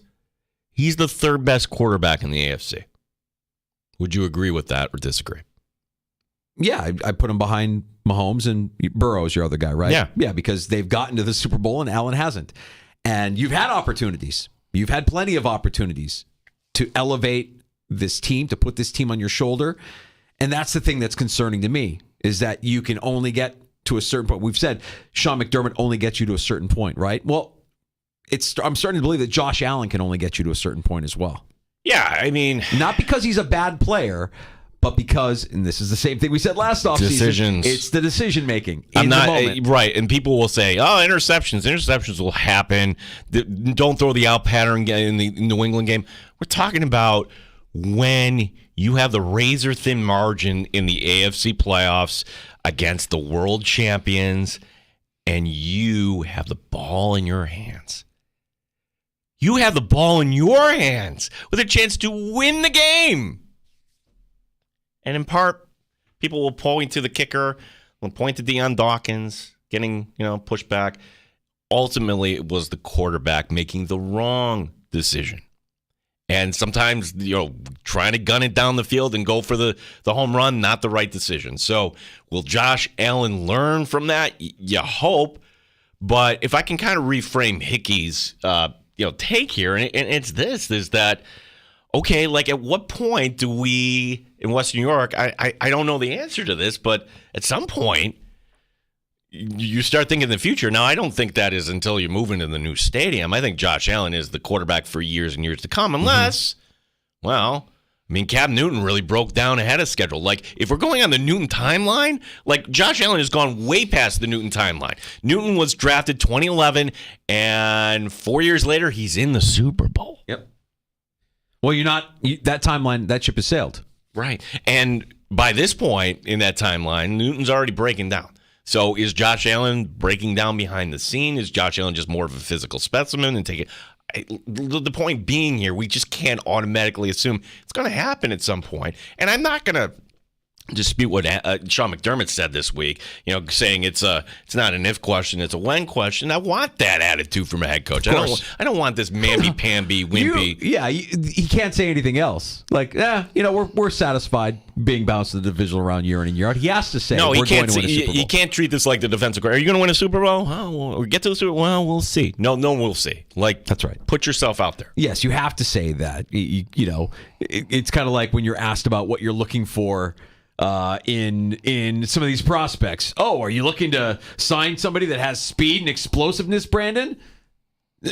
He's the third best quarterback in the AFC. Would you agree with that or disagree? Yeah, I put him behind Mahomes, and Burrow's your other guy, right? Yeah, because they've gotten to the Super Bowl and Allen hasn't. And you've had opportunities. You've had plenty of opportunities to elevate this team, to put this team on your shoulder. And that's the thing that's concerning to me, is that you can only get to a certain point. We've said Sean McDermott only gets you to a certain point, right? Well, I'm starting to believe that Josh Allen can only get you to a certain point as well. Yeah, I mean, not because he's a bad player, but because, and this is the same thing we said last offseason, decisions. It's the decision making. I'm not the moment. Right, and people will say, "Oh, interceptions will happen. Don't throw the out pattern in the New England game." We're talking about when you have the razor thin margin in the AFC playoffs against the world champions, and you have the ball in your hands. You have the ball in your hands with a chance to win the game. And in part, people will point to the kicker, will point to Deion Dawkins getting, pushed back. Ultimately, it was the quarterback making the wrong decision. And sometimes, trying to gun it down the field and go for the home run, not the right decision. So will Josh Allen learn from that? You hope. But if I can kind of reframe Hickey's take here, and it's this, is that, okay, like at what point do we, in Western New York, I don't know the answer to this, but at some point, you start thinking the future. Now, I don't think that is until you move into the new stadium. I think Josh Allen is the quarterback for years and years to come, unless, Cam Newton really broke down ahead of schedule. Like, if we're going on the Newton timeline, like, Josh Allen has gone way past the Newton timeline. Newton was drafted 2011, and 4 years later, he's in the Super Bowl. Yep. Well, that timeline, that ship has sailed. Right. And by this point in that timeline, Newton's already breaking down. So is Josh Allen breaking down behind the scene? Is Josh Allen just more of a physical specimen and take it? The point being here, we just can't automatically assume it's going to happen at some point. And I'm not going to dispute what Sean McDermott said this week, saying it's not an if question, it's a when question. I want that attitude from a head coach. I don't want this mamby-pamby, wimpy. He can't say anything else. Like, we're satisfied being bounced to the divisional round year in and year out. He has to say, no, we're going to win a Super Bowl. You can't treat this like the defensive coordinator. Are you going to win a Super Bowl? Oh, or get to the Super Bowl? Well, we'll see. No, we'll see. Like, that's right. Put yourself out there. Yes, you have to say that. It's kind of like when you're asked about what you're looking for in some of these prospects. Oh, are you looking to sign somebody that has speed and explosiveness, Brandon?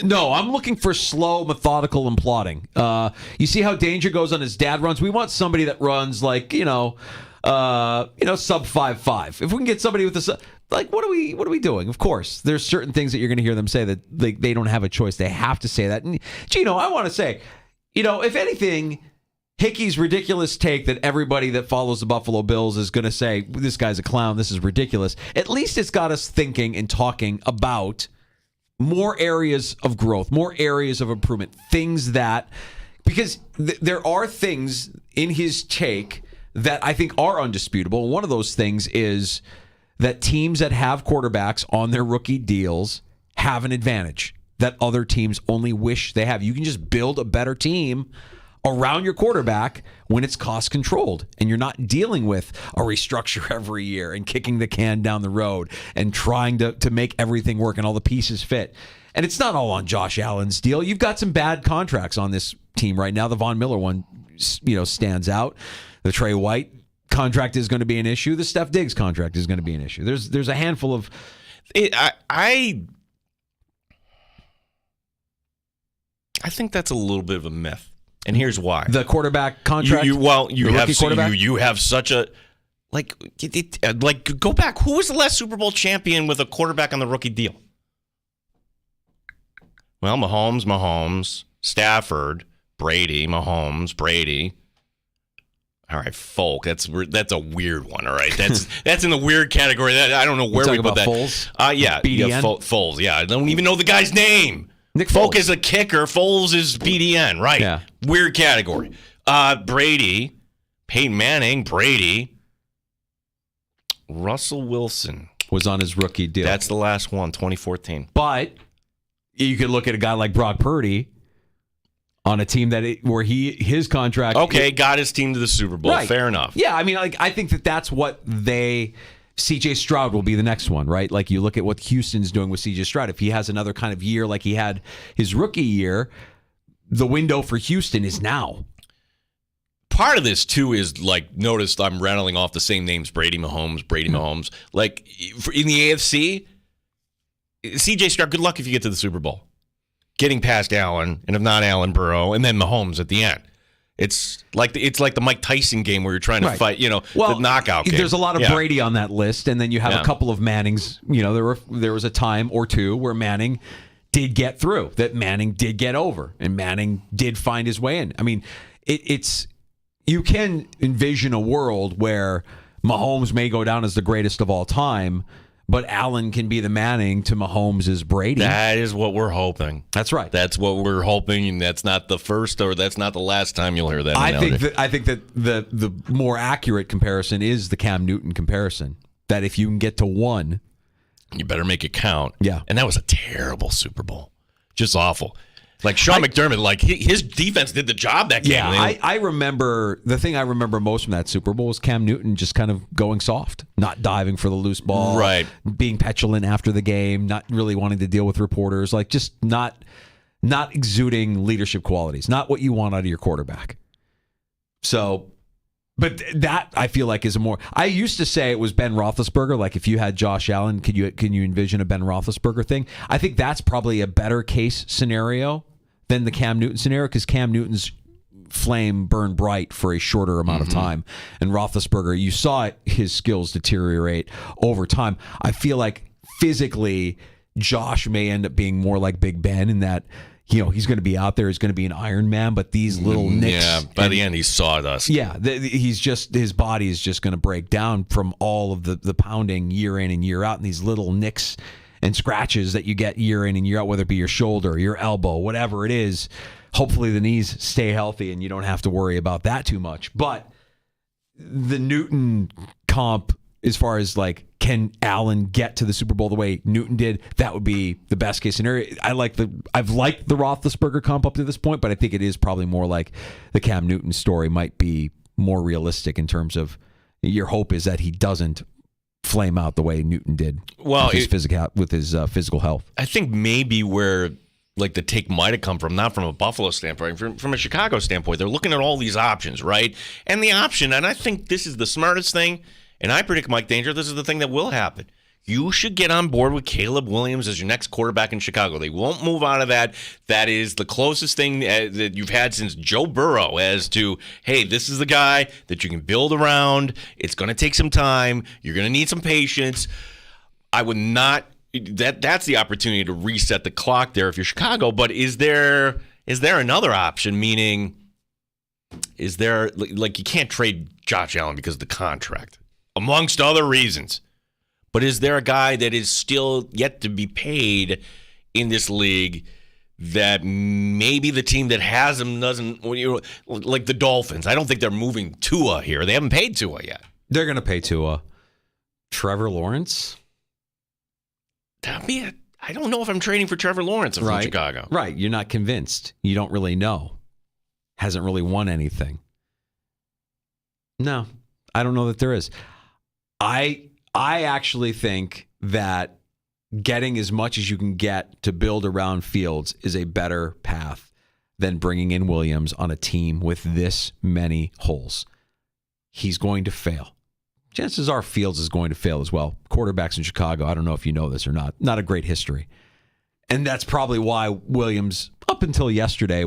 No, I'm looking for slow, methodical, and plodding. You see how Danger goes on his dad runs? We want somebody that runs like, sub 5.5. If we can get somebody with a what are we doing? Of course, there's certain things that you're going to hear them say that they don't have a choice. They have to say that. And Gino, I want to say, if anything, Hickey's ridiculous take that everybody that follows the Buffalo Bills is going to say, this guy's a clown, this is ridiculous. At least it's got us thinking and talking about more areas of growth, more areas of improvement, things that, because there are things in his take that I think are undisputable. One of those things is that teams that have quarterbacks on their rookie deals have an advantage that other teams only wish they have. You can just build a better team around your quarterback when it's cost controlled and you're not dealing with a restructure every year and kicking the can down the road and trying to make everything work and all the pieces fit. And it's not all on Josh Allen's deal. You've got some bad contracts on this team right now. The Von Miller one, stands out. The Trey White contract is going to be an issue. The Steph Diggs contract is going to be an issue. There's a handful of I think that's a little bit of a myth. And here's why. The quarterback contract. You have such a like go back. Who was the last Super Bowl champion with a quarterback on the rookie deal? Well, Mahomes, Stafford, Brady, Mahomes, Brady. All right, Folk. That's a weird one. All right, that's in the weird category. I don't know where we put that. Foles? Yeah, BDN? Foles. Yeah, I don't even know the guy's name. Nick Folk Foles. is a kicker. Foles is BDN. Right. Yeah. Weird category. Brady, Peyton Manning, Brady, Russell Wilson was on his rookie deal. That's the last one, 2014. But you could look at a guy like Brock Purdy on a team where his contract. Okay, got his team to the Super Bowl. Right. Fair enough. Yeah, I mean, I think that's what C.J. Stroud will be the next one, right? Like you look at what Houston's doing with C.J. Stroud. If he has another kind of year like he had his rookie year, the window for Houston is now. Part of this, too, is like, notice I'm rattling off the same names, Brady, Mahomes. Like, in the AFC, C.J. Stroud, good luck if you get to the Super Bowl. Getting past Allen, and if not Allen, Burrow, and then Mahomes at the end. It's like the Mike Tyson game where you're trying to fight, the knockout game. There's a lot of Brady on that list, and then you have a couple of Mannings. There was a time or two where Manning did get through, that Manning did get over, and Manning did find his way in. I mean, it's you can envision a world where Mahomes may go down as the greatest of all time, but Allen can be the Manning to Mahomes' Brady. That is what we're hoping. That's right. That's what we're hoping, and that's not the first or that's not the last time you'll hear that. I think that the more accurate comparison is the Cam Newton comparison. That if you can get to one, you better make it count. Yeah. And that was a terrible Super Bowl. Just awful. Like Sean McDermott, like his defense did the job that game. Yeah, I remember the thing I remember most from that Super Bowl was Cam Newton just kind of going soft, not diving for the loose ball, right? Being petulant after the game, not really wanting to deal with reporters, like just not exuding leadership qualities, not what you want out of your quarterback. So, but that I feel like is a more. I used to say it was Ben Roethlisberger. Like if you had Josh Allen, can you envision a Ben Roethlisberger thing? I think that's probably a better case scenario than the Cam Newton scenario, because Cam Newton's flame burned bright for a shorter amount of time. And Roethlisberger, you saw his skills deteriorate over time. I feel like physically, Josh may end up being more like Big Ben in that, he's going to be out there, he's going to be an Iron Man, but these little nicks. Yeah, by the end, he's sawdust. Yeah, his body is just going to break down from all of the pounding year in and year out, and these little nicks and scratches that you get year in and year out, whether it be your shoulder, your elbow, whatever it is. Hopefully the knees stay healthy and you don't have to worry about that too much. But the Newton comp, as far as like, can Allen get to the Super Bowl the way Newton did? That would be the best case scenario. I've liked the Roethlisberger comp up to this point, but I think it is probably more like the Cam Newton story might be more realistic in terms of your hope is that he doesn't flame out the way Newton did with his physical health. I think maybe where like the take might have come from, not from a Buffalo standpoint, from a Chicago standpoint, they're looking at all these options, right? And the option, and I think this is the smartest thing, and I predict, Mike Danger, this is the thing that will happen. You should get on board with Caleb Williams as your next quarterback in Chicago. They won't move out of that. That is the closest thing that you've had since Joe Burrow as to, hey, this is the guy that you can build around. It's going to take some time. You're going to need some patience. I would not – that's the opportunity to reset the clock there if you're Chicago. But is there another option, meaning is there – like you can't trade Josh Allen because of the contract, amongst other reasons. But is there a guy that is still yet to be paid in this league that maybe the team that has him doesn't, like the Dolphins? I don't think they're moving Tua here. They haven't paid Tua yet. They're going to pay Tua. Trevor Lawrence? I don't know if I'm trading for Trevor Lawrence from Chicago. Right. You're not convinced. You don't really know. hasn't really won anything. No, I don't know that there is. I actually think that getting as much as you can get to build around Fields is a better path than bringing in Williams on a team with this many holes. He's going to fail. Chances are Fields is going to fail as well. Quarterbacks in Chicago, I don't know if you know this or not a great history. And that's probably why Williams, up until yesterday,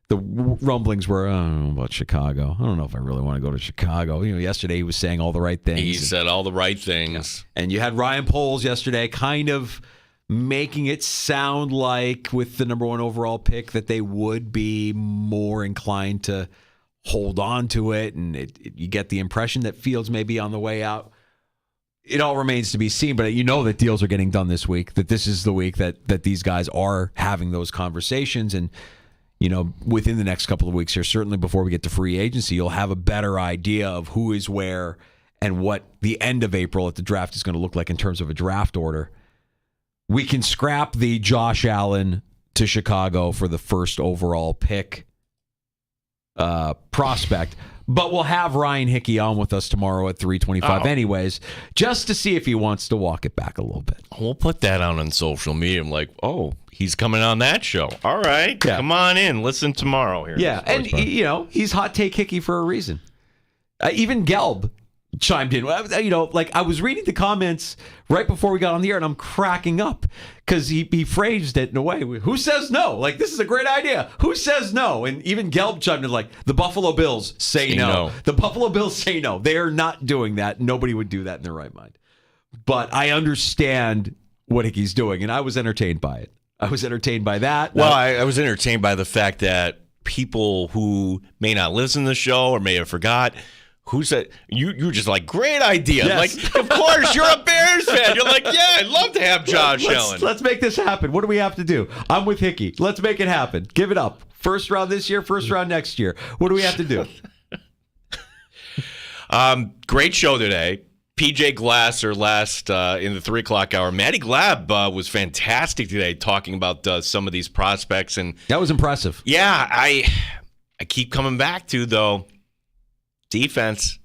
the rumblings were, I don't know about Chicago. I don't know if I really want to go to Chicago. Yesterday he was saying all the right things. He said all the right things. Yeah. And you had Ryan Poles yesterday kind of making it sound like with the number 1 overall pick that they would be more inclined to hold on to it. And you get the impression that Fields may be on the way out. It all remains to be seen, but you know that deals are getting done this week, that this is the week that these guys are having those conversations. And, within the next couple of weeks here, certainly before we get to free agency, you'll have a better idea of who is where and what the end of April at the draft is going to look like in terms of a draft order. We can scrap the Josh Allen to Chicago for the first overall pick prospect. But we'll have Ryan Hickey on with us tomorrow at 3:25 anyways, just to see if he wants to walk it back a little bit. We'll put that out on social media. I'm like, oh, he's coming on that show. All right, Come on in. Listen tomorrow here. Yeah, and, he's Hot Take Hickey for a reason. Even Gelb chimed in. I was reading the comments right before we got on the air, and I'm cracking up because he phrased it in a way. Who says no? Like, this is a great idea. Who says no? And even Gelb chimed in like, the Buffalo Bills say no. The Buffalo Bills say no. They are not doing that. Nobody would do that in their right mind. But I understand what Hickey's doing, and I was entertained by it. I was entertained by that. Well, I was entertained by the fact that people who may not listen to the show or may have forgot, who said you were just like, great idea. Yes. Like, of course, you're a Bears fan. You're like, yeah, I'd love to have Josh Allen. Let's make this happen. What do we have to do? I'm with Hickey. Let's make it happen. Give it up. First round this year, first round next year. What do we have to do? Great show today. PJ Glasser last in the 3 o'clock hour. Matty Glab was fantastic today talking about some of these prospects. And that was impressive. Yeah, I keep coming back to, though, defense.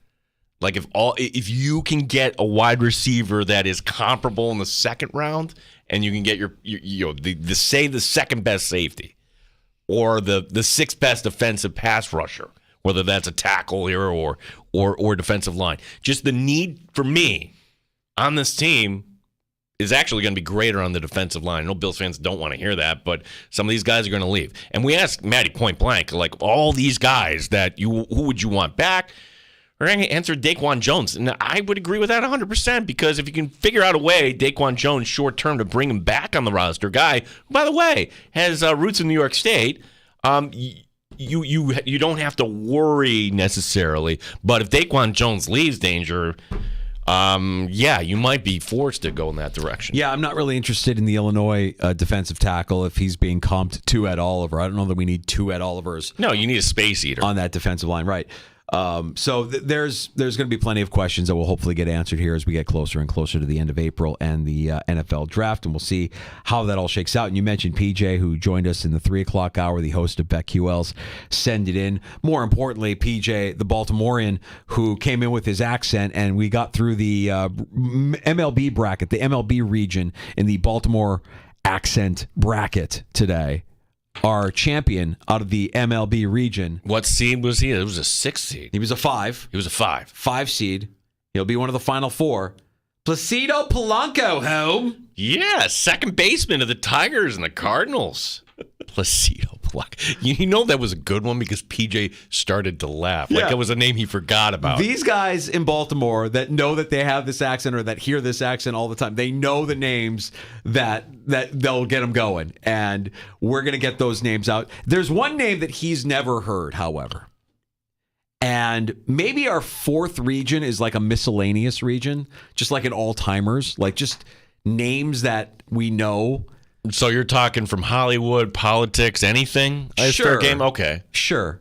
Like, if you can get a wide receiver that is comparable in the second round, and you can get the second best safety or the sixth best defensive pass rusher, whether that's a tackle here or defensive line, just the need for me on this team is actually going to be greater on the defensive line. I know Bills fans don't want to hear that, but some of these guys are going to leave. And we asked Matty point blank, like, all these guys who would you want back? We're going to answer Daquan Jones. And I would agree with that 100%, because if you can figure out a way, Daquan Jones short term, to bring him back on the roster, guy who, by the way, has roots in New York State, you don't have to worry necessarily. But if Daquan Jones leaves, Danger, you might be forced to go in that direction. Yeah, I'm not really interested in the Illinois defensive tackle if he's being comped to Ed Oliver. I don't know that we need 2 Ed Olivers. No, you need a space eater on that defensive line, right? So there's going to be plenty of questions that will hopefully get answered here as we get closer and closer to the end of April and the NFL draft, and we'll see how that all shakes out. And you mentioned PJ, who joined us in the 3 o'clock hour, the host of BetQL's Send It In. More importantly, PJ, the Baltimorean, who came in with his accent, and we got through the MLB bracket, the MLB region in the Baltimore accent bracket today. Our champion out of the MLB region. What seed was he? It was a 6 seed. He was a 5. He was a 5. 5 seed. He'll be one of the final 4. Placido Polanco, home. Yeah, second baseman of the Tigers and the Cardinals. Placido Polanco. You know that was a good one because PJ started to laugh. Like it was a name he forgot about. These guys in Baltimore that know that they have this accent or that hear this accent all the time, they know the names that they'll get them going. And we're going to get those names out. There's one name that he's never heard, however. And maybe our 4th region is like a miscellaneous region, just like an all-timers, like just names that we know. So you're talking from Hollywood, politics, anything? Fair game? Okay. Sure.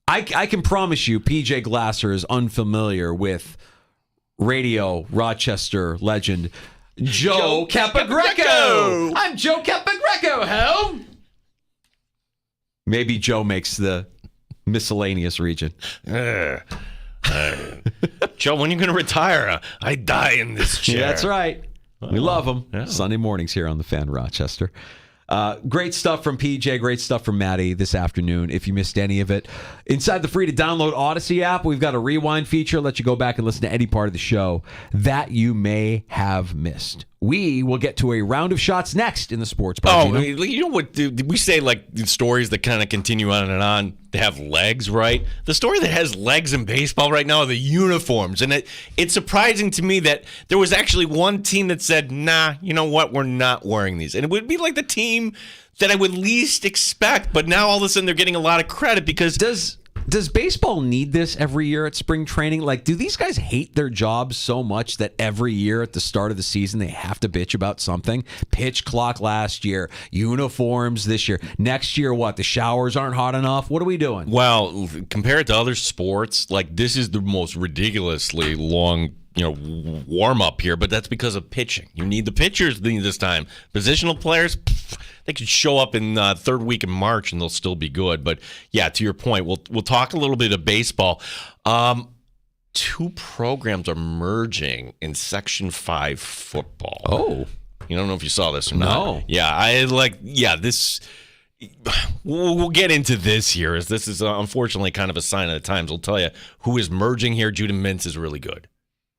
I can promise you PJ Glasser is unfamiliar with radio Rochester legend Joe Capagreco. I'm Joe Capagreco, home. Maybe Joe makes the miscellaneous region. Joe, when are you going to retire? I die in this chair. Yeah, that's right. We love them. Yeah. Sunday mornings here on The Fan Rochester. Great stuff from PJ. Great stuff from Maddie this afternoon. If you missed any of it, inside the free to download Odyssey app, we've got a rewind feature. Let you go back and listen to any part of the show that you may have missed. We will get to a round of shots next in the sports bar. Oh, you know what? Did we say like the stories that kind of continue on and on? They have legs, right? The story that has legs in baseball right now are the uniforms, and it's surprising to me that there was actually one team that said, "Nah, you know what? We're not wearing these," and it would be like the team that I would least expect. But now all of a sudden they're getting a lot of credit because Does baseball need this every year at spring training? Like, do these guys hate their jobs so much that every year at the start of the season they have to bitch about something? Pitch clock last year, uniforms this year. Next year, what? The showers aren't hot enough? What are we doing? Well, compared to other sports, like this is the most ridiculously long warm up here, but that's because of pitching. You need the pitchers this time. Positional players, they could show up in third week in March and they'll still be good. But yeah, to your point, we'll talk a little bit of baseball. Two programs are merging in Section 5 football. Oh, you don't know if you saw this or not? No. Yeah, this. We'll get into this here, as this is unfortunately kind of a sign of the times. We'll tell you who is merging here. Judah Mintz is really good.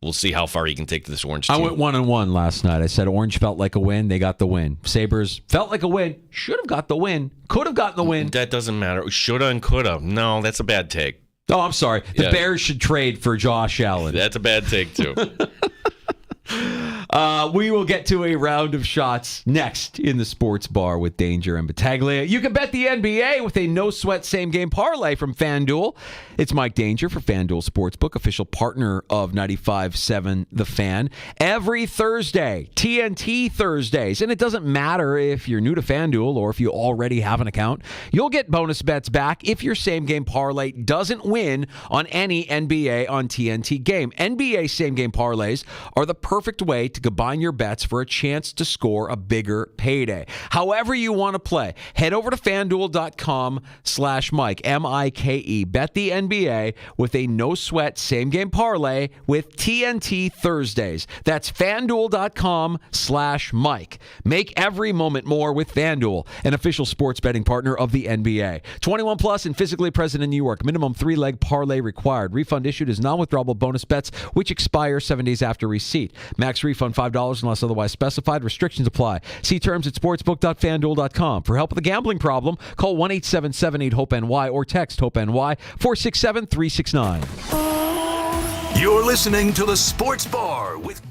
We'll see how far he can take this Orange team. I went 1-1 last night. I said Orange felt like a win. They got the win. Sabres felt like a win. Should have got the win. Could have gotten the win. That doesn't matter. Shoulda and coulda. No, that's a bad take. Oh, I'm sorry. The Bears should trade for Josh Allen. That's a bad take, too. We will get to a round of shots next in the sports bar with Danger and Battaglia. You can bet the NBA with a no-sweat same-game parlay from FanDuel. It's Mike Danger for FanDuel Sportsbook, official partner of 95.7 The Fan. Every Thursday, TNT Thursdays, and it doesn't matter if you're new to FanDuel or if you already have an account, you'll get bonus bets back if your same-game parlay doesn't win on any NBA on TNT game. NBA same-game parlays are the perfect way to combine your bets for a chance to score a bigger payday. However you want to play, head over to FanDuel.com/Mike, M-I-K-E. Bet the NBA with a no-sweat same-game parlay with TNT Thursdays. That's FanDuel.com/Mike. Make every moment more with FanDuel, an official sports betting partner of the NBA. 21 plus and physically present in New York. Minimum 3-leg parlay required. Refund issued as non-withdrawable bonus bets, which expire 7 days after receipt. Max refund $5 unless otherwise specified. Restrictions apply. See terms at sportsbook.fanduel.com. For help with a gambling problem, call 1-877-8-HOPE-NY or text HOPE-NY 467-369. You're listening to the Sports Bar with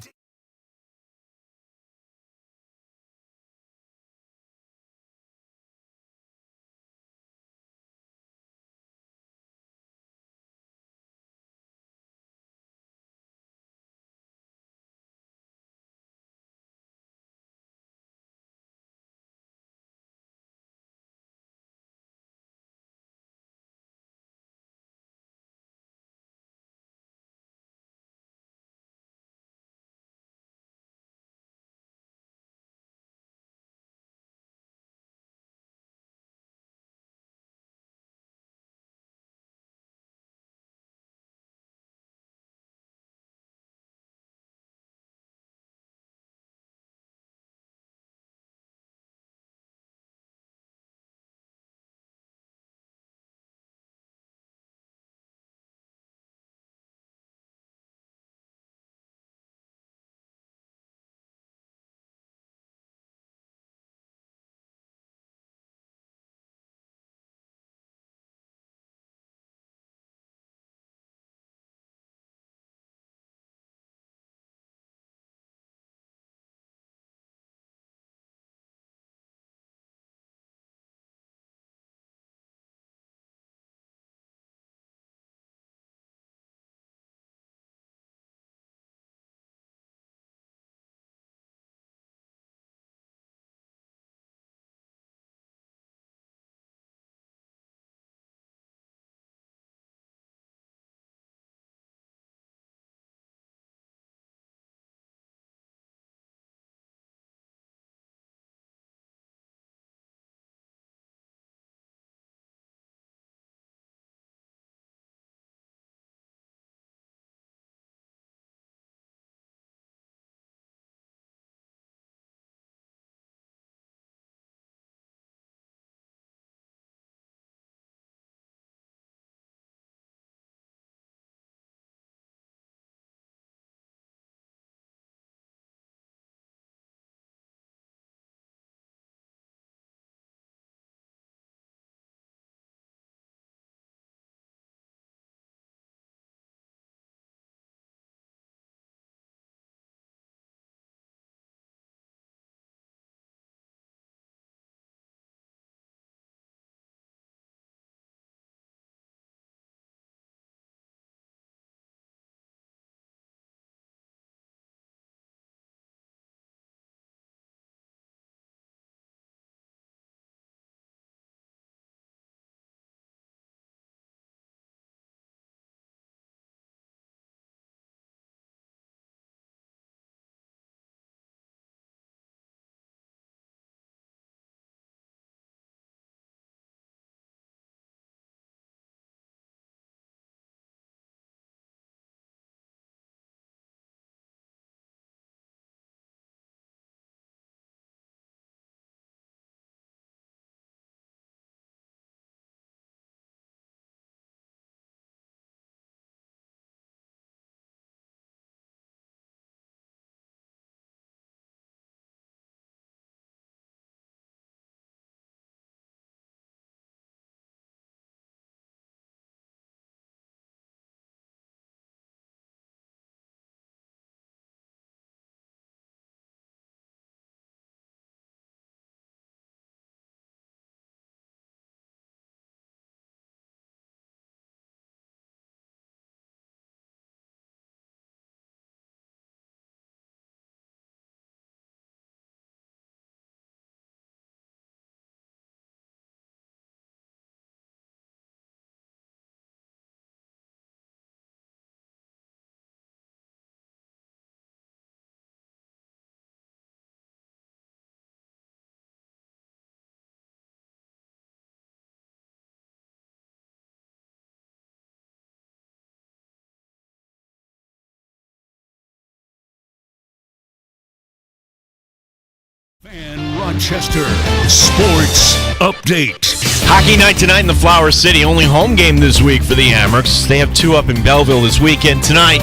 And Rochester Sports Update. Hockey night tonight in the Flower City. Only home game this week for the Amerks. They have 2 up in Belleville this weekend. Tonight,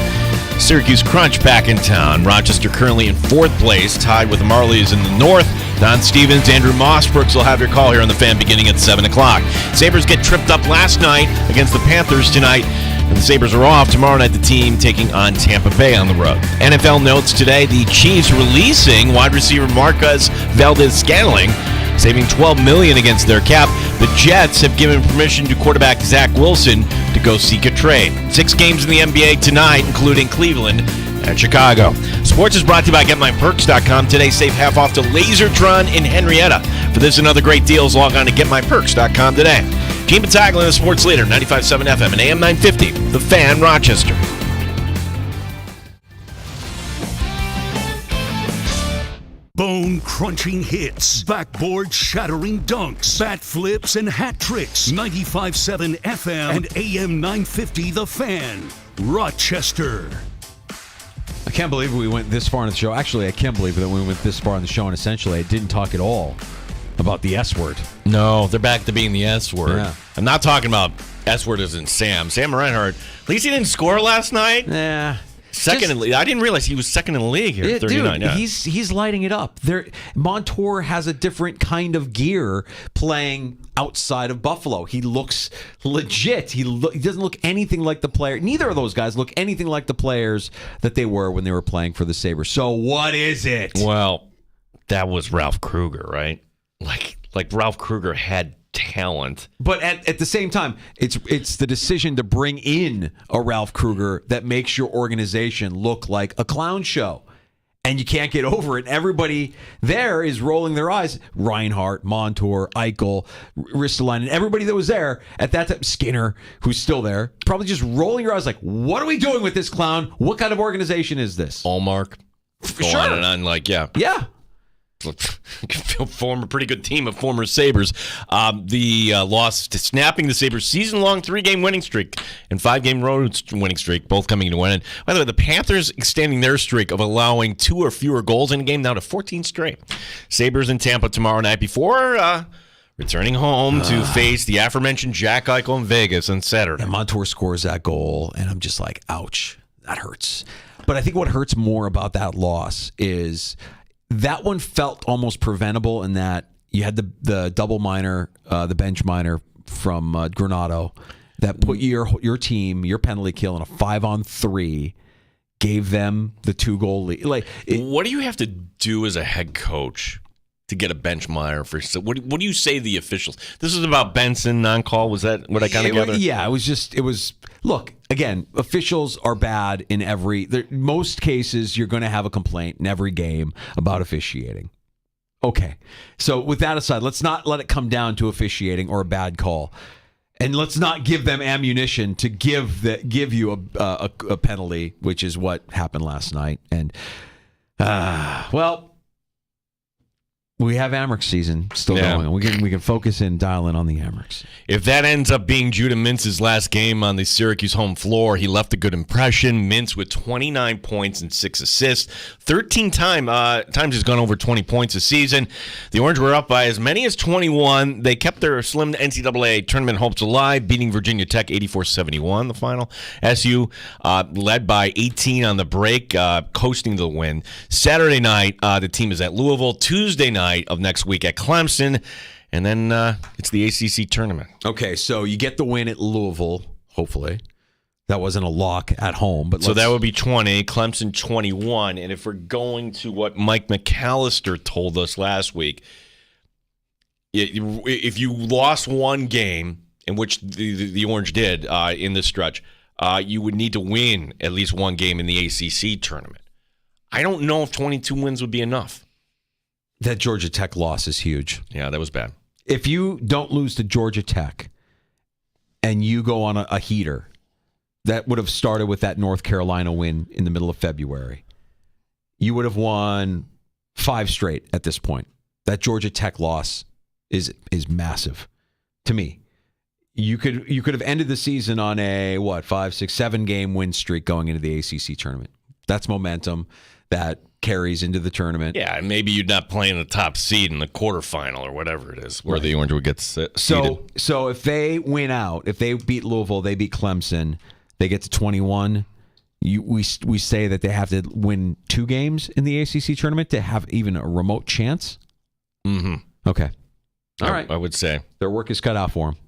Syracuse Crunch back in town. Rochester currently in 4th place, tied with the Marlies in the north. Don Stevens, Andrew Mossbrooks will have your call here on the Fan beginning at 7 o'clock. Sabres get tripped up last night against the Panthers tonight. And the Sabres are off. Tomorrow night, the team taking on Tampa Bay on the road. NFL notes today, the Chiefs releasing wide receiver Marquez Valdez-Scantling, saving $12 million against their cap. The Jets have given permission to quarterback Zach Wilson to go seek a trade. 6 games in the NBA tonight, including Cleveland and Chicago. Sports is brought to you by GetMyPerks.com. Today, save half off to Lasertron in Henrietta. For this and other great deals, log on to GetMyPerks.com today. Gene Battaglia, the sports leader, 95.7 FM and AM 950, The Fan, Rochester. Bone-crunching hits, backboard-shattering dunks, bat flips, and hat tricks. 95.7 FM and AM 950, The Fan, Rochester. I can't believe we went this far in the show. Actually, I can't believe that we went this far in the show, and essentially I didn't talk at all about the S word. No, they're back to being the S word. Yeah. I'm not talking about S word as in Sam. Sam Reinhart, at least he didn't score last night. Yeah. Second in the league. I didn't realize he was second in the league here. 39. Dude, yeah. he's lighting it up. Montour has a different kind of gear playing outside of Buffalo. He looks legit. He doesn't look anything like the player. Neither of those guys look anything like the players that they were when they were playing for the Sabres. So what is it? Well, that was Ralph Kruger, right? Like Ralph Kruger had talent. But at the same time, it's the decision to bring in a Ralph Kruger that makes your organization look like a clown show. And you can't get over it. Everybody there is rolling their eyes. Reinhart, Montour, Eichel, Ristolainen, everybody that was there at that time, Skinner, who's still there, probably just rolling your eyes like, what are we doing with this clown? What kind of organization is this? Allmark. Go Sure. on and on, Yeah. Former pretty good team of former Sabres. The loss to snapping the Sabres' season-long 3-game winning streak and 5-game road winning streak, both coming to an end. By the way, the Panthers extending their streak of allowing 2 or fewer goals in a game now to 14 straight. Sabres in Tampa tomorrow night before returning home to face the aforementioned Jack Eichel in Vegas on Saturday. And Montour scores that goal, and I'm just like, ouch, that hurts. But I think what hurts more about that loss is that one felt almost preventable in that you had the double minor, the bench minor from Granado that put your team, your penalty kill in a 5-on-3, gave them the 2-goal lead. What do you have to do as a head coach to get a bench minor for? What do you say to the officials? This is about Benson non-call. Was that what I kind of gathered? Yeah, it was. Look, again, officials are bad in most cases. You're going to have a complaint in every game about officiating. Okay, so with that aside, let's not let it come down to officiating or a bad call, and let's not give them ammunition to give you a penalty, which is what happened last night. And well. We have Amerks season still going. We can focus in, dial in on the Amerks. If that ends up being Judah Mintz's last game on the Syracuse home floor, he left a good impression. Mintz with 29 points and 6 assists. 13 times he's gone over 20 points a season. The Orange were up by as many as 21. They kept their slim NCAA tournament hopes alive, beating Virginia Tech 84-71 the final. SU led by 18 on the break, coasting to the win. Saturday night, the team is at Louisville. Tuesday night of next week at Clemson, and then it's the ACC tournament. Okay, so you get the win at Louisville, hopefully. That wasn't a lock at home. But so that would be 20, Clemson 21, and if we're going to what Mike McAllister told us last week, if you lost one game, in which the Orange did in this stretch, you would need to win at least one game in the ACC tournament. I don't know if 22 wins would be enough. That Georgia Tech loss is huge. Yeah, that was bad. If you don't lose to Georgia Tech and you go on a heater, that would have started with that North Carolina win in the middle of February. You would have won 5 straight at this point. That Georgia Tech loss is massive to me. You could have ended the season on a 5, 6, 7 game win streak going into the ACC tournament. That's momentum that carries into the tournament. Yeah, and maybe you're not playing the top seed in the quarterfinal or whatever it is, where the Orange would get seeded. So if they win out, if they beat Louisville, they beat Clemson, they get to 21. We say that they have to win 2 games in the ACC tournament to have even a remote chance? Mm-hmm. Okay. All right. I would say. Their work is cut out for them.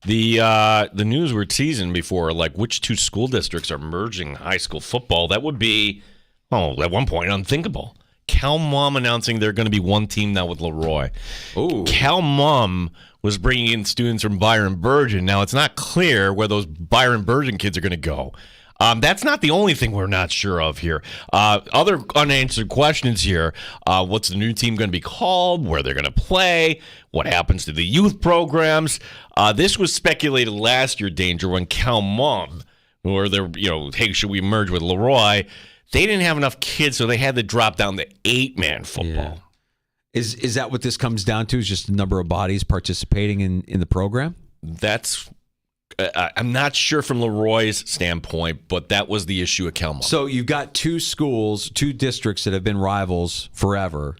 The news we're teasing before, like which 2 school districts are merging high school football, that would be, at one point, unthinkable. Cal Mum announcing they're going to be one team now with Leroy. Ooh. Cal Mum was bringing in students from Byron Burgeon. Now, it's not clear where those Byron Burgeon kids are going to go. That's not the only thing we're not sure of here. Other unanswered questions here. What's the new team going to be called? Where they're going to play? What happens to the youth programs? This was speculated last year, Danger, when Cal Mum, where they're, hey, should we merge with Leroy? They didn't have enough kids, so they had to drop down to 8-man football. Yeah. Is that what this comes down to? Is just the number of bodies participating in the program? That's. I'm not sure from Leroy's standpoint, but that was the issue at Cal Mum. So you've got 2 schools, 2 districts that have been rivals forever,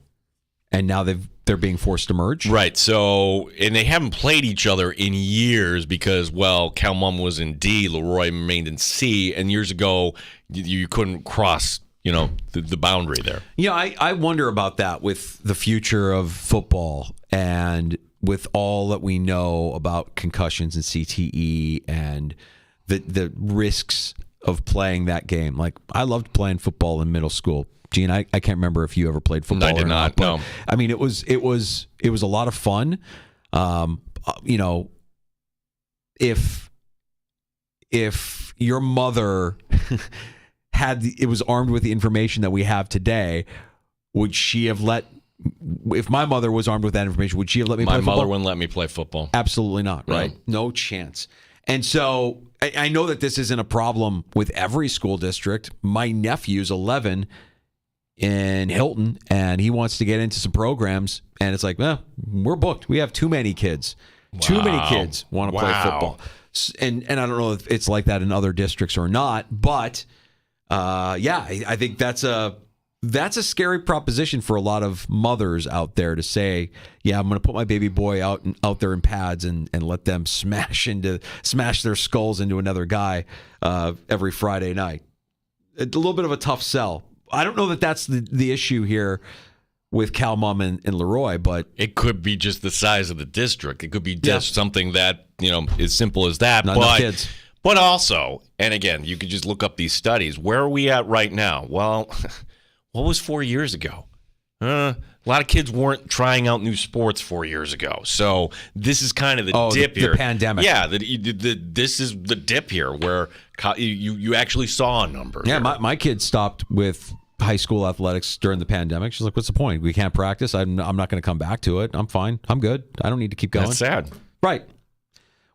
and now they're being forced to merge? Right. So, and they haven't played each other in years because, Cal Mum was in D, Leroy remained in C, and years ago you couldn't cross, the boundary there. I wonder about that with the future of football and with all that we know about concussions and CTE and the risks of playing that game. Like, I loved playing football in middle school. Gene, I can't remember if you ever played football. I did not. No. I mean, it was a lot of fun. If your mother it was armed with the information that we have today, would she have let? If my mother was armed with that information, would she have let me play football? My mother wouldn't let me play football. Absolutely not, right? No chance. And so I know that this isn't a problem with every school district. My nephew's 11 in Hilton, and he wants to get into some programs, and it's like, we're booked. We have too many kids. Wow. Too many kids want to play football. And I don't know if it's like that in other districts or not, but I think that's a scary proposition for a lot of mothers out there to say, I'm going to put my baby boy out there in pads and let them smash their skulls into another guy every Friday night. A little bit of a tough sell. I don't know that that's the issue here with Cal Mum and Leroy, but it could be just the size of the district. It could be just something that, as simple as that. Not enough kids. But also, and again, you could just look up these studies. Where are we at right now? Well, what was 4 years ago? A lot of kids weren't trying out new sports 4 years ago. So this is kind of the dip here. The pandemic. Yeah, this is the dip here where you actually saw a number. Yeah, here. my kid stopped with high school athletics during the pandemic. She's like, what's the point? We can't practice. I'm not going to come back to it. I'm fine. I'm good. I don't need to keep going. That's sad. Right.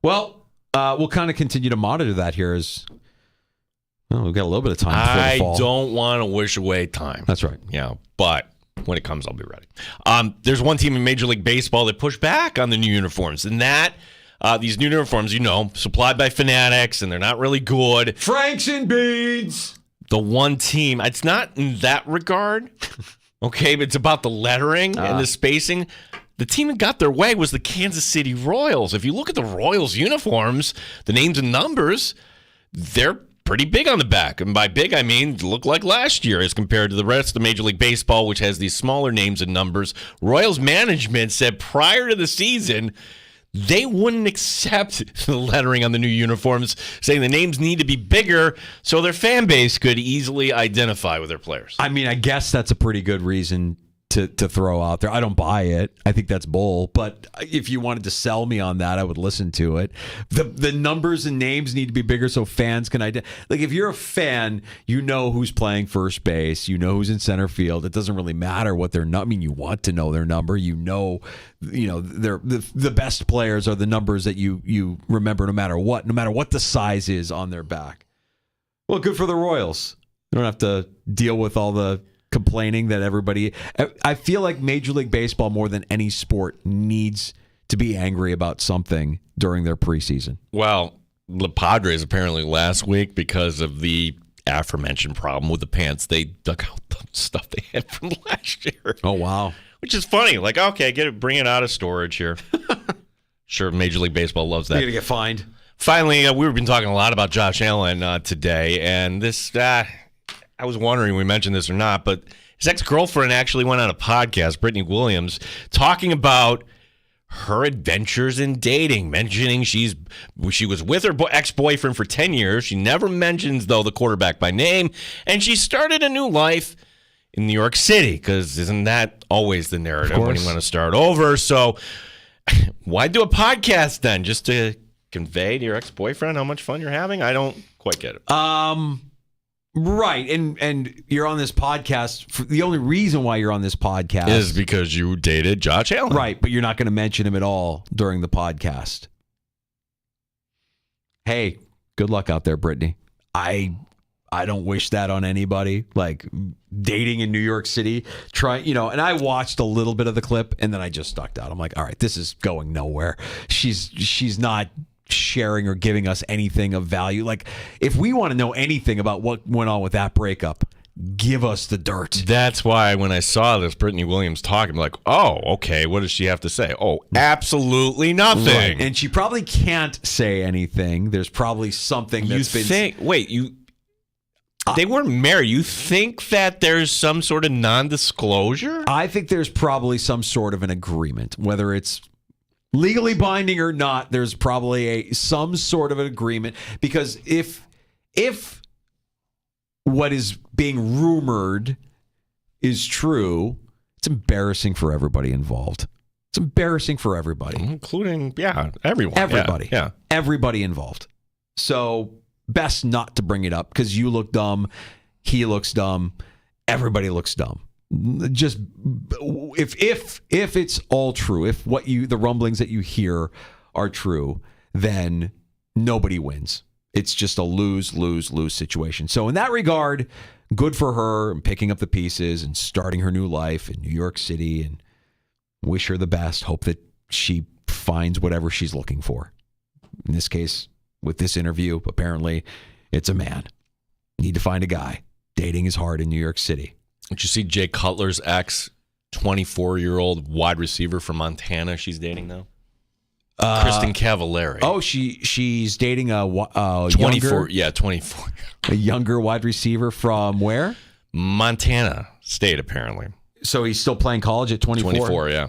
Well, we'll kind of continue to monitor that here as we've got a little bit of time before the fall. I don't want to wish away time. That's right. Yeah, but when it comes, I'll be ready. There's one team in Major League Baseball that pushed back on the new uniforms, and that these new uniforms, supplied by Fanatics, and they're not really good. Franks and beads. The one team, it's not in that regard, okay, but it's about the lettering and the spacing. The team that got their way was the Kansas City Royals. If you look at the Royals uniforms, the names and numbers, they're pretty big on the back. And by big, I mean look like last year as compared to the rest of Major League Baseball, which has these smaller names and numbers. Royals management said prior to the season, they wouldn't accept the lettering on the new uniforms, saying the names need to be bigger so their fan base could easily identify with their players. I mean, I guess that's a pretty good reason to throw out there. I don't buy it. I think that's bull. But if you wanted to sell me on that, I would listen to it. The numbers and names need to be bigger so fans can identify. Like, if you're a fan, you know who's playing first base. You know who's in center field. It doesn't really matter what their number. I mean, you want to know their number. They're the best players are the numbers that you remember no matter what the size is on their back. Well, good for the Royals. They don't have to deal with all the complaining that everybody. I feel like Major League Baseball, more than any sport, needs to be angry about something during their preseason. Well, the Padres apparently last week, because of the aforementioned problem with the pants. They dug out the stuff they had from last year. Oh, wow. Which is funny. Like, okay, bring it out of storage here. Sure, Major League Baseball loves that. You're going to get fined. Finally, we've been talking a lot about Josh Allen today, and this, I was wondering if we mentioned this or not, but his ex-girlfriend actually went on a podcast, Brittany Williams, talking about her adventures in dating, mentioning she was with her ex-boyfriend for 10 years. She never mentions, though, the quarterback by name, and she started a new life in New York City, because isn't that always the narrative when you want to start over? So why do a podcast then? Just to convey to your ex-boyfriend how much fun you're having? I don't quite get it. Right, and you're on this podcast. The only reason why you're on this podcast is because you dated Josh Allen. Right, but you're not going to mention him at all during the podcast. Hey, good luck out there, Brittany. I don't wish that on anybody. Like dating in New York City, and I watched a little bit of the clip and then I just stuck out. I'm like, all right, this is going nowhere. She's not sharing or giving us anything of value. Like, if we want to know anything about what went on with that breakup, give us the dirt. That's why when I saw this Brittany Williams talking, I'm like, oh, okay, what does she have to say? Oh, absolutely nothing. Right. And she probably can't say anything. There's probably something that's they weren't married. You think that there's some sort of non-disclosure? I think there's probably some sort of an agreement, whether it's legally binding or not. There's probably some sort of an agreement, because if what is being rumored is true, it's embarrassing for everybody involved. It's embarrassing for everybody, including everyone. Everybody, yeah. Everybody involved. So best not to bring it up, because you look dumb, he looks dumb, everybody looks dumb. Just if it's all true, if the rumblings that you hear are true, then nobody wins. It's just a lose situation. So in that regard, good for her and picking up the pieces and starting her new life in New York City, and wish her the best. Hope that she finds whatever she's looking for. In this case, with this interview, apparently it's a man. Need to find a guy. Dating is hard in New York City. Did you see Jay Cutler's ex, 24-year-old wide receiver from Montana she's dating now? Kristen Cavallari. Oh, she's dating a 24. Yeah, 24. A younger wide receiver from where? Montana State, apparently. So he's still playing college at 24? 24, yeah.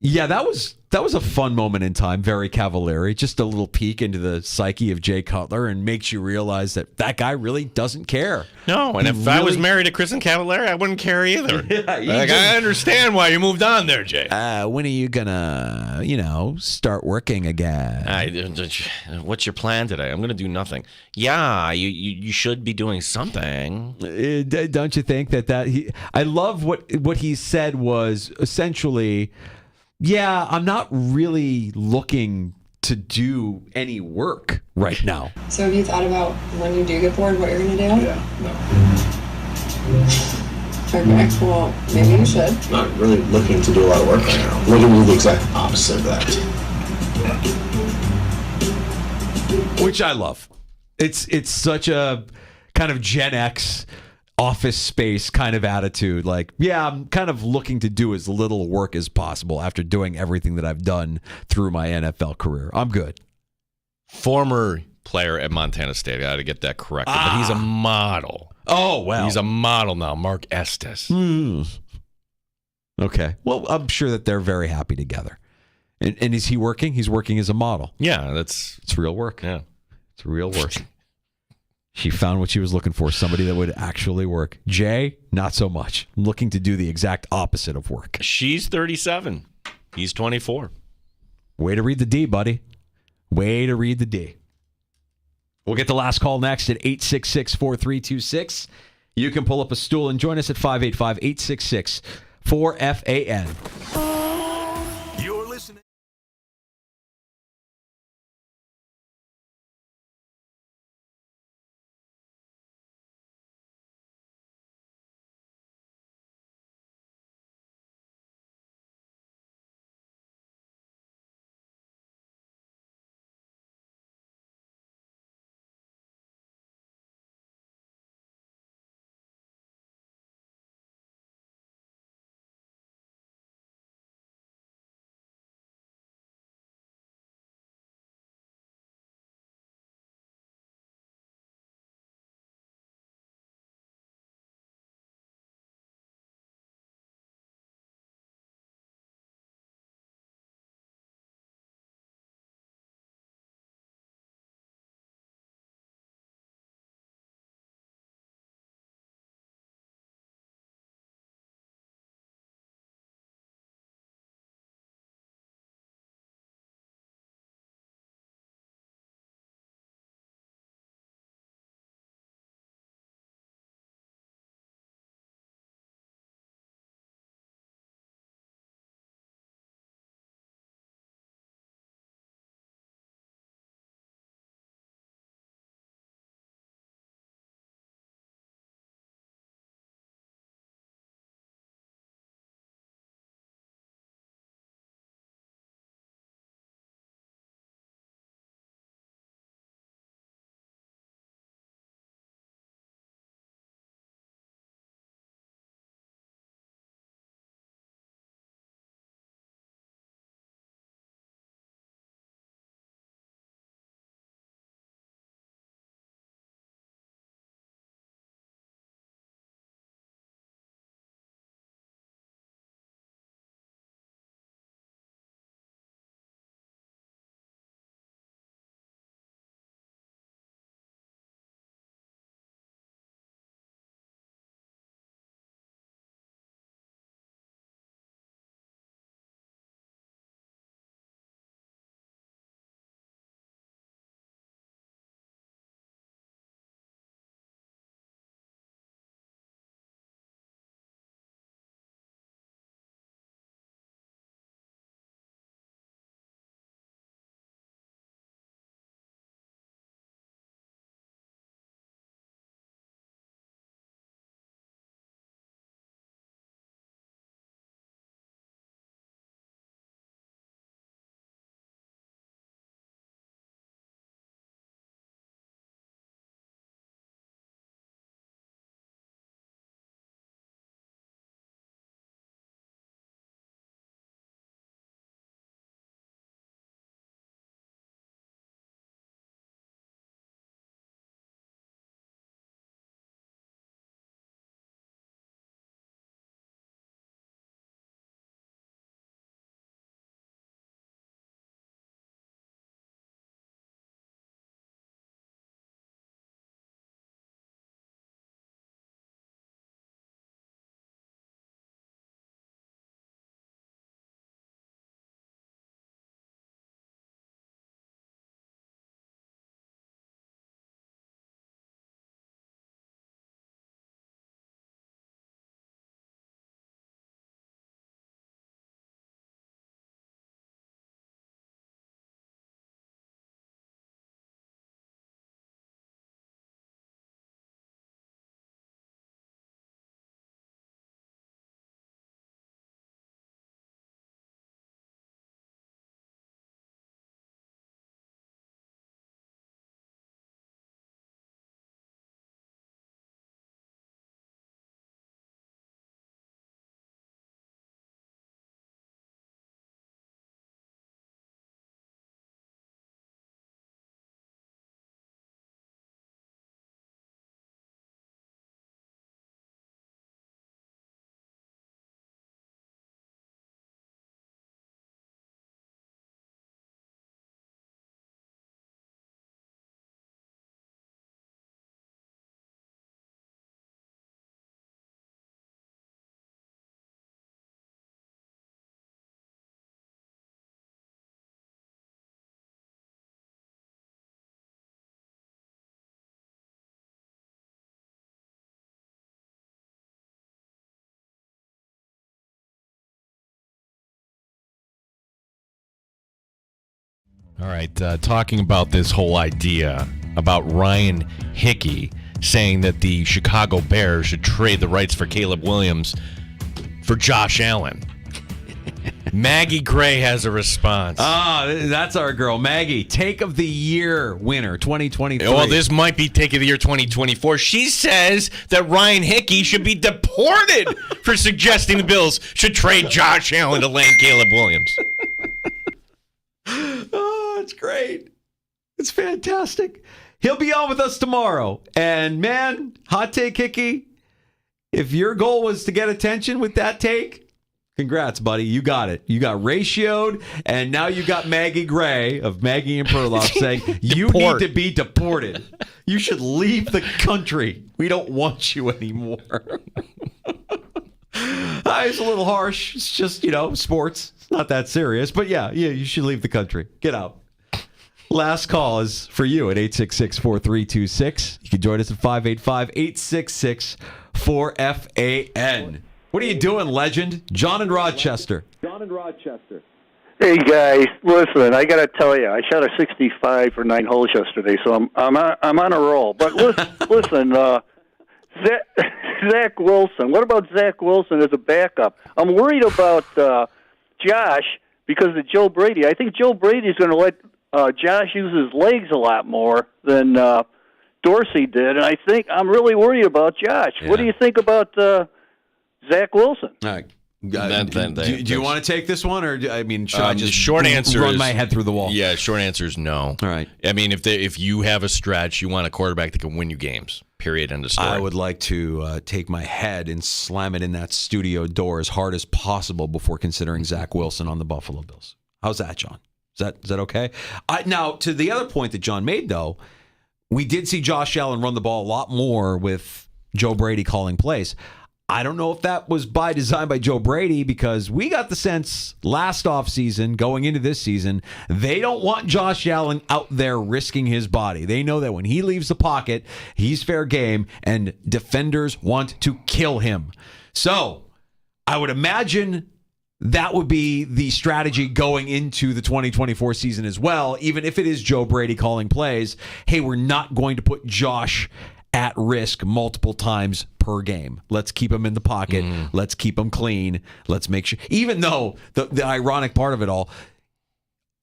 Yeah, that was a fun moment in time. Very Cavallari. Just a little peek into the psyche of Jay Cutler, and makes you realize that guy really doesn't care. No, and if I was married to Kristen Cavallari, I wouldn't care either. I understand why you moved on there, Jay. When are you gonna, start working again? What's your plan today? I'm gonna do nothing. Yeah, you should be doing something. Don't you think that I love what he said was essentially, yeah, I'm not really looking to do any work right now. So have you thought about when you do get bored, what you're going to do? Yeah, no. Okay, well, maybe you should. Not really looking to do a lot of work right now. I'm looking to do the exact opposite of that. Which I love. It's such a kind of Gen X Office Space kind of attitude. Like, yeah, I'm kind of looking to do as little work as possible after doing everything that I've done through my NFL career. I'm good. Former player at Montana State. I got to get that corrected. But he's a model. Oh, well. He's a model now, Mark Estes. Okay. Well, I'm sure that they're very happy together. And is he working? He's working as a model. Yeah, it's real work. Yeah. It's real work. She found what she was looking for, somebody that would actually work. Jay, not so much. Looking to do the exact opposite of work. She's 37. He's 24. Way to read the D, buddy. Way to read the D. We'll get the last call next at 866-4326. You can pull up a stool and join us at 585-866-4FAN. All right, talking about this whole idea about Ryan Hickey saying that the Chicago Bears should trade the rights for Caleb Williams for Josh Allen. Maggie Gray has a response. That's our girl, Maggie. Take of the Year winner, 2023. Well, this might be Take of the Year 2024. She says that Ryan Hickey should be deported for suggesting the Bills should trade Josh Allen to land Caleb Williams. Oh, it's great. It's fantastic. He'll be on with us tomorrow. And, man, hot take, Hickey, if your goal was to get attention with that take, congrats, buddy. You got it. You got ratioed, and now you got Maggie Gray of Maggie and Perloff saying you need to be deported. You should leave the country. We don't want you anymore. It's a little harsh. It's just, sports. It's not that serious. But, yeah, you should leave the country. Get out. Last call is for you at 866-4326. You can join us at 585-866-4FAN. What are you doing, legend? John in Rochester. Hey guys, listen. I got to tell you, I shot a 65 for 9 holes yesterday, so I'm on a roll. But listen, Zach Wilson. What about Zach Wilson as a backup? I'm worried about Josh because of Joe Brady. I think Joe Brady's going to let Josh use his legs a lot more than Dorsey did, and I think I'm really worried about Josh. Yeah. What do you think about Zach Wilson? All right. Do you want to take this one, or should I just short answer run my head through the wall? Yeah, short answer is no. All right. I mean, if you have a stretch, you want a quarterback that can win you games. Period. End of story. I would like to take my head and slam it in that studio door as hard as possible before considering Zach Wilson on the Buffalo Bills. How's that, John? Is that okay? Now, to the other point that John made, though, we did see Josh Allen run the ball a lot more with Joe Brady calling plays. I don't know if that was by design by Joe Brady, because we got the sense last offseason, going into this season, they don't want Josh Allen out there risking his body. They know that when he leaves the pocket, he's fair game, and defenders want to kill him. So I would imagine that would be the strategy going into the 2024 season as well, even if it is Joe Brady calling plays. Hey, we're not going to put Josh at risk multiple times per game. Let's keep him in the pocket. Let's keep him clean. Let's make sure, even though the ironic part of it all,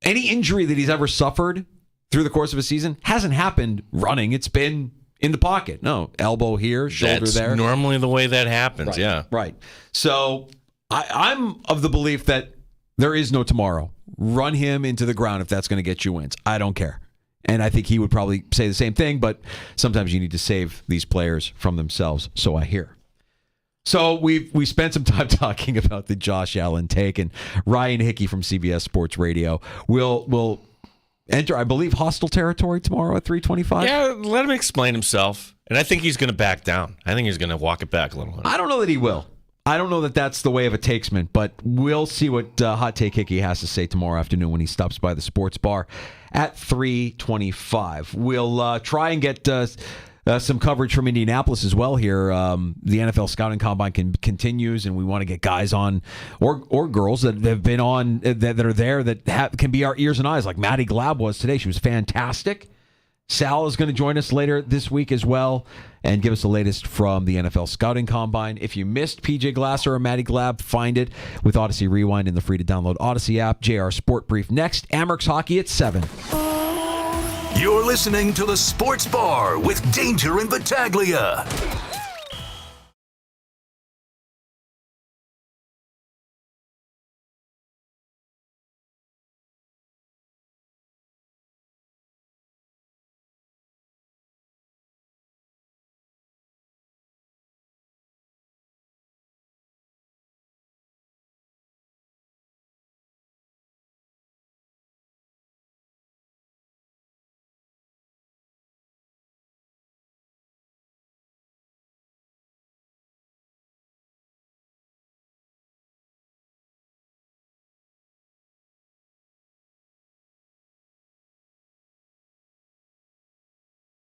any injury that he's ever suffered through the course of a season hasn't happened running. It's been in the pocket. No, elbow here, shoulder there. That's normally the way that happens. Right. Yeah. Right. So I'm of the belief that there is no tomorrow. Run him into the ground if that's going to get you wins. I don't care. And I think he would probably say the same thing, but sometimes you need to save these players from themselves, so I hear. So we spent some time talking about the Josh Allen take, and Ryan Hickey from CBS Sports Radio will enter, I believe, hostile territory tomorrow at 3:25. Yeah, let him explain himself. And I think he's going to back down. I think he's going to walk it back a little bit. I don't know that he will. I don't know that that's the way of a takesman, but we'll see what Hot Take Hickey has to say tomorrow afternoon when he stops by the sports bar at 3:25. We'll try and get some coverage from Indianapolis as well here. The NFL Scouting Combine continues, and we want to get guys on, or girls that have been on, that are there, that can be our ears and eyes, like Maddie Glab was today. She was fantastic. Sal is going to join us later this week as well and give us the latest from the NFL Scouting Combine. If you missed PJ Glasser or Maddie Glab, find it with Odyssey Rewind in the free-to-download Odyssey app. JR Sport Brief next. Amerks Hockey at 7. You're listening to the Sports Bar with Danger and Battaglia.